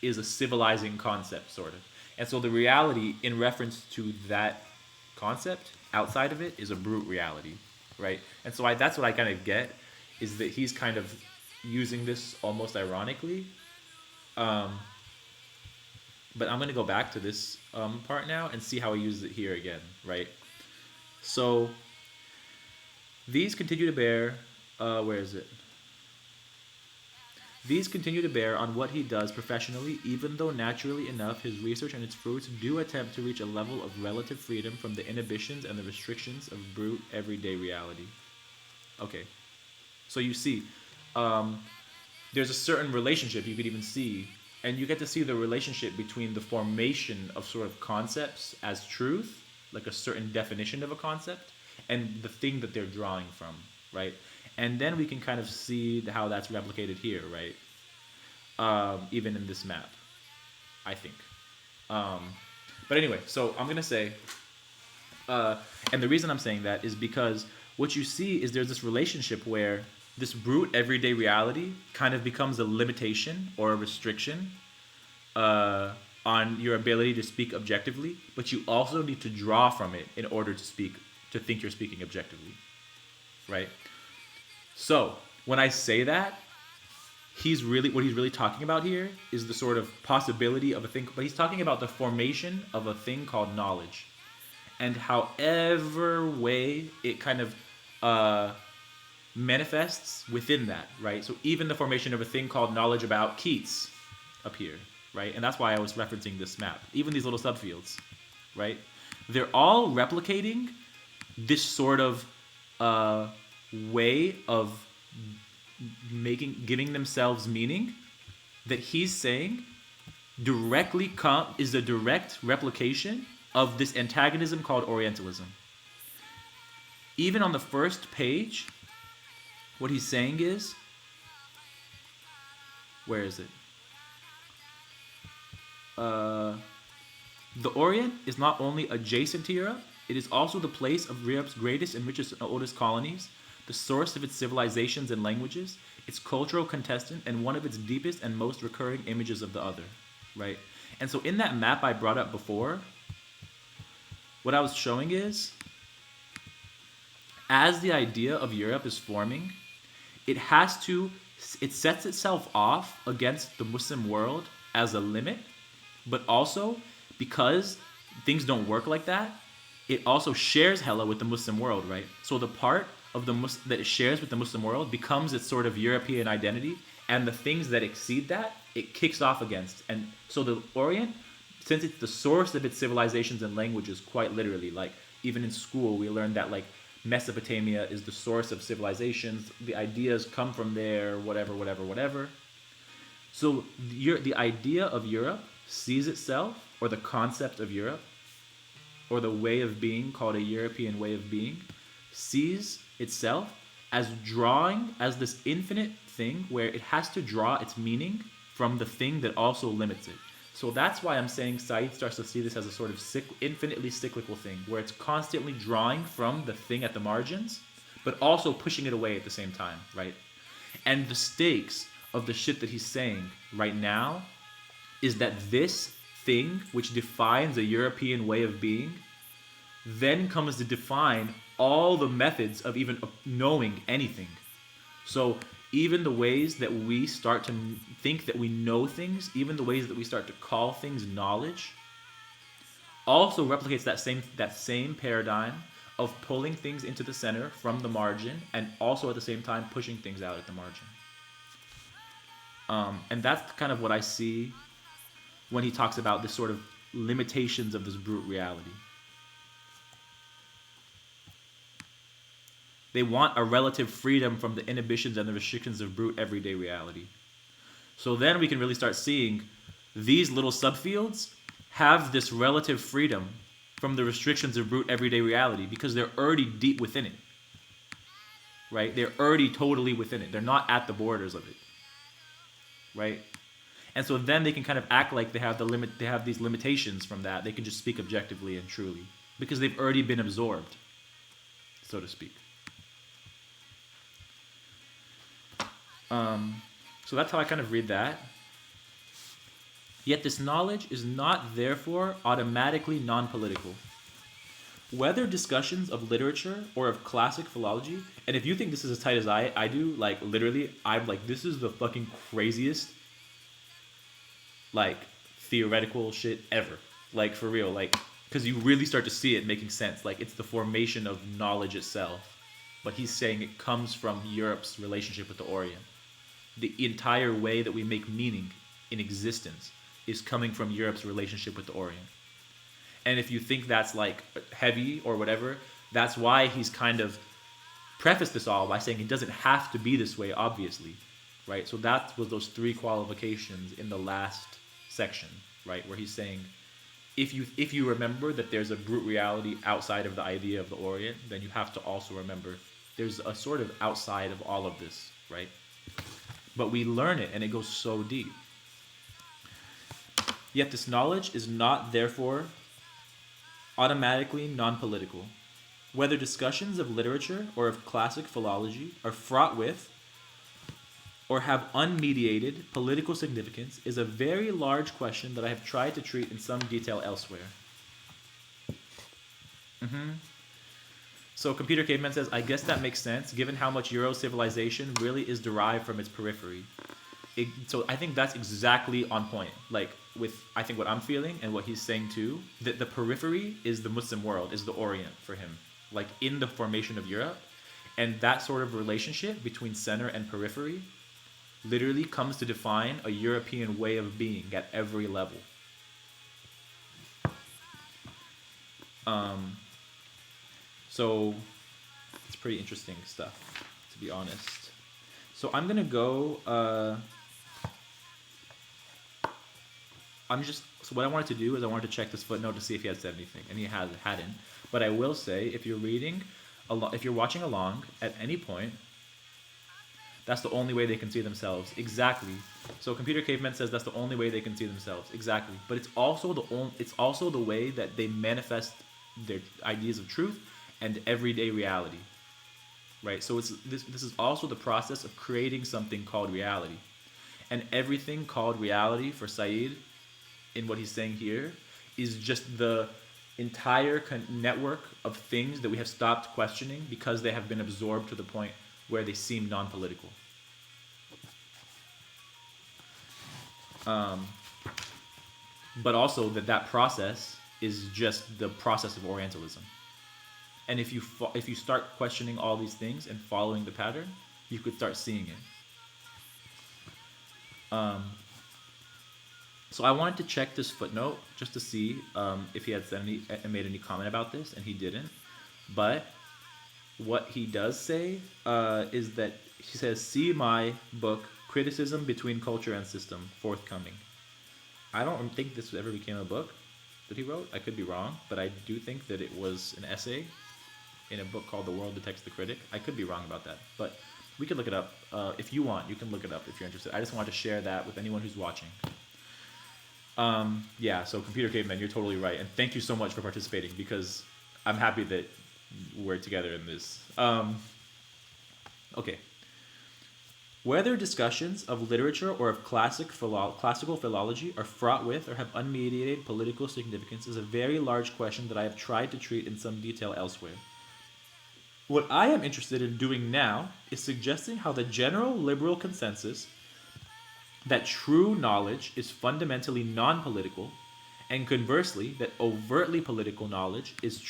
is a civilizing concept, sort of. And so the reality in reference to that concept outside of it is a brute reality, right? And so that's what I kind of get, is that he's kind of using this almost ironically. But I'm going to go back to this part now and see how he uses it here again, right? So these continue to bear, where is it? These continue to bear on what he does professionally, even though naturally enough his research and its fruits do attempt to reach a level of relative freedom from the inhibitions and the restrictions of brute everyday reality. Okay, so you see, there's a certain relationship you could even see, and you get to see the relationship between the formation of sort of concepts as truth, like a certain definition of a concept, and the thing that they're drawing from, right? And then we can kind of see how that's replicated here, right? Even in this map, I think. But anyway, so I'm going to say, and the reason I'm saying that is because what you see is there's this relationship where this brute everyday reality kind of becomes a limitation or a restriction on your ability to speak objectively, but you also need to draw from it in order to think you're speaking objectively, right? So when I say that, what he's really talking about here is the sort of possibility of a thing, but he's talking about the formation of a thing called knowledge, and however way it kind of manifests within that, right? So even the formation of a thing called knowledge about Keats up here, right? And that's why I was referencing this map. Even these little subfields, right? They're all replicating this sort of way of giving themselves meaning that he's saying is a direct replication of this antagonism called Orientalism. Even on the first page, what he's saying is, where is it? The Orient is not only adjacent to Europe, it is also the place of Europe's greatest and richest and oldest colonies, the source of its civilizations and languages, its cultural contestant, and one of its deepest and most recurring images of the other, right? And so in that map I brought up before, what I was showing is, as the idea of Europe is forming, it sets itself off against the Muslim world as a limit, but also because things don't work like that, it also shares hella with the Muslim world, right? So the part of that it shares with the Muslim world becomes its sort of European identity, and the things that exceed that, it kicks off against. And so the Orient, since it's the source of its civilizations and languages, quite literally, like even in school we learned that like Mesopotamia is the source of civilizations, the ideas come from there, whatever. So the idea of Europe sees itself, or the concept of Europe, or the way of being called a European way of being, sees itself as drawing as this infinite thing where it has to draw its meaning from the thing that also limits it. So that's why I'm saying Said starts to see this as a sort of infinitely cyclical thing, where it's constantly drawing from the thing at the margins, but also pushing it away at the same time, right? And the stakes of the shit that he's saying right now is that this thing, which defines a European way of being, then comes to define all the methods of even knowing anything. So even the ways that we start to think that we know things, even the ways that we start to call things knowledge, also replicates that same paradigm of pulling things into the center from the margin, and also at the same time pushing things out at the margin. And that's kind of what I see when he talks about this sort of limitations of this brute reality. They want a relative freedom from the inhibitions and the restrictions of brute everyday reality. So then we can really start seeing these little subfields have this relative freedom from the restrictions of brute everyday reality because they're already deep within it. Right? They're already totally within it. They're not at the borders of it. Right? And so then they can kind of act like they have these limitations from that. They can just speak objectively and truly because they've already been absorbed, so to speak. So that's how I kind of read that. Yet this knowledge is not therefore automatically non-political. Whether discussions of literature or of classic philology, and if you think this is as tight as I do, like literally, I'm like, this is the fucking craziest like theoretical shit ever. Like for real, like, because you really start to see it making sense. Like it's the formation of knowledge itself. But he's saying it comes from Europe's relationship with the Orient. The entire way that we make meaning in existence is coming from Europe's relationship with the Orient. And if you think that's like heavy or whatever, that's why he's kind of prefaced this all by saying it doesn't have to be this way, obviously, right? So that was those three qualifications in the last section, right? Where he's saying, if you remember that there's a brute reality outside of the idea of the Orient, then you have to also remember there's a sort of outside of all of this, right? But we learn it and it goes so deep. Yet this knowledge is not therefore automatically non-political. Whether discussions of literature or of classic philology are fraught with or have unmediated political significance is a very large question that I have tried to treat in some detail elsewhere. So Computer Caveman says, I guess that makes sense, given how much Euro civilization really is derived from its periphery. So I think that's exactly on point. Like with, I think what I'm feeling and what he's saying too, that the periphery is the Muslim world, is the Orient for him. Like in the formation of Europe. And that sort of relationship between center and periphery literally comes to define a European way of being at every level. So it's pretty interesting stuff, to be honest. So I'm gonna go. So what I wanted to do is I wanted to check this footnote to see if he had said anything, and he hadn't. But I will say, if you're reading, if you're watching along at any point, That's the only way they can see themselves. Exactly. So Computer Caveman says that's the only way they can see themselves. Exactly. But it's also the way that they manifest their ideas of truth and everyday reality. Right? So this is also the process of creating something called reality. And everything called reality for Said, in what he's saying here, is just the entire network of things that we have stopped questioning because they have been absorbed to the point where they seem non-political. But also that process is just the process of Orientalism. And if you start questioning all these things and following the pattern, you could start seeing it. So I wanted to check this footnote just to see if he had made any comment about this, and he didn't. But what he does say is that he says, "See my book, Criticism Between Culture and System, forthcoming." I don't think this ever became a book that he wrote. I could be wrong, but I do think that it was an essay in a book called The World Detects the Critic. I could be wrong about that, but we could look it up. If you want, you can look it up if you're interested. I just wanted to share that with anyone who's watching. Yeah, so Computer Caveman, you're totally right. And thank you so much for participating, because I'm happy that we're together in this. Okay. Whether discussions of literature or of classical philology are fraught with or have unmediated political significance is a very large question that I have tried to treat in some detail elsewhere. What I am interested in doing now is suggesting how the general liberal consensus that true knowledge is fundamentally non-political, and conversely, that overtly political knowledge is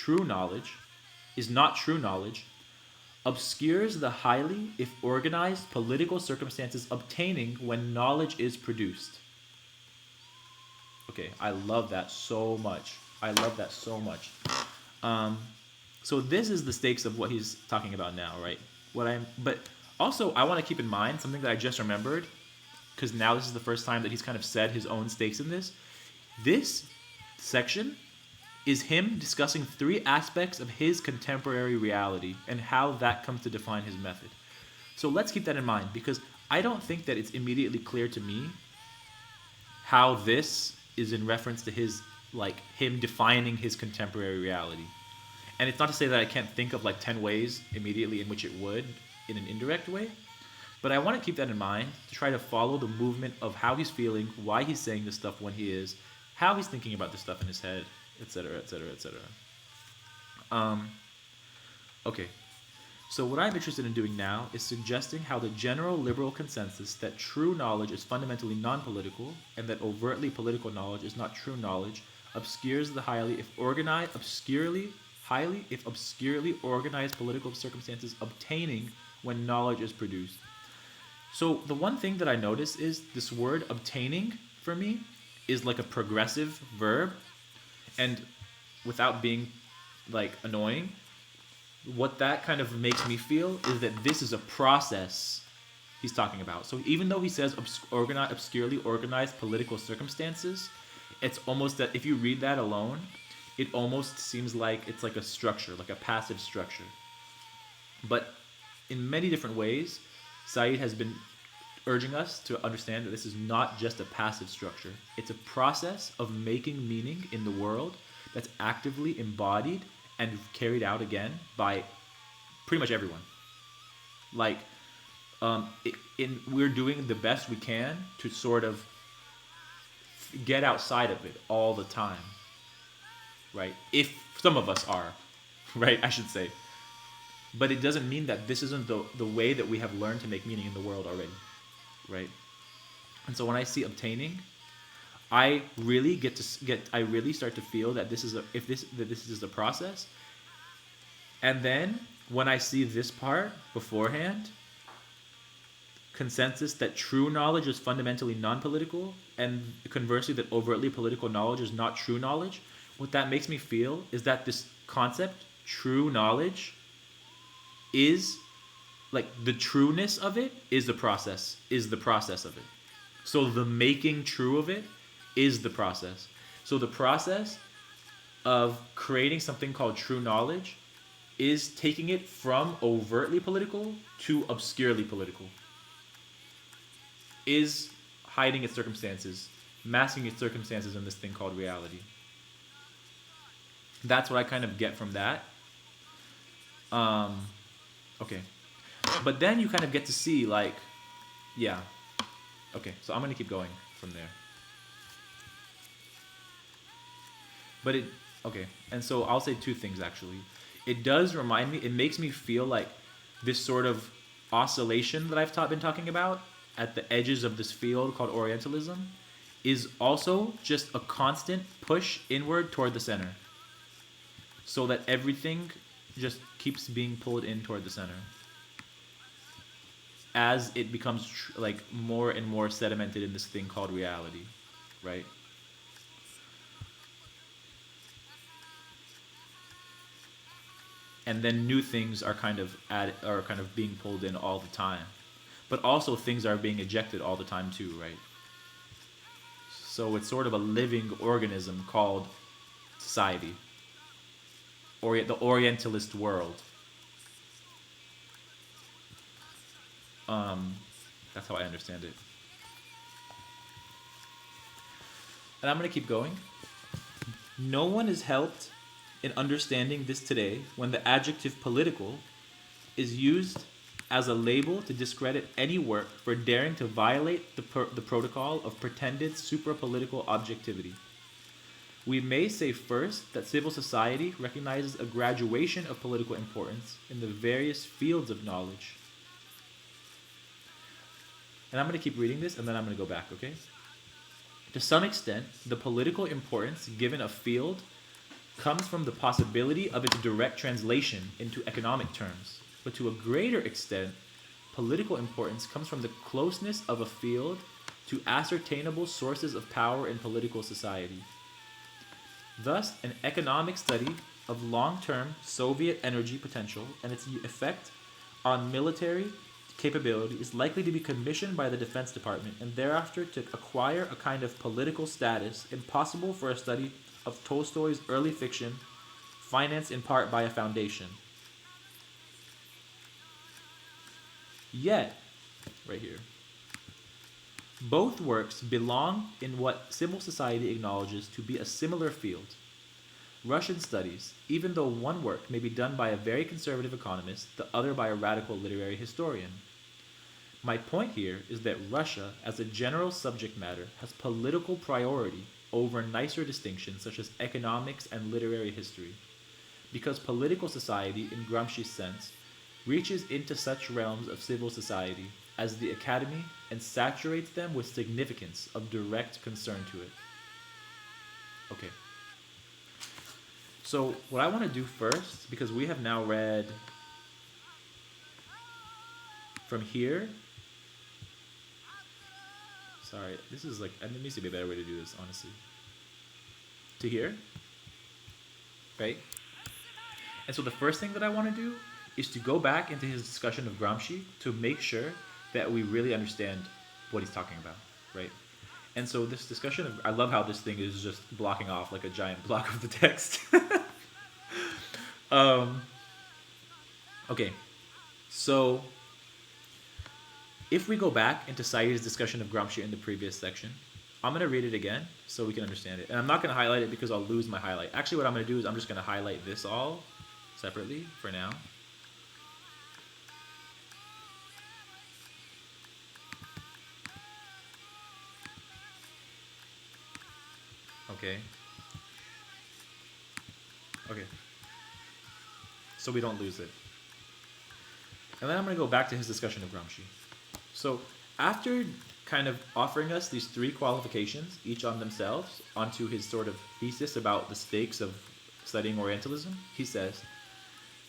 not true knowledge, obscures the highly, if organized, political circumstances obtaining when knowledge is produced. Okay, I love that so much. So this is the stakes of what he's talking about now, right? But also I want to keep in mind something that I just remembered, because now this is the first time that he's kind of said his own stakes in this. This section is him discussing 3 aspects of his contemporary reality and how that comes to define his method. So let's keep that in mind, because I don't think that it's immediately clear to me how this is in reference to him defining his contemporary reality. And it's not to say that I can't think of 10 ways immediately in which it would, in an indirect way. But I want to keep that in mind to try to follow the movement of how he's feeling, why he's saying this stuff when he is, how he's thinking about this stuff in his head, etc., etc., etc. Okay. So what I'm interested in doing now is suggesting how the general liberal consensus that true knowledge is fundamentally non-political and that overtly political knowledge is not true knowledge obscures the highly, if obscurely organized political circumstances obtaining when knowledge is produced. So the one thing that I notice is this word obtaining for me is like a progressive verb, and without being annoying, what that kind of makes me feel is that this is a process he's talking about. So even though he says obscurely organized political circumstances, it's almost that if you read that alone, it almost seems like it's like a structure, like a passive structure. But in many different ways, Said has been urging us to understand that this is not just a passive structure. It's a process of making meaning in the world that's actively embodied and carried out again by pretty much everyone. We're doing the best we can to sort of get outside of it all the time, right? If some of us are, right, I should say. But it doesn't mean that this isn't the way that we have learned to make meaning in the world already, right? And so when I see obtaining, I really start to feel that this is a process. And then when I see this part beforehand, consensus that true knowledge is fundamentally non-political, and conversely that overtly political knowledge is not true knowledge, what that makes me feel is that this concept, true knowledge, is the trueness of it is the process of it. So the making true of it is the process. So the process of creating something called true knowledge is taking it from overtly political to obscurely political. is hiding its circumstances, masking its circumstances in this thing called reality. That's what I kind of get from that. Okay. But then you kind of get to see, like, yeah. Okay, so I'm going to keep going from there. But okay. And so I'll say two things, actually. It does remind me, it makes me feel like this sort of oscillation that I've been talking about at the edges of this field called Orientalism is also just a constant push inward toward the center. So that everything just keeps being pulled in toward the center as it becomes like more and more sedimented in this thing called reality, right? And then new things are kind of being pulled in all the time, but also things are being ejected all the time too, right? So it's sort of a living organism called society, or the Orientalist world. That's how I understand it. And I'm going to keep going. No one is helped in understanding this today when the adjective political is used as a label to discredit any work for daring to violate the protocol of pretended supra-political objectivity. We may say first that civil society recognizes a graduation of political importance in the various fields of knowledge. And I'm going to keep reading this, and then I'm going to go back, okay? To some extent, the political importance given a field comes from the possibility of its direct translation into economic terms. But to a greater extent, political importance comes from the closeness of a field to ascertainable sources of power in political society. Thus, an economic study of long-term Soviet energy potential and its effect on military capability is likely to be commissioned by the Defense Department and thereafter to acquire a kind of political status impossible for a study of Tolstoy's early fiction, financed in part by a foundation. Yet, right here, both works belong in what civil society acknowledges to be a similar field. Russian studies, even though one work may be done by a very conservative economist, the other by a radical literary historian. My point here is that Russia, as a general subject matter, has political priority over nicer distinctions such as economics and literary history, because political society, in Gramsci's sense, reaches into such realms of civil society as the academy and saturates them with significance of direct concern to it. Okay. So what I want to do first, because we have now read from here. Sorry, this is like, there needs to be a better way to do this, honestly. To here, right? And so the first thing that I want to do is to go back into his discussion of Gramsci to make sure that we really understand what he's talking about, right? And so this discussion of, I love how this thing is just blocking off like a giant block of the text. Okay, so if we go back into Saïd's discussion of Gramsci in the previous section, I'm going to read it again so we can understand it. And I'm not going to highlight it because I'll lose my highlight. Actually, what I'm going to do is I'm just going to highlight this all separately for now. Okay. Okay. So we don't lose it. And then I'm going to go back to his discussion of Gramsci. So after kind of offering us these three qualifications, each on themselves, onto his sort of thesis about the stakes of studying Orientalism, he says,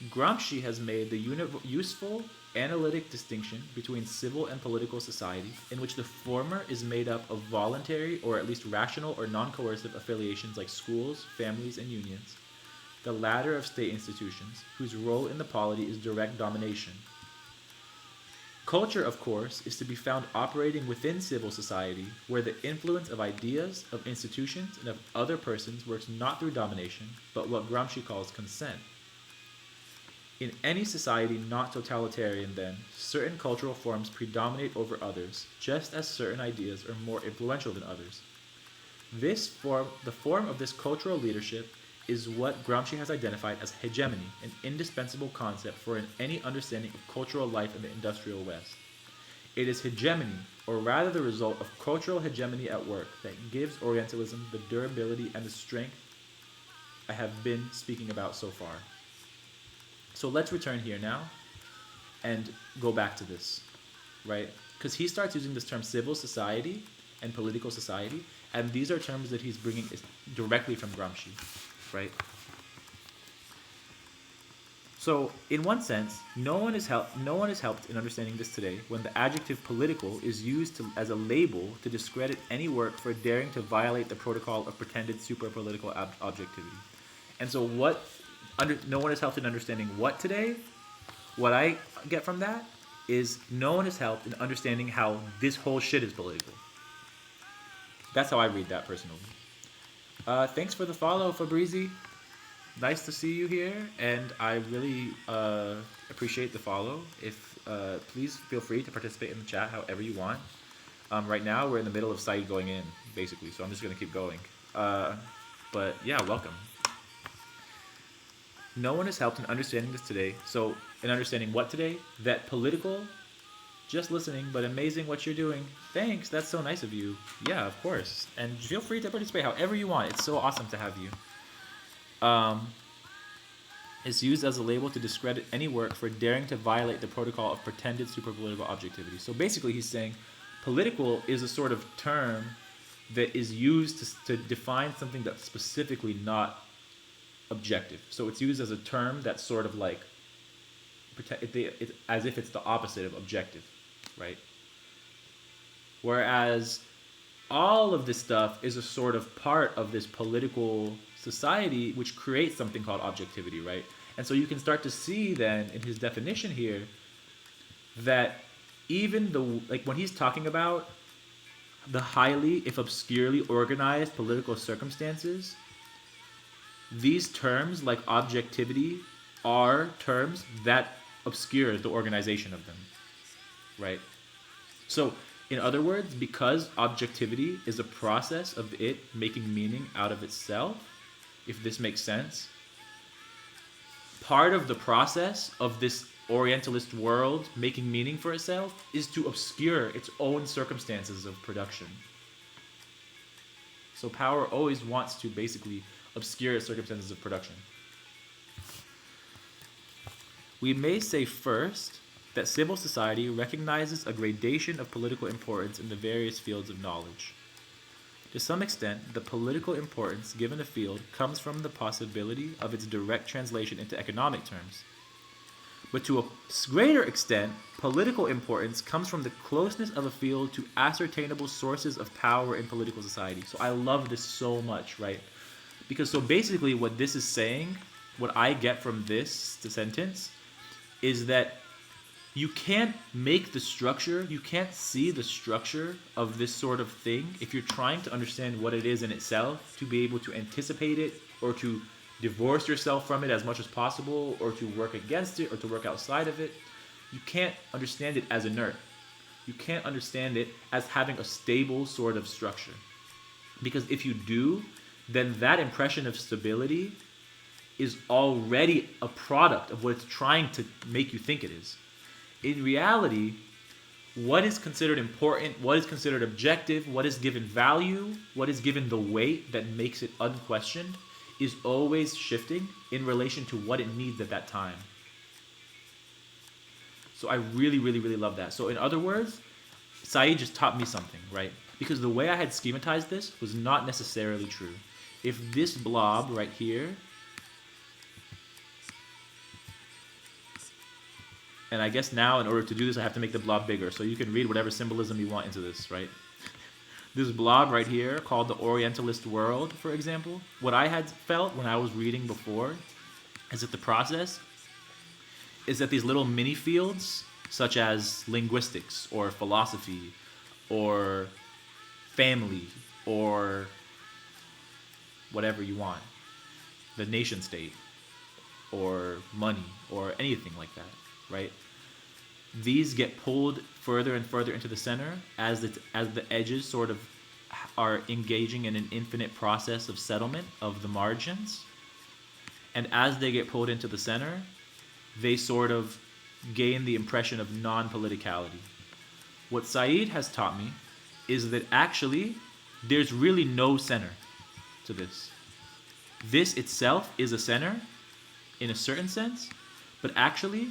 Gramsci has made the useful analytic distinction between civil and political society, in which the former is made up of voluntary or at least rational or non-coercive affiliations like schools, families, and unions, the latter of state institutions, whose role in the polity is direct domination. Culture, of course, is to be found operating within civil society, where the influence of ideas, of institutions, and of other persons works not through domination, but what Gramsci calls consent. In any society not totalitarian, then, certain cultural forms predominate over others, just as certain ideas are more influential than others. The form of this cultural leadership is what Gramsci has identified as hegemony, an indispensable concept for any understanding of cultural life in the industrial West. It is hegemony, or rather the result of cultural hegemony at work, that gives Orientalism the durability and the strength I have been speaking about so far. So let's return here now and go back to this, right? Because he starts using this term civil society and political society, and these are terms that he's bringing directly from Gramsci, right? So, in one sense, no one is helped in understanding this today when the adjective political is used as a label to discredit any work for daring to violate the protocol of pretended super-political objectivity. And so no one is helped in understanding what today? What I get from that is no one is helped in understanding how this whole shit is political. That's how I read that personally. Thanks for the follow, Fabrizi. Nice to see you here, and I really appreciate the follow. Please feel free to participate in the chat however you want. Right now, we're in the middle of saïd going in, basically, so I'm just going to keep going. But yeah, welcome. No one is helped in understanding this today. So, in understanding what today? That political, just listening, but amazing what you're doing. Thanks, that's so nice of you. Yeah, of course. And feel free to participate however you want. It's so awesome to have you. Is used as a label to discredit any work for daring to violate the protocol of pretended superpolitical objectivity. So basically he's saying political is a sort of term that is used to define something that's specifically not objective. So it's used as a term that's sort of like as if it's the opposite of objective, right? Whereas all of this stuff is a sort of part of this political society which creates something called objectivity, right? And so you can start to see then in his definition here that even when he's talking about the highly, if obscurely organized political circumstances, these terms like objectivity are terms that obscure the organization of them, right? So in other words, because objectivity is a process of it making meaning out of itself, if this makes sense, part of the process of this Orientalist world making meaning for itself is to obscure its own circumstances of production. So power always wants to basically obscure its circumstances of production. We may say first that civil society recognizes a gradation of political importance in the various fields of knowledge. To some extent, the political importance given a field comes from the possibility of its direct translation into economic terms. But to a greater extent, political importance comes from the closeness of a field to ascertainable sources of power in political society. So I love this so much, right? Because so basically what this is saying, what I get from this sentence, is that you can't make the structure, you can't see the structure of this sort of thing if you're trying to understand what it is in itself, to be able to anticipate it, or to divorce yourself from it as much as possible, or to work against it, or to work outside of it. You can't understand it as inert. You can't understand it as having a stable sort of structure. Because if you do, then that impression of stability is already a product of what it's trying to make you think it is. In reality, what is considered important, what is considered objective, what is given value, what is given the weight that makes it unquestioned, is always shifting in relation to what it needs at that time. So I really, really, really love that. So in other words, saïd just taught me something, right? Because the way I had schematized this was not necessarily true. If this blob right here, and I guess now in order to do this I have to make the blob bigger, so you can read whatever symbolism you want into this, right? This blob right here called the Orientalist world, for example, what I had felt when I was reading before is that the process is that these little mini fields, such as linguistics or philosophy or family or whatever you want, the nation state or money or anything like that, right? These get pulled further and further into the center as the edges sort of are engaging in an infinite process of settlement of the margins. And as they get pulled into the center, they sort of gain the impression of non-politicality. What Said has taught me is that actually there's really no center to this. This itself is a center in a certain sense, but actually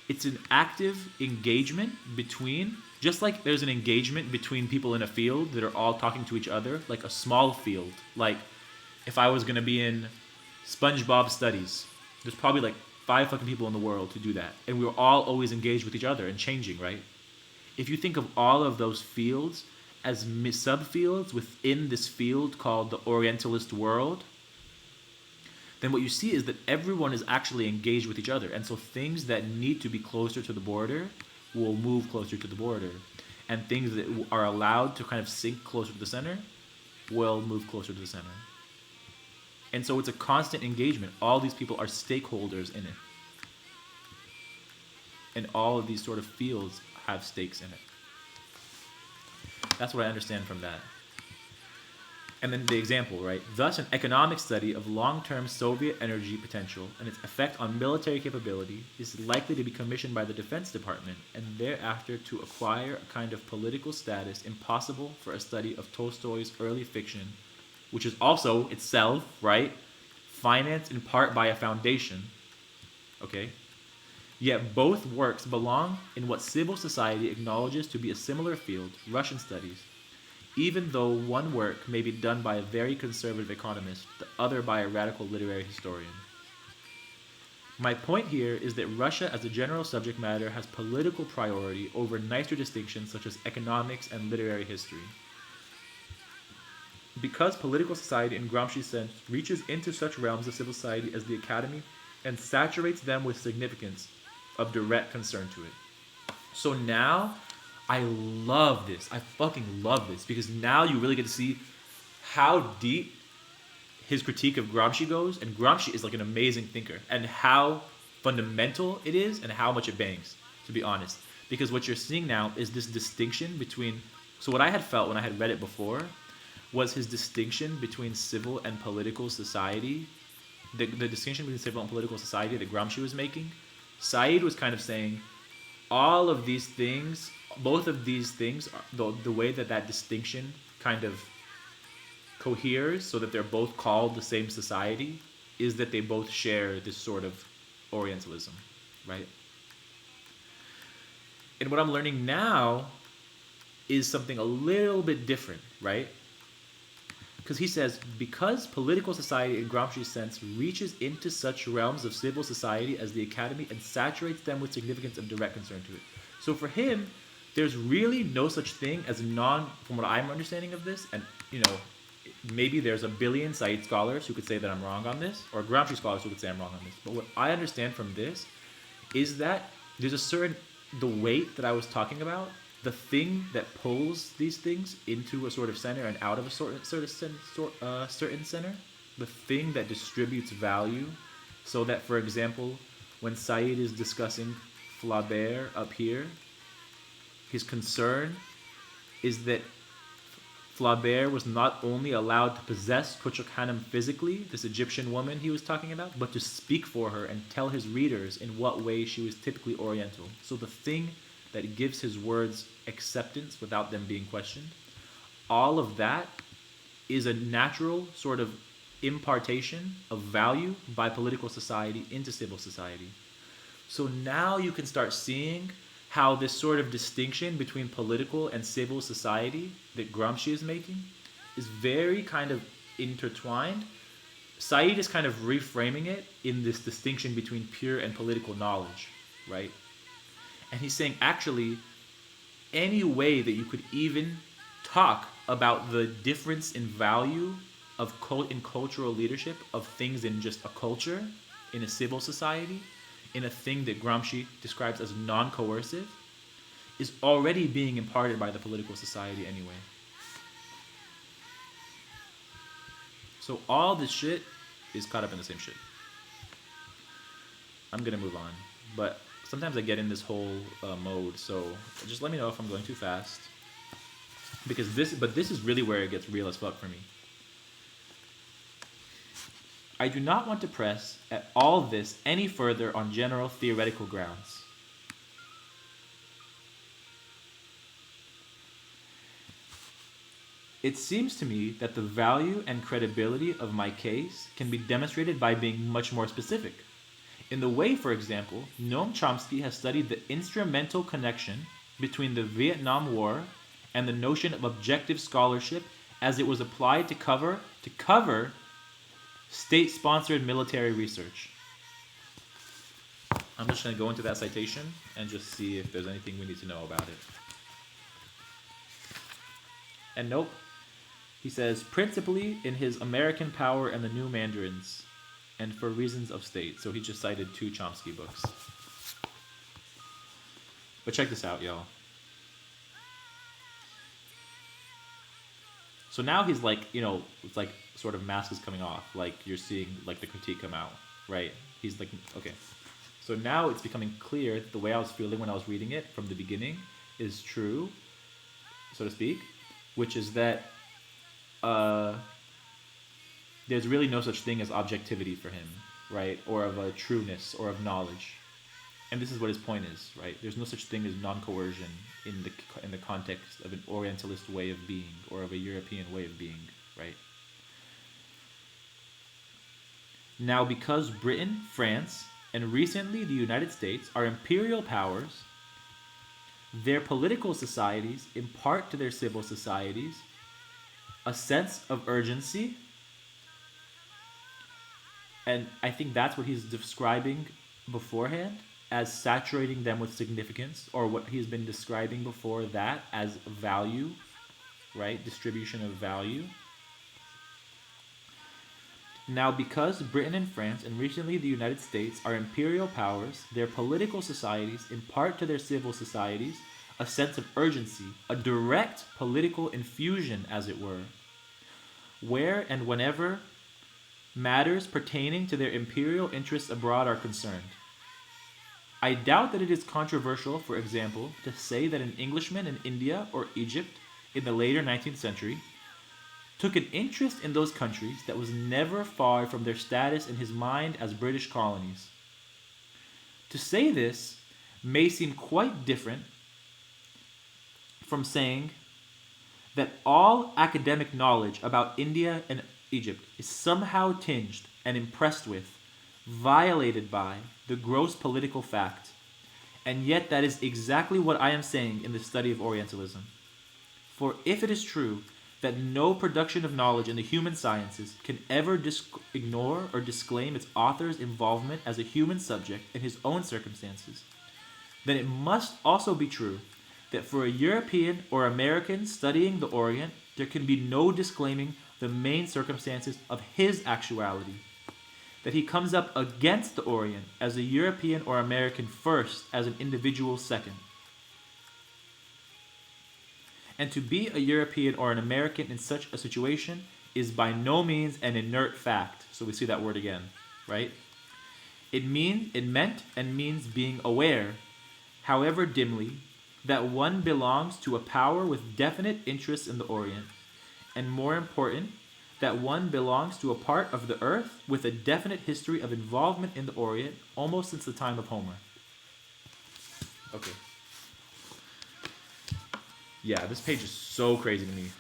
it's an active engagement between, just like there's an engagement between people in a field that are all talking to each other, like a small field. Like if I was going to be in SpongeBob studies, there's probably like 5 fucking people in the world to do that. And we're all always engaged with each other and changing, right? If you think of all of those fields as subfields within this field called the Orientalist world, then what you see is that everyone is actually engaged with each other. And so things that need to be closer to the border will move closer to the border. And things that are allowed to kind of sink closer to the center will move closer to the center. And so it's a constant engagement. All these people are stakeholders in it. And all of these sort of fields have stakes in it. That's what I understand from that. And then the example, right? Thus, an economic study of long-term Soviet energy potential and its effect on military capability is likely to be commissioned by the Defense Department and thereafter to acquire a kind of political status impossible for a study of Tolstoy's early fiction, which is also itself, right, financed in part by a foundation, okay? Yet both works belong in what civil society acknowledges to be a similar field, Russian studies, even though one work may be done by a very conservative economist, the other by a radical literary historian. My point here is that Russia as a general subject matter has political priority over nicer distinctions such as economics and literary history. Because political society in Gramsci's sense reaches into such realms of civil society as the academy and saturates them with significance of direct concern to it. So now, I love this. I fucking love this because now you really get to see how deep his critique of Gramsci goes, and Gramsci is like an amazing thinker, and how fundamental it is and how much it bangs, to be honest. Because what you're seeing now is this distinction between, so what I had felt when I had read it before was his distinction between civil and political society, the distinction between civil and political society that Gramsci was making. Said was kind of saying all of these things, both of these things, the way that distinction kind of coheres so that they're both called the same society is that they both share this sort of Orientalism, right? And what I'm learning now is something a little bit different, right? Because he says, because political society in Gramsci's sense reaches into such realms of civil society as the academy and saturates them with significance of direct concern to it. So for him, there's really no such thing as from what I'm understanding of this, and maybe there's a billion Said scholars who could say that I'm wrong on this, or Gramsci scholars who could say I'm wrong on this. But what I understand from this is that there's a certain, the weight that I was talking about, the thing that pulls these things into a sort of center and out of a certain center, the thing that distributes value, so that, for example, when Said is discussing Flaubert up here, his concern is that Flaubert was not only allowed to possess Küçük Hanım physically, this Egyptian woman he was talking about, but to speak for her and tell his readers in what way she was typically Oriental. So the thing that gives his words acceptance without them being questioned, all of that is a natural sort of impartation of value by political society into civil society. So now you can start seeing how this sort of distinction between political and civil society that Gramsci is making is very kind of intertwined. Said is kind of reframing it in this distinction between pure and political knowledge, right? And he's saying, actually, any way that you could even talk about the difference in value of in cultural leadership of things in just a culture, in a civil society, in a thing that Gramsci describes as non-coercive, is already being imparted by the political society anyway. So all this shit is caught up in the same shit. I'm gonna move on. But sometimes I get in this whole mode, so just let me know if I'm going too fast. Because this is really where it gets real as fuck for me. I do not want to press at all this any further on general theoretical grounds. It seems to me that the value and credibility of my case can be demonstrated by being much more specific. In the way, for example, Noam Chomsky has studied the instrumental connection between the Vietnam War and the notion of objective scholarship as it was applied to cover state-sponsored military research. I'm just going to go into that citation and just see if there's anything we need to know about it. And nope. He says, principally in his American Power and the New Mandarins, and for reasons of state. So he just cited 2 Chomsky books. But check this out, y'all. So now he's like, it's like sort of mask is coming off. Like you're seeing like the critique come out, right? He's like, okay. So now it's becoming clear that the way I was feeling when I was reading it from the beginning is true, so to speak, which is that there's really no such thing as objectivity for him, right? Or of a trueness or of knowledge. And this is what his point is, right? There's no such thing as non-coercion in the context of an Orientalist way of being or of a European way of being, right? Now, because Britain, France, and recently the United States are imperial powers, their political societies impart to their civil societies a sense of urgency, and I think that's what he's describing beforehand as saturating them with significance, or what he's been describing before that as value, right? Distribution of value. Now, because Britain and France, and recently the United States, are imperial powers, their political societies impart to their civil societies a sense of urgency, a direct political infusion, as it were, where and whenever matters pertaining to their imperial interests abroad are concerned. I doubt that it is controversial, for example, to say that an Englishman in India or Egypt in the later 19th century took an interest in those countries that was never far from their status in his mind as British colonies. To say this may seem quite different from saying that all academic knowledge about India and Egypt is somehow tinged and impressed with, violated by, the gross political fact. And yet that is exactly what I am saying in the study of Orientalism. For if it is true that no production of knowledge in the human sciences can ever ignore or disclaim its author's involvement as a human subject in his own circumstances, then it must also be true that for a European or American studying the Orient, there can be no disclaiming the main circumstances of his actuality, that he comes up against the Orient as a European or American first, as an individual second. And to be a European or an American in such a situation is by no means an inert fact. So we see that word again, right? It meant and means being aware, however dimly, that one belongs to a power with definite interests in the Orient, and more important, that one belongs to a part of the earth with a definite history of involvement in the Orient almost since the time of Homer. Okay. Yeah, this page is so crazy to me.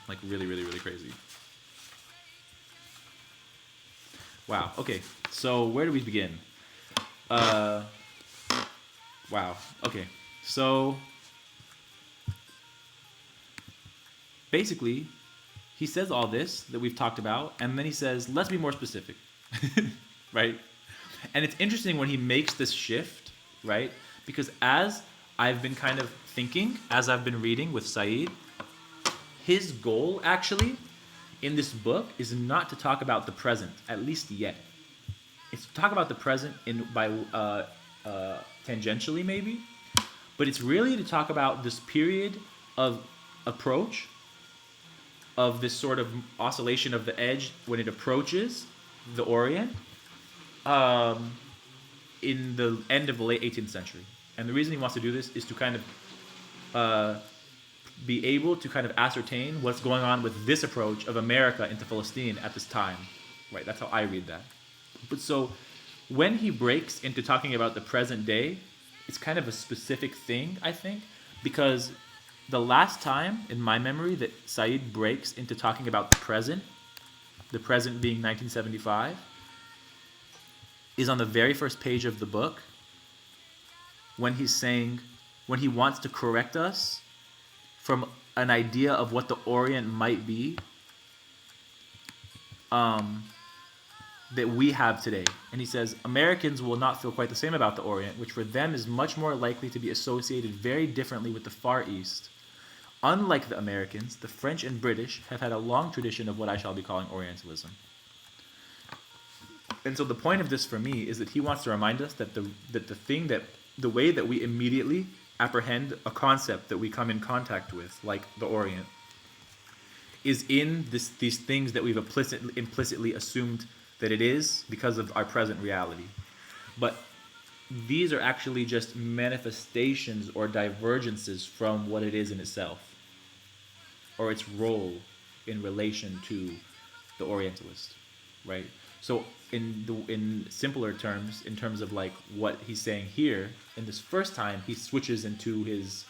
Like really, really, really crazy. Wow. Okay. So where do we begin? Wow. Okay. So basically, he says all this that we've talked about, and then he says, let's be more specific. Right? And it's interesting when he makes this shift, right? Because as I've been kind of thinking, as I've been reading with Saïd, his goal actually in this book is not to talk about the present, at least yet. It's to talk about the present by tangentially maybe, but it's really to talk about this period of approach, of this sort of oscillation of the edge when it approaches the Orient, um, in the end of the late 18th century. And the reason he wants to do this is to kind of be able to kind of ascertain what's going on with this approach of America into Palestine at this time. Right? That's how I read that. But so when he breaks into talking about the present day, it's kind of a specific thing, I think, because the last time in my memory that Said breaks into talking about the present being 1975, is on the very first page of the book when he's saying, when he wants to correct us from an idea of what the Orient might be, that we have today. And he says, Americans will not feel quite the same about the Orient, which for them is much more likely to be associated very differently with the Far East. Unlike the Americans, the French and British have had a long tradition of what I shall be calling Orientalism. And so the point of this for me is that he wants to remind us that the way that we immediately apprehend a concept that we come in contact with, like the Orient, is in these things that we've implicitly assumed that it is because of our present reality. But these are actually just manifestations or divergences from what it is in itself, or its role in relation to the Orientalist, right? So in simpler terms, in terms of like what he's saying here, in this first time, he switches into his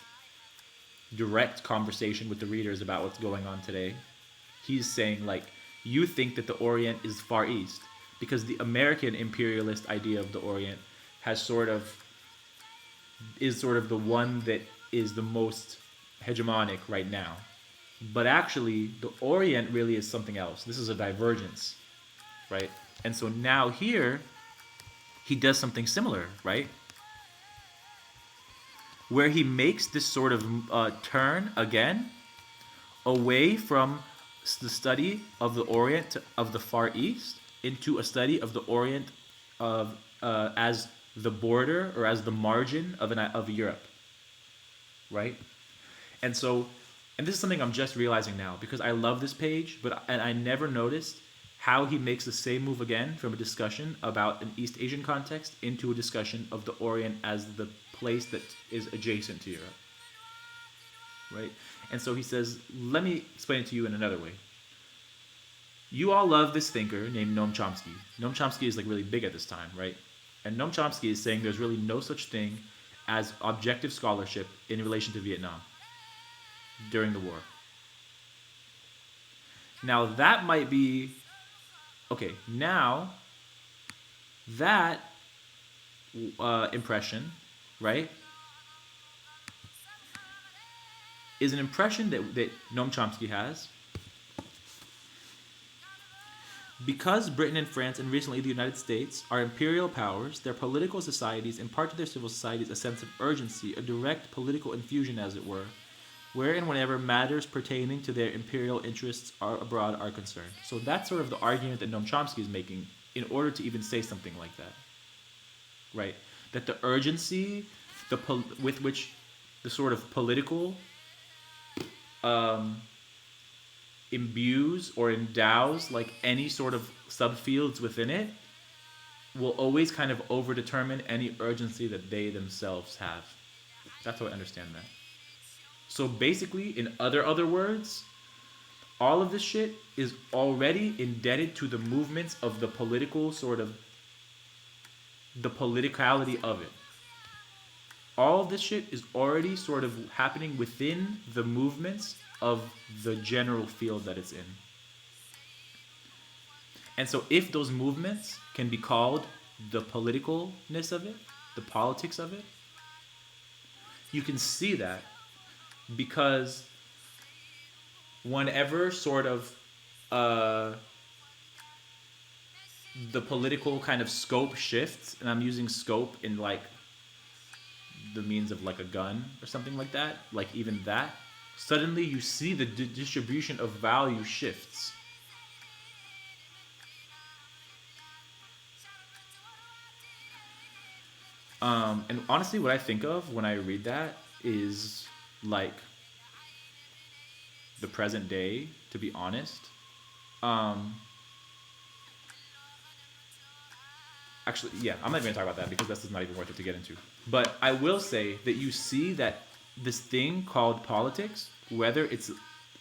direct conversation with the readers about what's going on today. He's saying like, you think that the Orient is Far East because the American imperialist idea of the Orient is sort of the one that is the most hegemonic right now. But actually, the Orient really is something else. This is a divergence, right? And so now here, he does something similar, right? Where he makes this sort of turn again away from the study of the Orient of the Far East into a study of the Orient of as the border or as the margin of Europe, right? And so, and this is something I'm just realizing now because I love this page, and I never noticed how he makes the same move again from a discussion about an East Asian context into a discussion of the Orient as the place that is adjacent to Europe, right? And so he says, let me explain it to you in another way. You all love this thinker named Noam Chomsky. Noam Chomsky is like really big at this time, right? And Noam Chomsky is saying there's really no such thing as objective scholarship in relation to Vietnam during the war. Now that might be, okay, now that impression, right, is an impression that Noam Chomsky has because Britain and France and recently the United States are imperial powers. Their political societies impart to their civil societies a sense of urgency, a direct political infusion, as it were, where and whenever matters pertaining to their imperial interests abroad are concerned. So that's sort of the argument that Noam Chomsky is making in order to even say something like that, right? That the urgency, with which the sort of political imbues or endows like any sort of subfields within it will always kind of overdetermine any urgency that they themselves have. That's how I understand that. So basically, in other words, all of this shit is already indebted to the movements of the political sort of, the politicality of it. All of this shit is already sort of happening within the movements of the general field that it's in. And so if those movements can be called the politicalness of it, the politics of it, you can see that because whenever sort of the political kind of scope shifts, and I'm using scope in like the means of like a gun or something like that, like even that, suddenly you see the distribution of value shifts. And honestly, what I think of when I read that is like the present day, to be honest. Actually, yeah, I'm not even gonna talk about that because that's just not even worth it to get into. But I will say that you see that this thing called politics, whether it's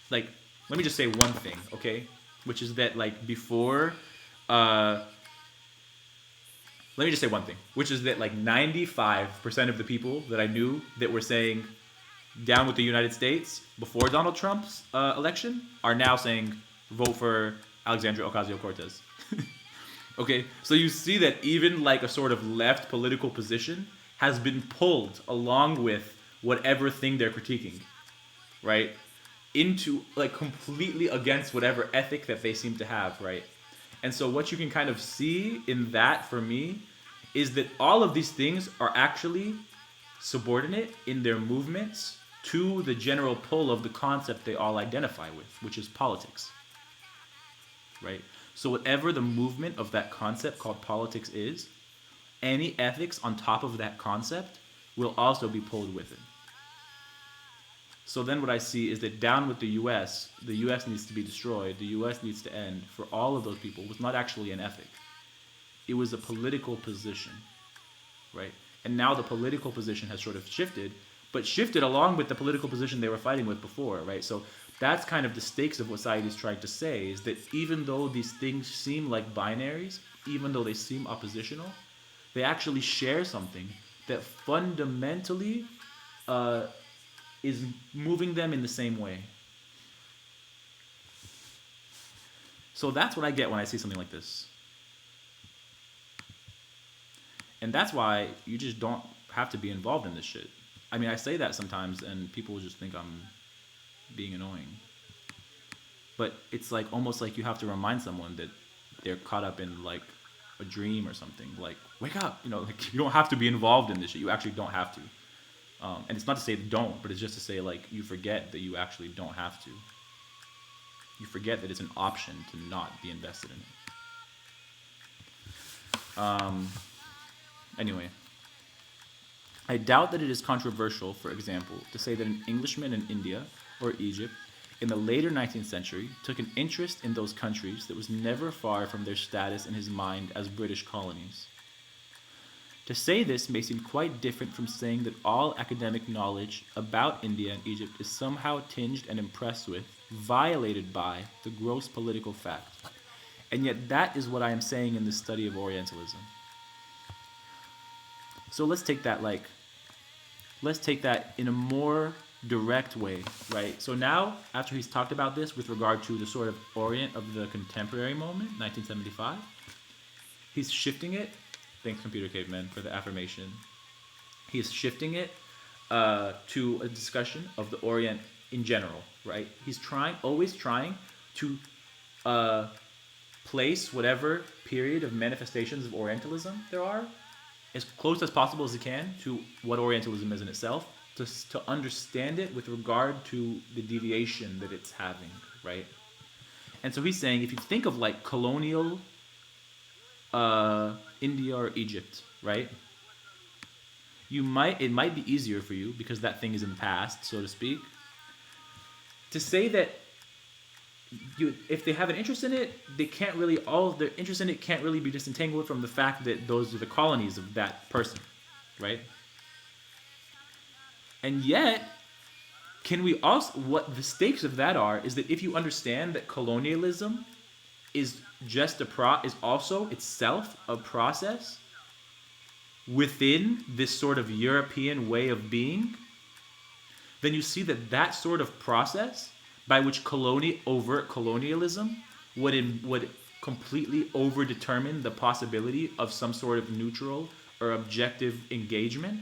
like, let me just say one thing, okay? Which is that like before, uh, let me just say one thing, which is that like 95% of the people that I knew that were saying down with the United States before Donald Trump's election are now saying vote for Alexandria Ocasio Cortez. Okay, so you see that even like a sort of left political position has been pulled along with whatever thing they're critiquing, right? Into like completely against whatever ethic that they seem to have, right? And so what you can kind of see in that for me is that all of these things are actually subordinate in their movements to the general pull of the concept they all identify with, which is politics, right? So whatever the movement of that concept called politics is, any ethics on top of that concept will also be pulled with it. So then what I see is that down with the US needs to be destroyed, the US needs to end for all of those people was not actually an ethic. It was a political position, right? And now the political position has sort of shifted, but shifted along with the political position they were fighting with before, right? So that's kind of the stakes of what Said is trying to say, is that even though these things seem like binaries, even though they seem oppositional, they actually share something that fundamentally is moving them in the same way. So that's what I get when I see something like this. And that's why you just don't have to be involved in this shit. I mean, I say that sometimes and people just think I'm being annoying. But it's like almost like you have to remind someone that they're caught up in like a dream or something. Like, wake up, like you don't have to be involved in this shit. You actually don't have to. And it's not to say don't, but it's just to say like you forget that you actually don't have to. You forget that it's an option to not be invested in it. Anyway, I doubt that it is controversial, for example, to say that an Englishman in India or Egypt in the later 19th century took an interest in those countries that was never far from their status in his mind as British colonies. To say this may seem quite different from saying that all academic knowledge about India and Egypt is somehow tinged and impressed with, violated by, the gross political fact. And yet that is what I am saying in the study of Orientalism. So let's take that in a more direct way, right? So now, after he's talked about this with regard to the sort of Orient of the contemporary moment, 1975, he's shifting it. Thanks, Computer Caveman, for the affirmation. He's shifting it to a discussion of the Orient in general, right? He's always trying to place whatever period of manifestations of Orientalism there are as close as possible as he can to what Orientalism is in itself, to understand it with regard to the deviation that it's having, right? And so he's saying, if you think of like colonial India or Egypt, right? It might be easier for you, because that thing is in the past, so to speak, to say that if they have an interest in it, all their interest in it can't really be disentangled from the fact that those are the colonies of that person, right? And yet, what the stakes of that are is that if you understand that colonialism is is also itself a process within this sort of European way of being, then you see that sort of process by which overt colonialism would completely overdetermine the possibility of some sort of neutral or objective engagement,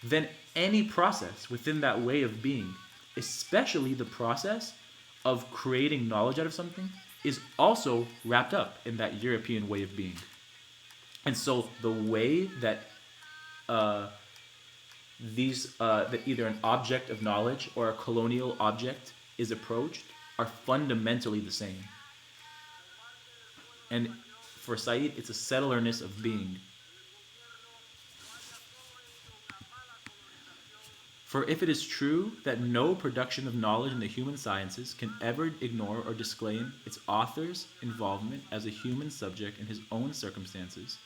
then any process within that way of being, especially the process of creating knowledge out of something, is also wrapped up in that European way of being. And so the way that that either an object of knowledge or a colonial object is approached are fundamentally the same. And for Said, it's a settlerness of being. For if it is true that no production of knowledge in the human sciences can ever ignore or disclaim its author's involvement as a human subject in his own circumstances,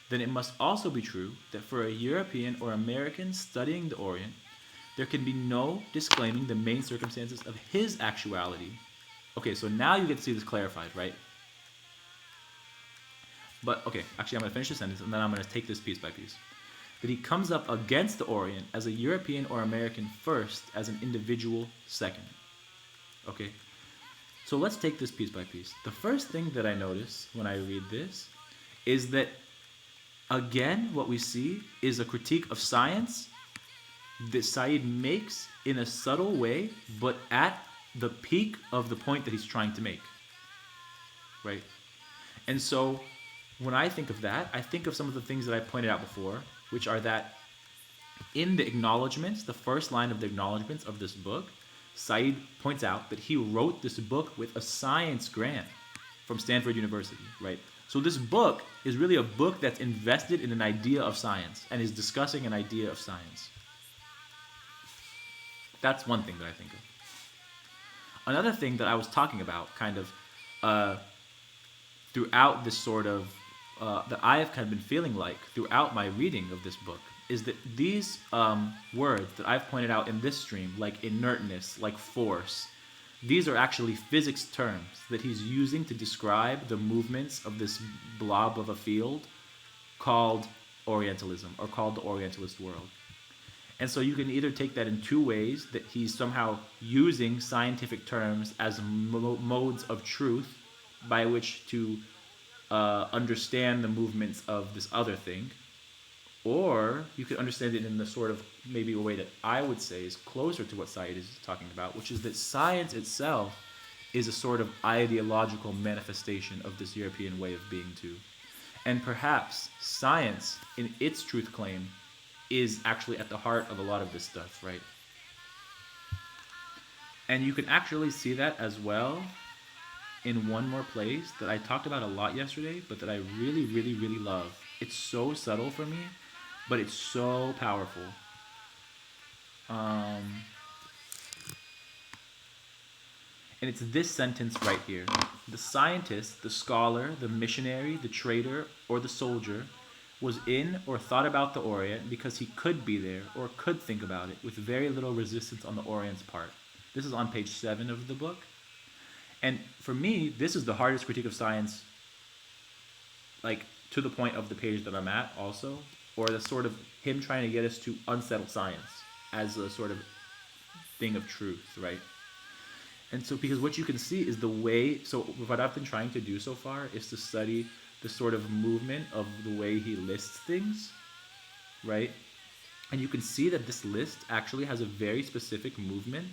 then it must also be true that for a European or American studying the Orient, there can be no disclaiming the main circumstances of his actuality. Okay, so now you get to see this clarified, right? But, okay, actually I'm going to finish the sentence and then I'm going to take this piece by piece. That he comes up against the Orient as a European or American first, as an individual second. Okay, so let's take this piece by piece. The first thing that I notice when I read this is that, again, what we see is a critique of science that Said makes in a subtle way, but at the peak of the point that he's trying to make. Right? And so when I think of that, I think of some of the things that I pointed out before, which are that in the acknowledgments, the first line of the acknowledgments of this book, Said points out that he wrote this book with a science grant from Stanford University, right? So this book is really a book that's invested in an idea of science and is discussing an idea of science. That's one thing that I think of. Another thing that I was talking about kind of throughout this sort of that I have kind of been feeling like throughout my reading of this book is that these words that I've pointed out in this stream, like inertness, like force, these are actually physics terms that he's using to describe the movements of this blob of a field called Orientalism, or called the Orientalist world. And so you can either take that in two ways, that he's somehow using scientific terms as modes of truth by which to understand the movements of this other thing, or you could understand it in the sort of maybe a way that I would say is closer to what Said is talking about, which is that science itself is a sort of ideological manifestation of this European way of being too. And perhaps science, in its truth claim, is actually at the heart of a lot of this stuff, right? And you can actually see that as well in one more place that I talked about a lot yesterday, but that I really, really, really love. It's so subtle for me, but it's so powerful. And it's this sentence right here. The scientist, the scholar, the missionary, the trader, or the soldier was in or thought about the Orient because he could be there or could think about it with very little resistance on the Orient's part. This is on page 7 of the book. And for me, this is the hardest critique of science, like to the point of the page that I'm at also, or the sort of him trying to get us to unsettle science as a sort of thing of truth, right? And so, because what you can see is the way, so what I've been trying to do so far is to study the sort of movement of the way he lists things, right? And you can see that this list actually has a very specific movement.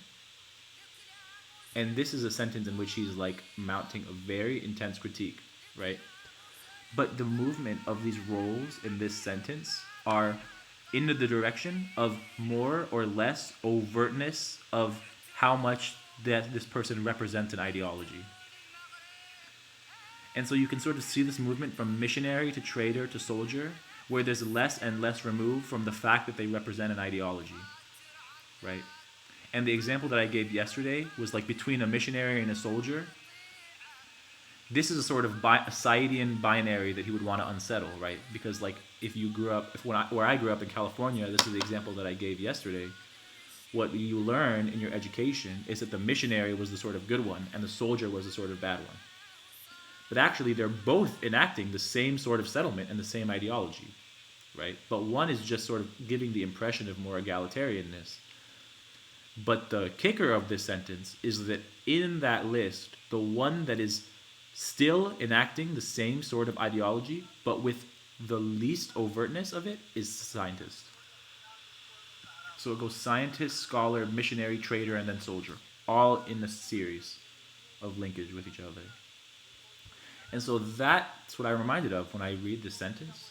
And this is a sentence in which he's like mounting a very intense critique, right? But the movement of these roles in this sentence are in the direction of more or less overtness of how much that this person represents an ideology. And so you can sort of see this movement from missionary to trader to soldier, where there's less and less removed from the fact that they represent an ideology, right? And the example that I gave yesterday was like between a missionary and a soldier. This is a sort of a Saidian binary that he would want to unsettle, right? Because like if you grew up, where I grew up in California, this is the example that I gave yesterday. What you learn in your education is that the missionary was the sort of good one and the soldier was the sort of bad one. But actually, they're both enacting the same sort of settlement and the same ideology, right? But one is just sort of giving the impression of more egalitarianness. But the kicker of this sentence is that in that list, the one that is still enacting the same sort of ideology, but with the least overtness of it, is scientist. So it goes scientist, scholar, missionary, trader, and then soldier, all in a series of linkage with each other. And so that's what I'm reminded of when I read this sentence.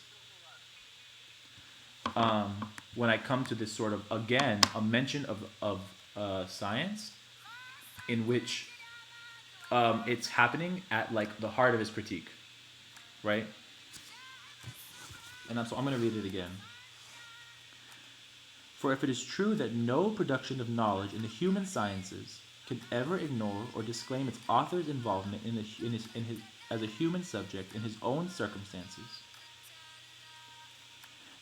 When I come to this sort of, again, a mention of science in which it's happening at like the heart of his critique, right? And so I'm going to read it again. For if it is true that no production of knowledge in the human sciences can ever ignore or disclaim its author's involvement as a human subject in his own circumstances,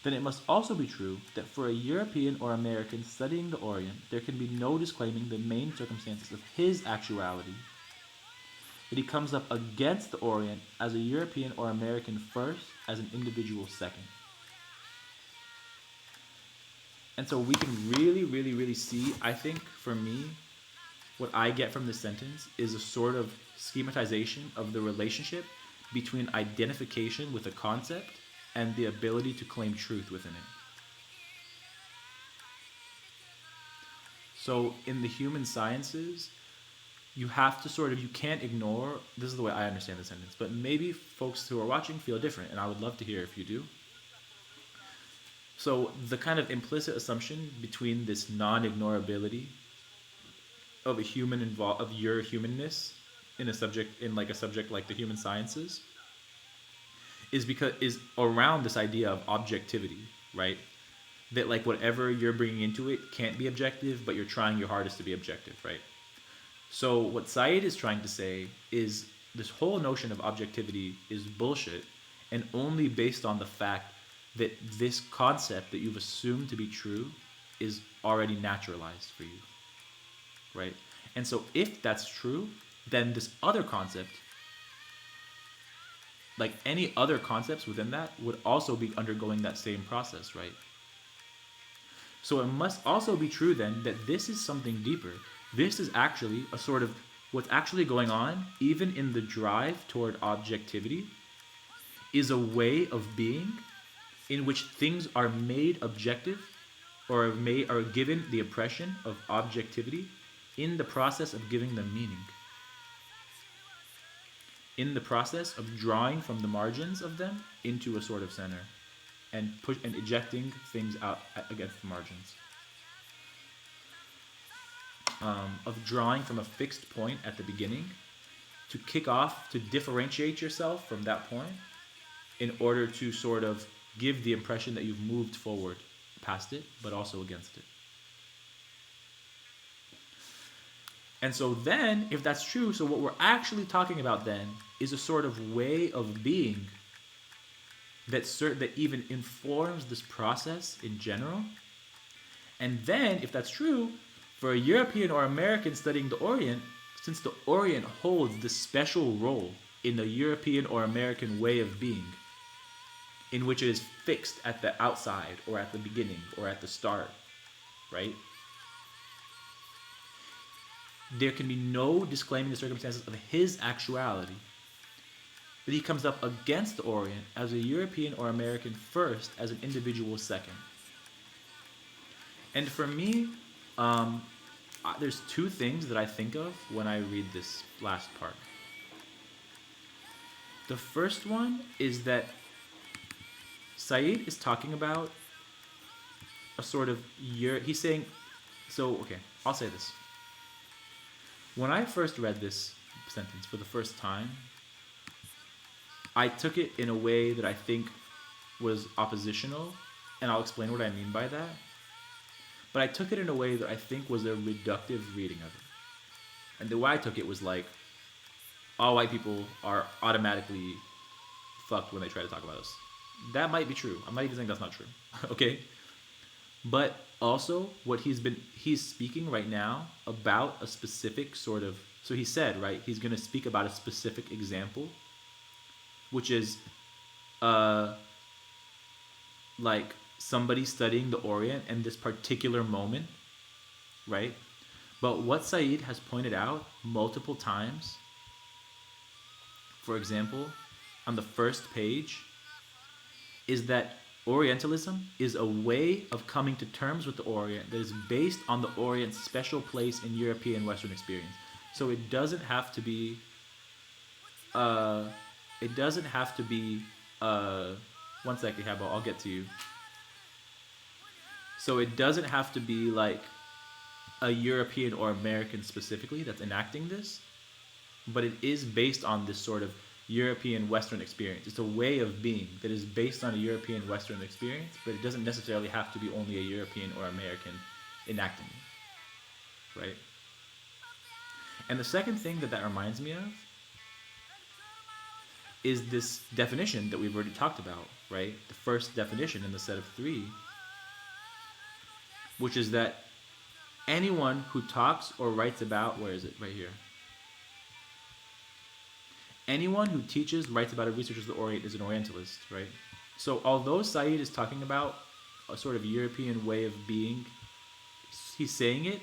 then it must also be true that for a European or American studying the Orient, there can be no disclaiming the main circumstances of his actuality, that he comes up against the Orient as a European or American first, as an individual second. And so we can really, really, really see, I think, for me, what I get from this sentence is a sort of schematization of the relationship between identification with a concept and the ability to claim truth within it. So in the human sciences, you have to sort of, you can't ignore, this is the way I understand the sentence, but maybe folks who are watching feel different, and I would love to hear if you do. So the kind of implicit assumption between this non-ignorability of a human of your humanness in a subject like the human sciences is around this idea of objectivity, right? That like whatever you're bringing into it can't be objective, but you're trying your hardest to be objective, right? So what Said is trying to say is this whole notion of objectivity is bullshit, and only based on the fact that this concept that you've assumed to be true is already naturalized for you, right? And so if that's true, then this other concept, like any other concepts within that, would also be undergoing that same process, right? So it must also be true then that this is something deeper. This is actually a sort of what's actually going on, even in the drive toward objectivity, is a way of being in which things are made objective or are given the impression of objectivity in the process of giving them meaning. In the process of drawing from the margins of them into a sort of center and ejecting things out against the margins. Of drawing from a fixed point at the beginning to kick off, to differentiate yourself from that point in order to sort of give the impression that you've moved forward past it, but also against it. And so then, if that's true, so what we're actually talking about then is a sort of way of being that even informs this process in general. And then, if that's true, for a European or American studying the Orient, since the Orient holds this special role in the European or American way of being, in which it is fixed at the outside or at the beginning or at the start, right? There can be no disclaiming the circumstances of his actuality. But he comes up against the Orient as a European or American first, as an individual second. And for me, there's two things that I think of when I read this last part. The first one is that Said is talking about a sort of he's saying, so okay, I'll say this. When I first read this sentence for the first time, I took it in a way that I think was oppositional, and I'll explain what I mean by that. But I took it in a way that I think was a reductive reading of it. And the way I took it was like, all white people are automatically fucked when they try to talk about us. That might be true. I'm not even saying that's not true. Okay? But also, what he's speaking right now about a specific sort of, so he said, right, he's going to speak about a specific example, which is like somebody studying the Orient and this particular moment, right? But what Said has pointed out multiple times, for example, on the first page, is that Orientalism is a way of coming to terms with the Orient that is based on the Orient's special place in European Western experience. So it doesn't have to be one second, Habo, I'll get to you. So it doesn't have to be like a European or American specifically that's enacting this, but it is based on this sort of European Western experience. It's a way of being that is based on a European Western experience, but it doesn't necessarily have to be only a European or American enacting it, right? And the second thing that that reminds me of is this definition that we've already talked about, right? The first definition in the set of three, which is that anyone who talks or writes about, where is it? Right here. Anyone who teaches, writes about, or researches the Orient is an Orientalist, right? So although Said is talking about a sort of European way of being, he's saying it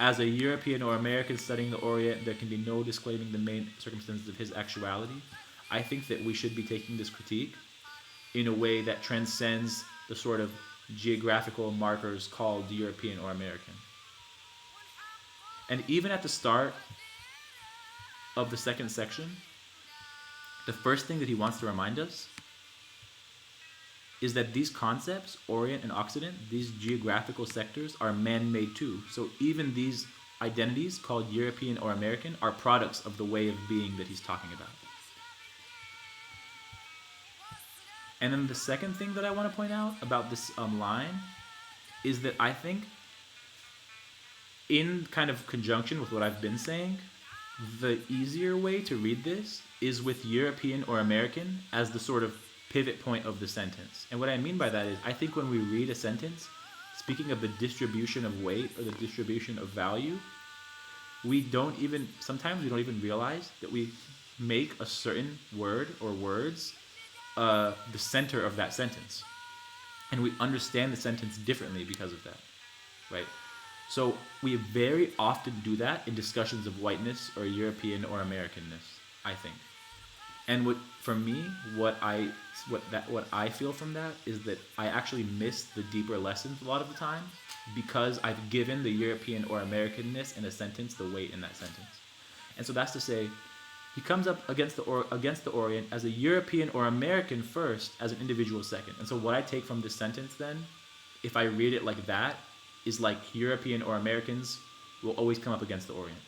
as a European or American studying the Orient, there can be no disclaiming the main circumstances of his actuality. I think that we should be taking this critique in a way that transcends the sort of geographical markers called European or American. And even at the start of the second section, the first thing that he wants to remind us is that these concepts, Orient and Occident, these geographical sectors, are man-made too. So even these identities called European or American are products of the way of being that he's talking about. And then the second thing that I want to point out about this line is that I think, in kind of conjunction with what I've been saying, the easier way to read this is with European or American as the sort of pivot point of the sentence. And what I mean by that is, I think when we read a sentence, speaking of the distribution of weight or the distribution of value, sometimes we don't even realize that we make a certain word or words the center of that sentence. And we understand the sentence differently because of that, right? So we very often do that in discussions of whiteness or European or Americanness, I think. And what I feel from that is that I actually miss the deeper lessons a lot of the time because I've given the European or Americanness in a sentence the weight in that sentence. And so that's to say, he comes up against the Orient as a European or American first, as an individual second. And so what I take from this sentence then, if I read it like that, is like European or Americans will always come up against the Orient.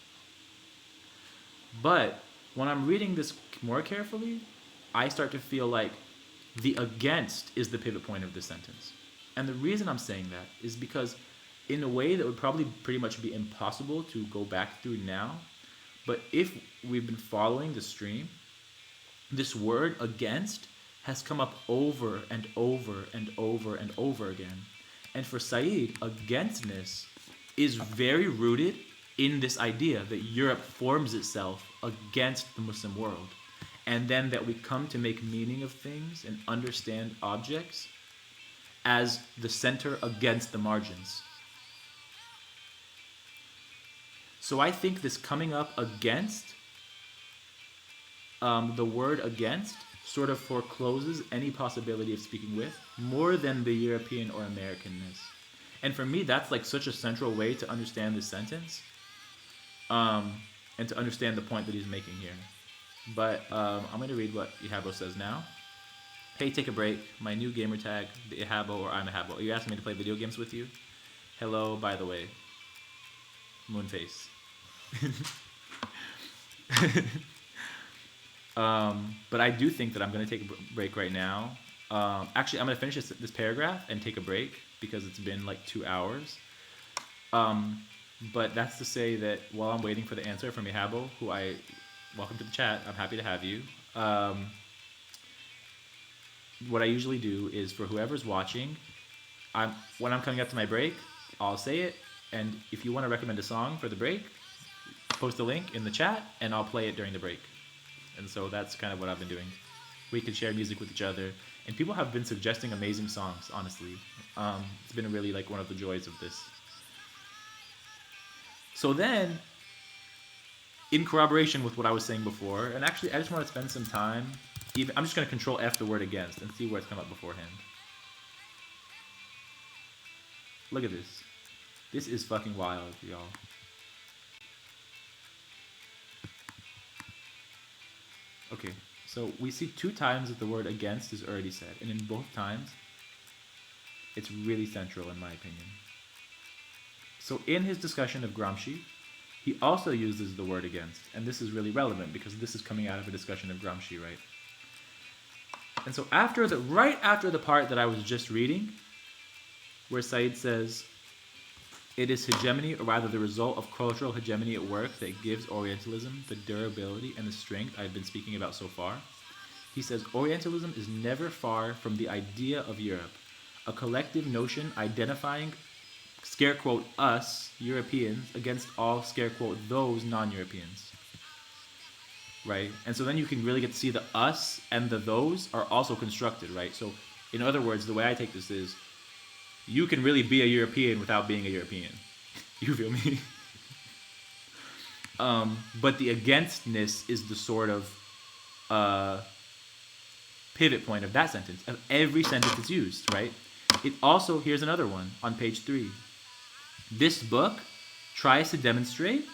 But when I'm reading this more carefully, I start to feel like the against is the pivot point of this sentence. And the reason I'm saying that is because in a way that would probably pretty much be impossible to go back through now, but if we've been following the stream, this word against has come up over and over and over and over again. And for Said, againstness is very rooted in this idea that Europe forms itself against the Muslim world. And then that we come to make meaning of things and understand objects as the center against the margins. So I think this coming up against, the word against, sort of forecloses any possibility of speaking with, more than the European or Americanness. And for me, that's like such a central way to understand this sentence, and to understand the point that he's making here. But I'm going to read what Ihabo says now. Hey, take a break. My new gamer tag, the Ihabo or I'm Ihabo. Are you asking me to play video games with you? Hello, by the way. Moonface. But I do think that I'm going to take a break right now. Actually, I'm going to finish this paragraph and take a break because it's been like 2 hours. But that's to say that while I'm waiting for the answer from Ihabo, who welcome to the chat, I'm happy to have you. What I usually do is for whoever's watching, when I'm coming up to my break, I'll say it. And if you want to recommend a song for the break, post a link in the chat and I'll play it during the break. And so that's kind of what I've been doing. We can share music with each other. And people have been suggesting amazing songs, honestly. It's been really like one of the joys of this. So then, in corroboration with what I was saying before, and actually I just want to spend some time, I'm just going to control F the word against and see where it's come up beforehand. Look at this. This is fucking wild, y'all. Okay, so we see 2 times that the word against is already said, and in both times, it's really central in my opinion. So in his discussion of Gramsci, he also uses the word against. And this is really relevant because this is coming out of a discussion of Gramsci, right? And so right after the part that I was just reading, where Said says, it is hegemony, or rather the result of cultural hegemony at work, that gives Orientalism the durability and the strength I've been speaking about so far. He says, Orientalism is never far from the idea of Europe, a collective notion identifying, scare quote, us, Europeans, against all, scare quote, those non-Europeans. Right? And so then you can really get to see the us and the those are also constructed, right? So in other words, the way I take this is, you can really be a European without being a European. You feel me? But the againstness is the sort of pivot point of that sentence, of every sentence that's used, right? It also, here's another one on page 3. This book tries to demonstrate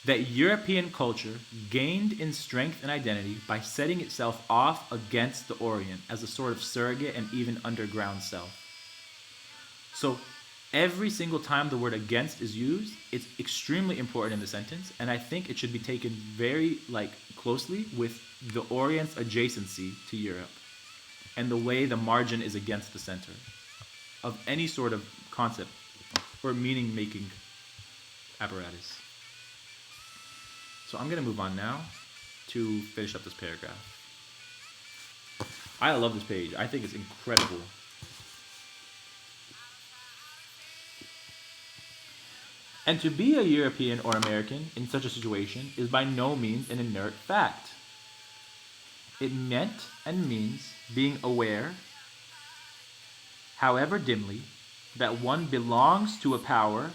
that European culture gained in strength and identity by setting itself off against the Orient as a sort of surrogate and even underground self. So every single time the word against is used, it's extremely important in the sentence, and I think it should be taken very closely with the Orient's adjacency to Europe and the way the margin is against the center of any sort of concept or meaning-making apparatus. So I'm going to move on now to finish up this paragraph. I love this page. I think it's incredible. And to be a European or American in such a situation is by no means an inert fact. It meant and means being aware, however dimly, that one belongs to a power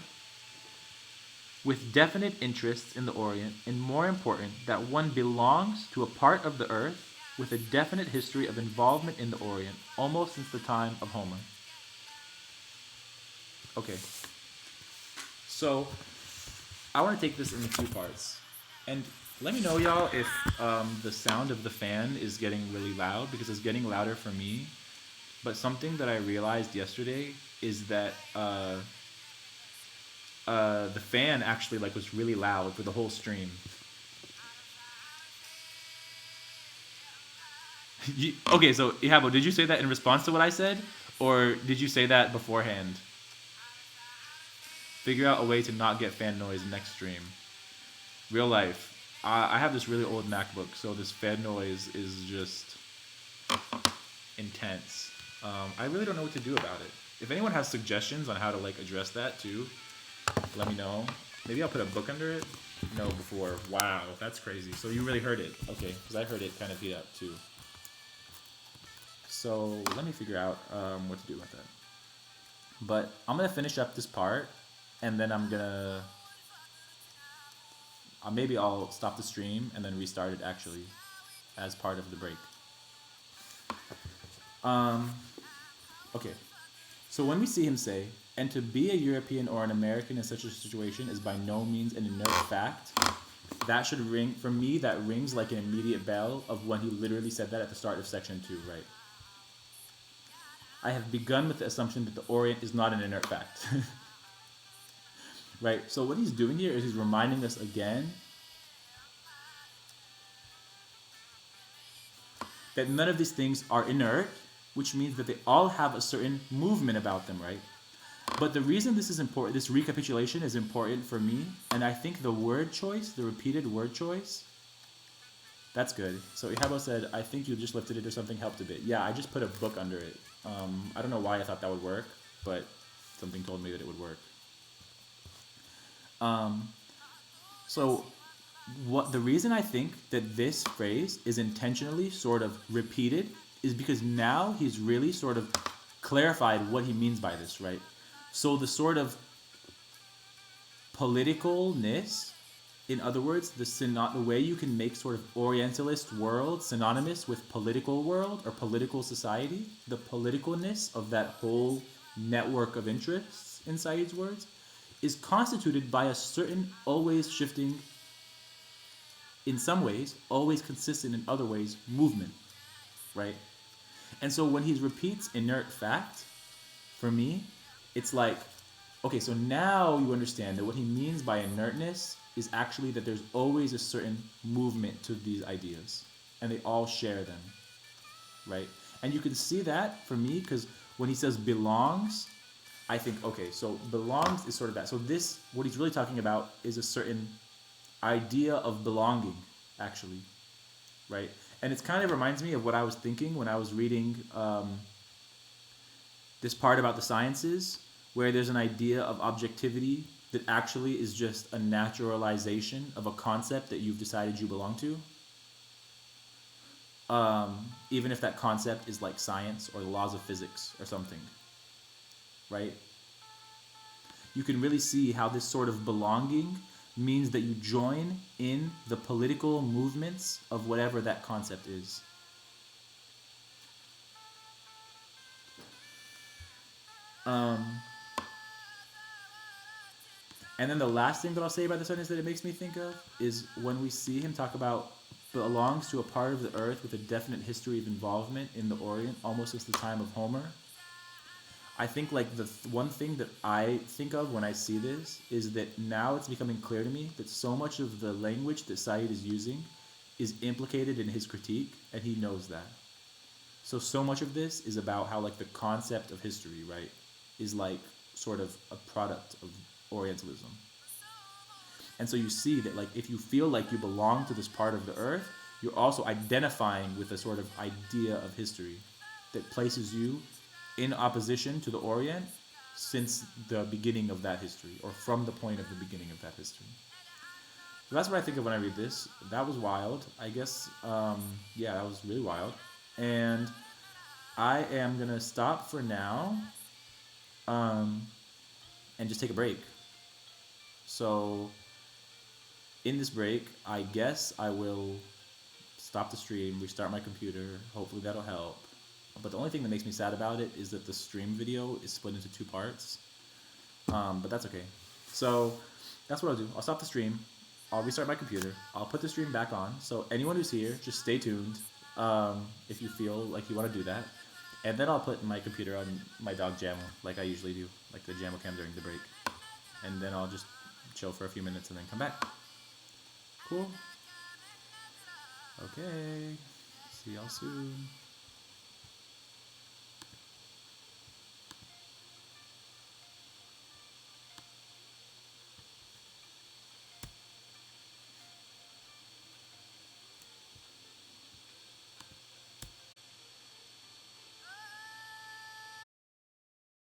with definite interests in the Orient, and more important, that one belongs to a part of the earth with a definite history of involvement in the Orient, almost since the time of Homer. Okay. So, I want to take this in a few parts. And let me know, y'all, if the sound of the fan is getting really loud, because it's getting louder for me. But something that I realized yesterday is that the fan actually was really loud for the whole stream. Okay, so Ihabo, did you say that in response to what I said? Or did you say that beforehand? Figure out a way to not get fan noise next stream. Real life. I have this really old MacBook, so this fan noise is just intense. I really don't know what to do about it. If anyone has suggestions on how to address that too, let me know. Maybe I'll put a book under it. No, before. Wow, that's crazy. So you really heard it. Okay, because I heard it kind of heat up too. So let me figure out what to do with that. But I'm going to finish up this part, and then I'm going to... maybe I'll stop the stream and then restart it actually as part of the break. Okay. So when we see him say, and to be a European or an American in such a situation is by no means an inert fact, that should ring, for me, that rings like an immediate bell of when he literally said that at the start of section 2, right? I have begun with the assumption that the Orient is not an inert fact. Right? So what he's doing here is he's reminding us again that none of these things are inert, which means that they all have a certain movement about them, right? But the reason this is important, this recapitulation is important for me, and I think the word choice, the repeated word choice, that's good. So Ihabo said, I think you just lifted it or something helped a bit. Yeah, I just put a book under it. I don't know why I thought that would work, but something told me that it would work. So the reason I think that this phrase is intentionally sort of repeated is because now he's really sort of clarified what he means by this, right? So the sort of politicalness, in other words, the way you can make sort of Orientalist world synonymous with political world or political society, the politicalness of that whole network of interests, in Said's words, is constituted by a certain always shifting, in some ways, always consistent in other ways, movement, right? And so when he repeats inert fact, for me, it's like Okay, so now you understand that what he means by inertness is actually that there's always a certain movement to these ideas, and they all share them, right? And you can see that for me because when he says belongs, I think, okay, so belongs is sort of that. So this, what he's really talking about is a certain idea of belonging, actually, right? And it kind of reminds me of what I was thinking when I was reading this part about the sciences, where there's an idea of objectivity that actually is just a naturalization of a concept that you've decided you belong to. Even if that concept is like science or the laws of physics or something, right? You can really see how this sort of belonging means that you join in the political movements of whatever that concept is. And then the last thing that I'll say about the sentence that it makes me think of is when we see him talk about belongs to a part of the earth with a definite history of involvement in the Orient almost since the time of Homer. I think like the one thing that I think of when I see this is that now it's becoming clear to me that so much of the language that Said is using is implicated in his critique, and he knows that. So much of this is about how like the concept of history, right, is like sort of a product of Orientalism. And so you see that like if you feel like you belong to this part of the earth, you're also identifying with a sort of idea of history that places you in opposition to the Orient since the beginning of that history, or from the point of the beginning of that history. So that's what I think of when I read this. That was wild. I guess, yeah, that was really wild. And I am going to stop for now um, and just take a break. So, in this break, I guess I will stop the stream, restart my computer. Hopefully, that'll help. But the only thing that makes me sad about it is that the stream video is split into two parts. But that's okay. So, that's what I'll do. I'll stop the stream. I'll restart my computer. I'll put the stream back on. So, anyone who's here, just stay tuned if you feel like you want to do that. And then I'll put my computer on my dog Jamel, like I usually do, like the Jamel cam during the break. And then I'll just chill for a few minutes and then come back. Cool. Okay. See y'all soon.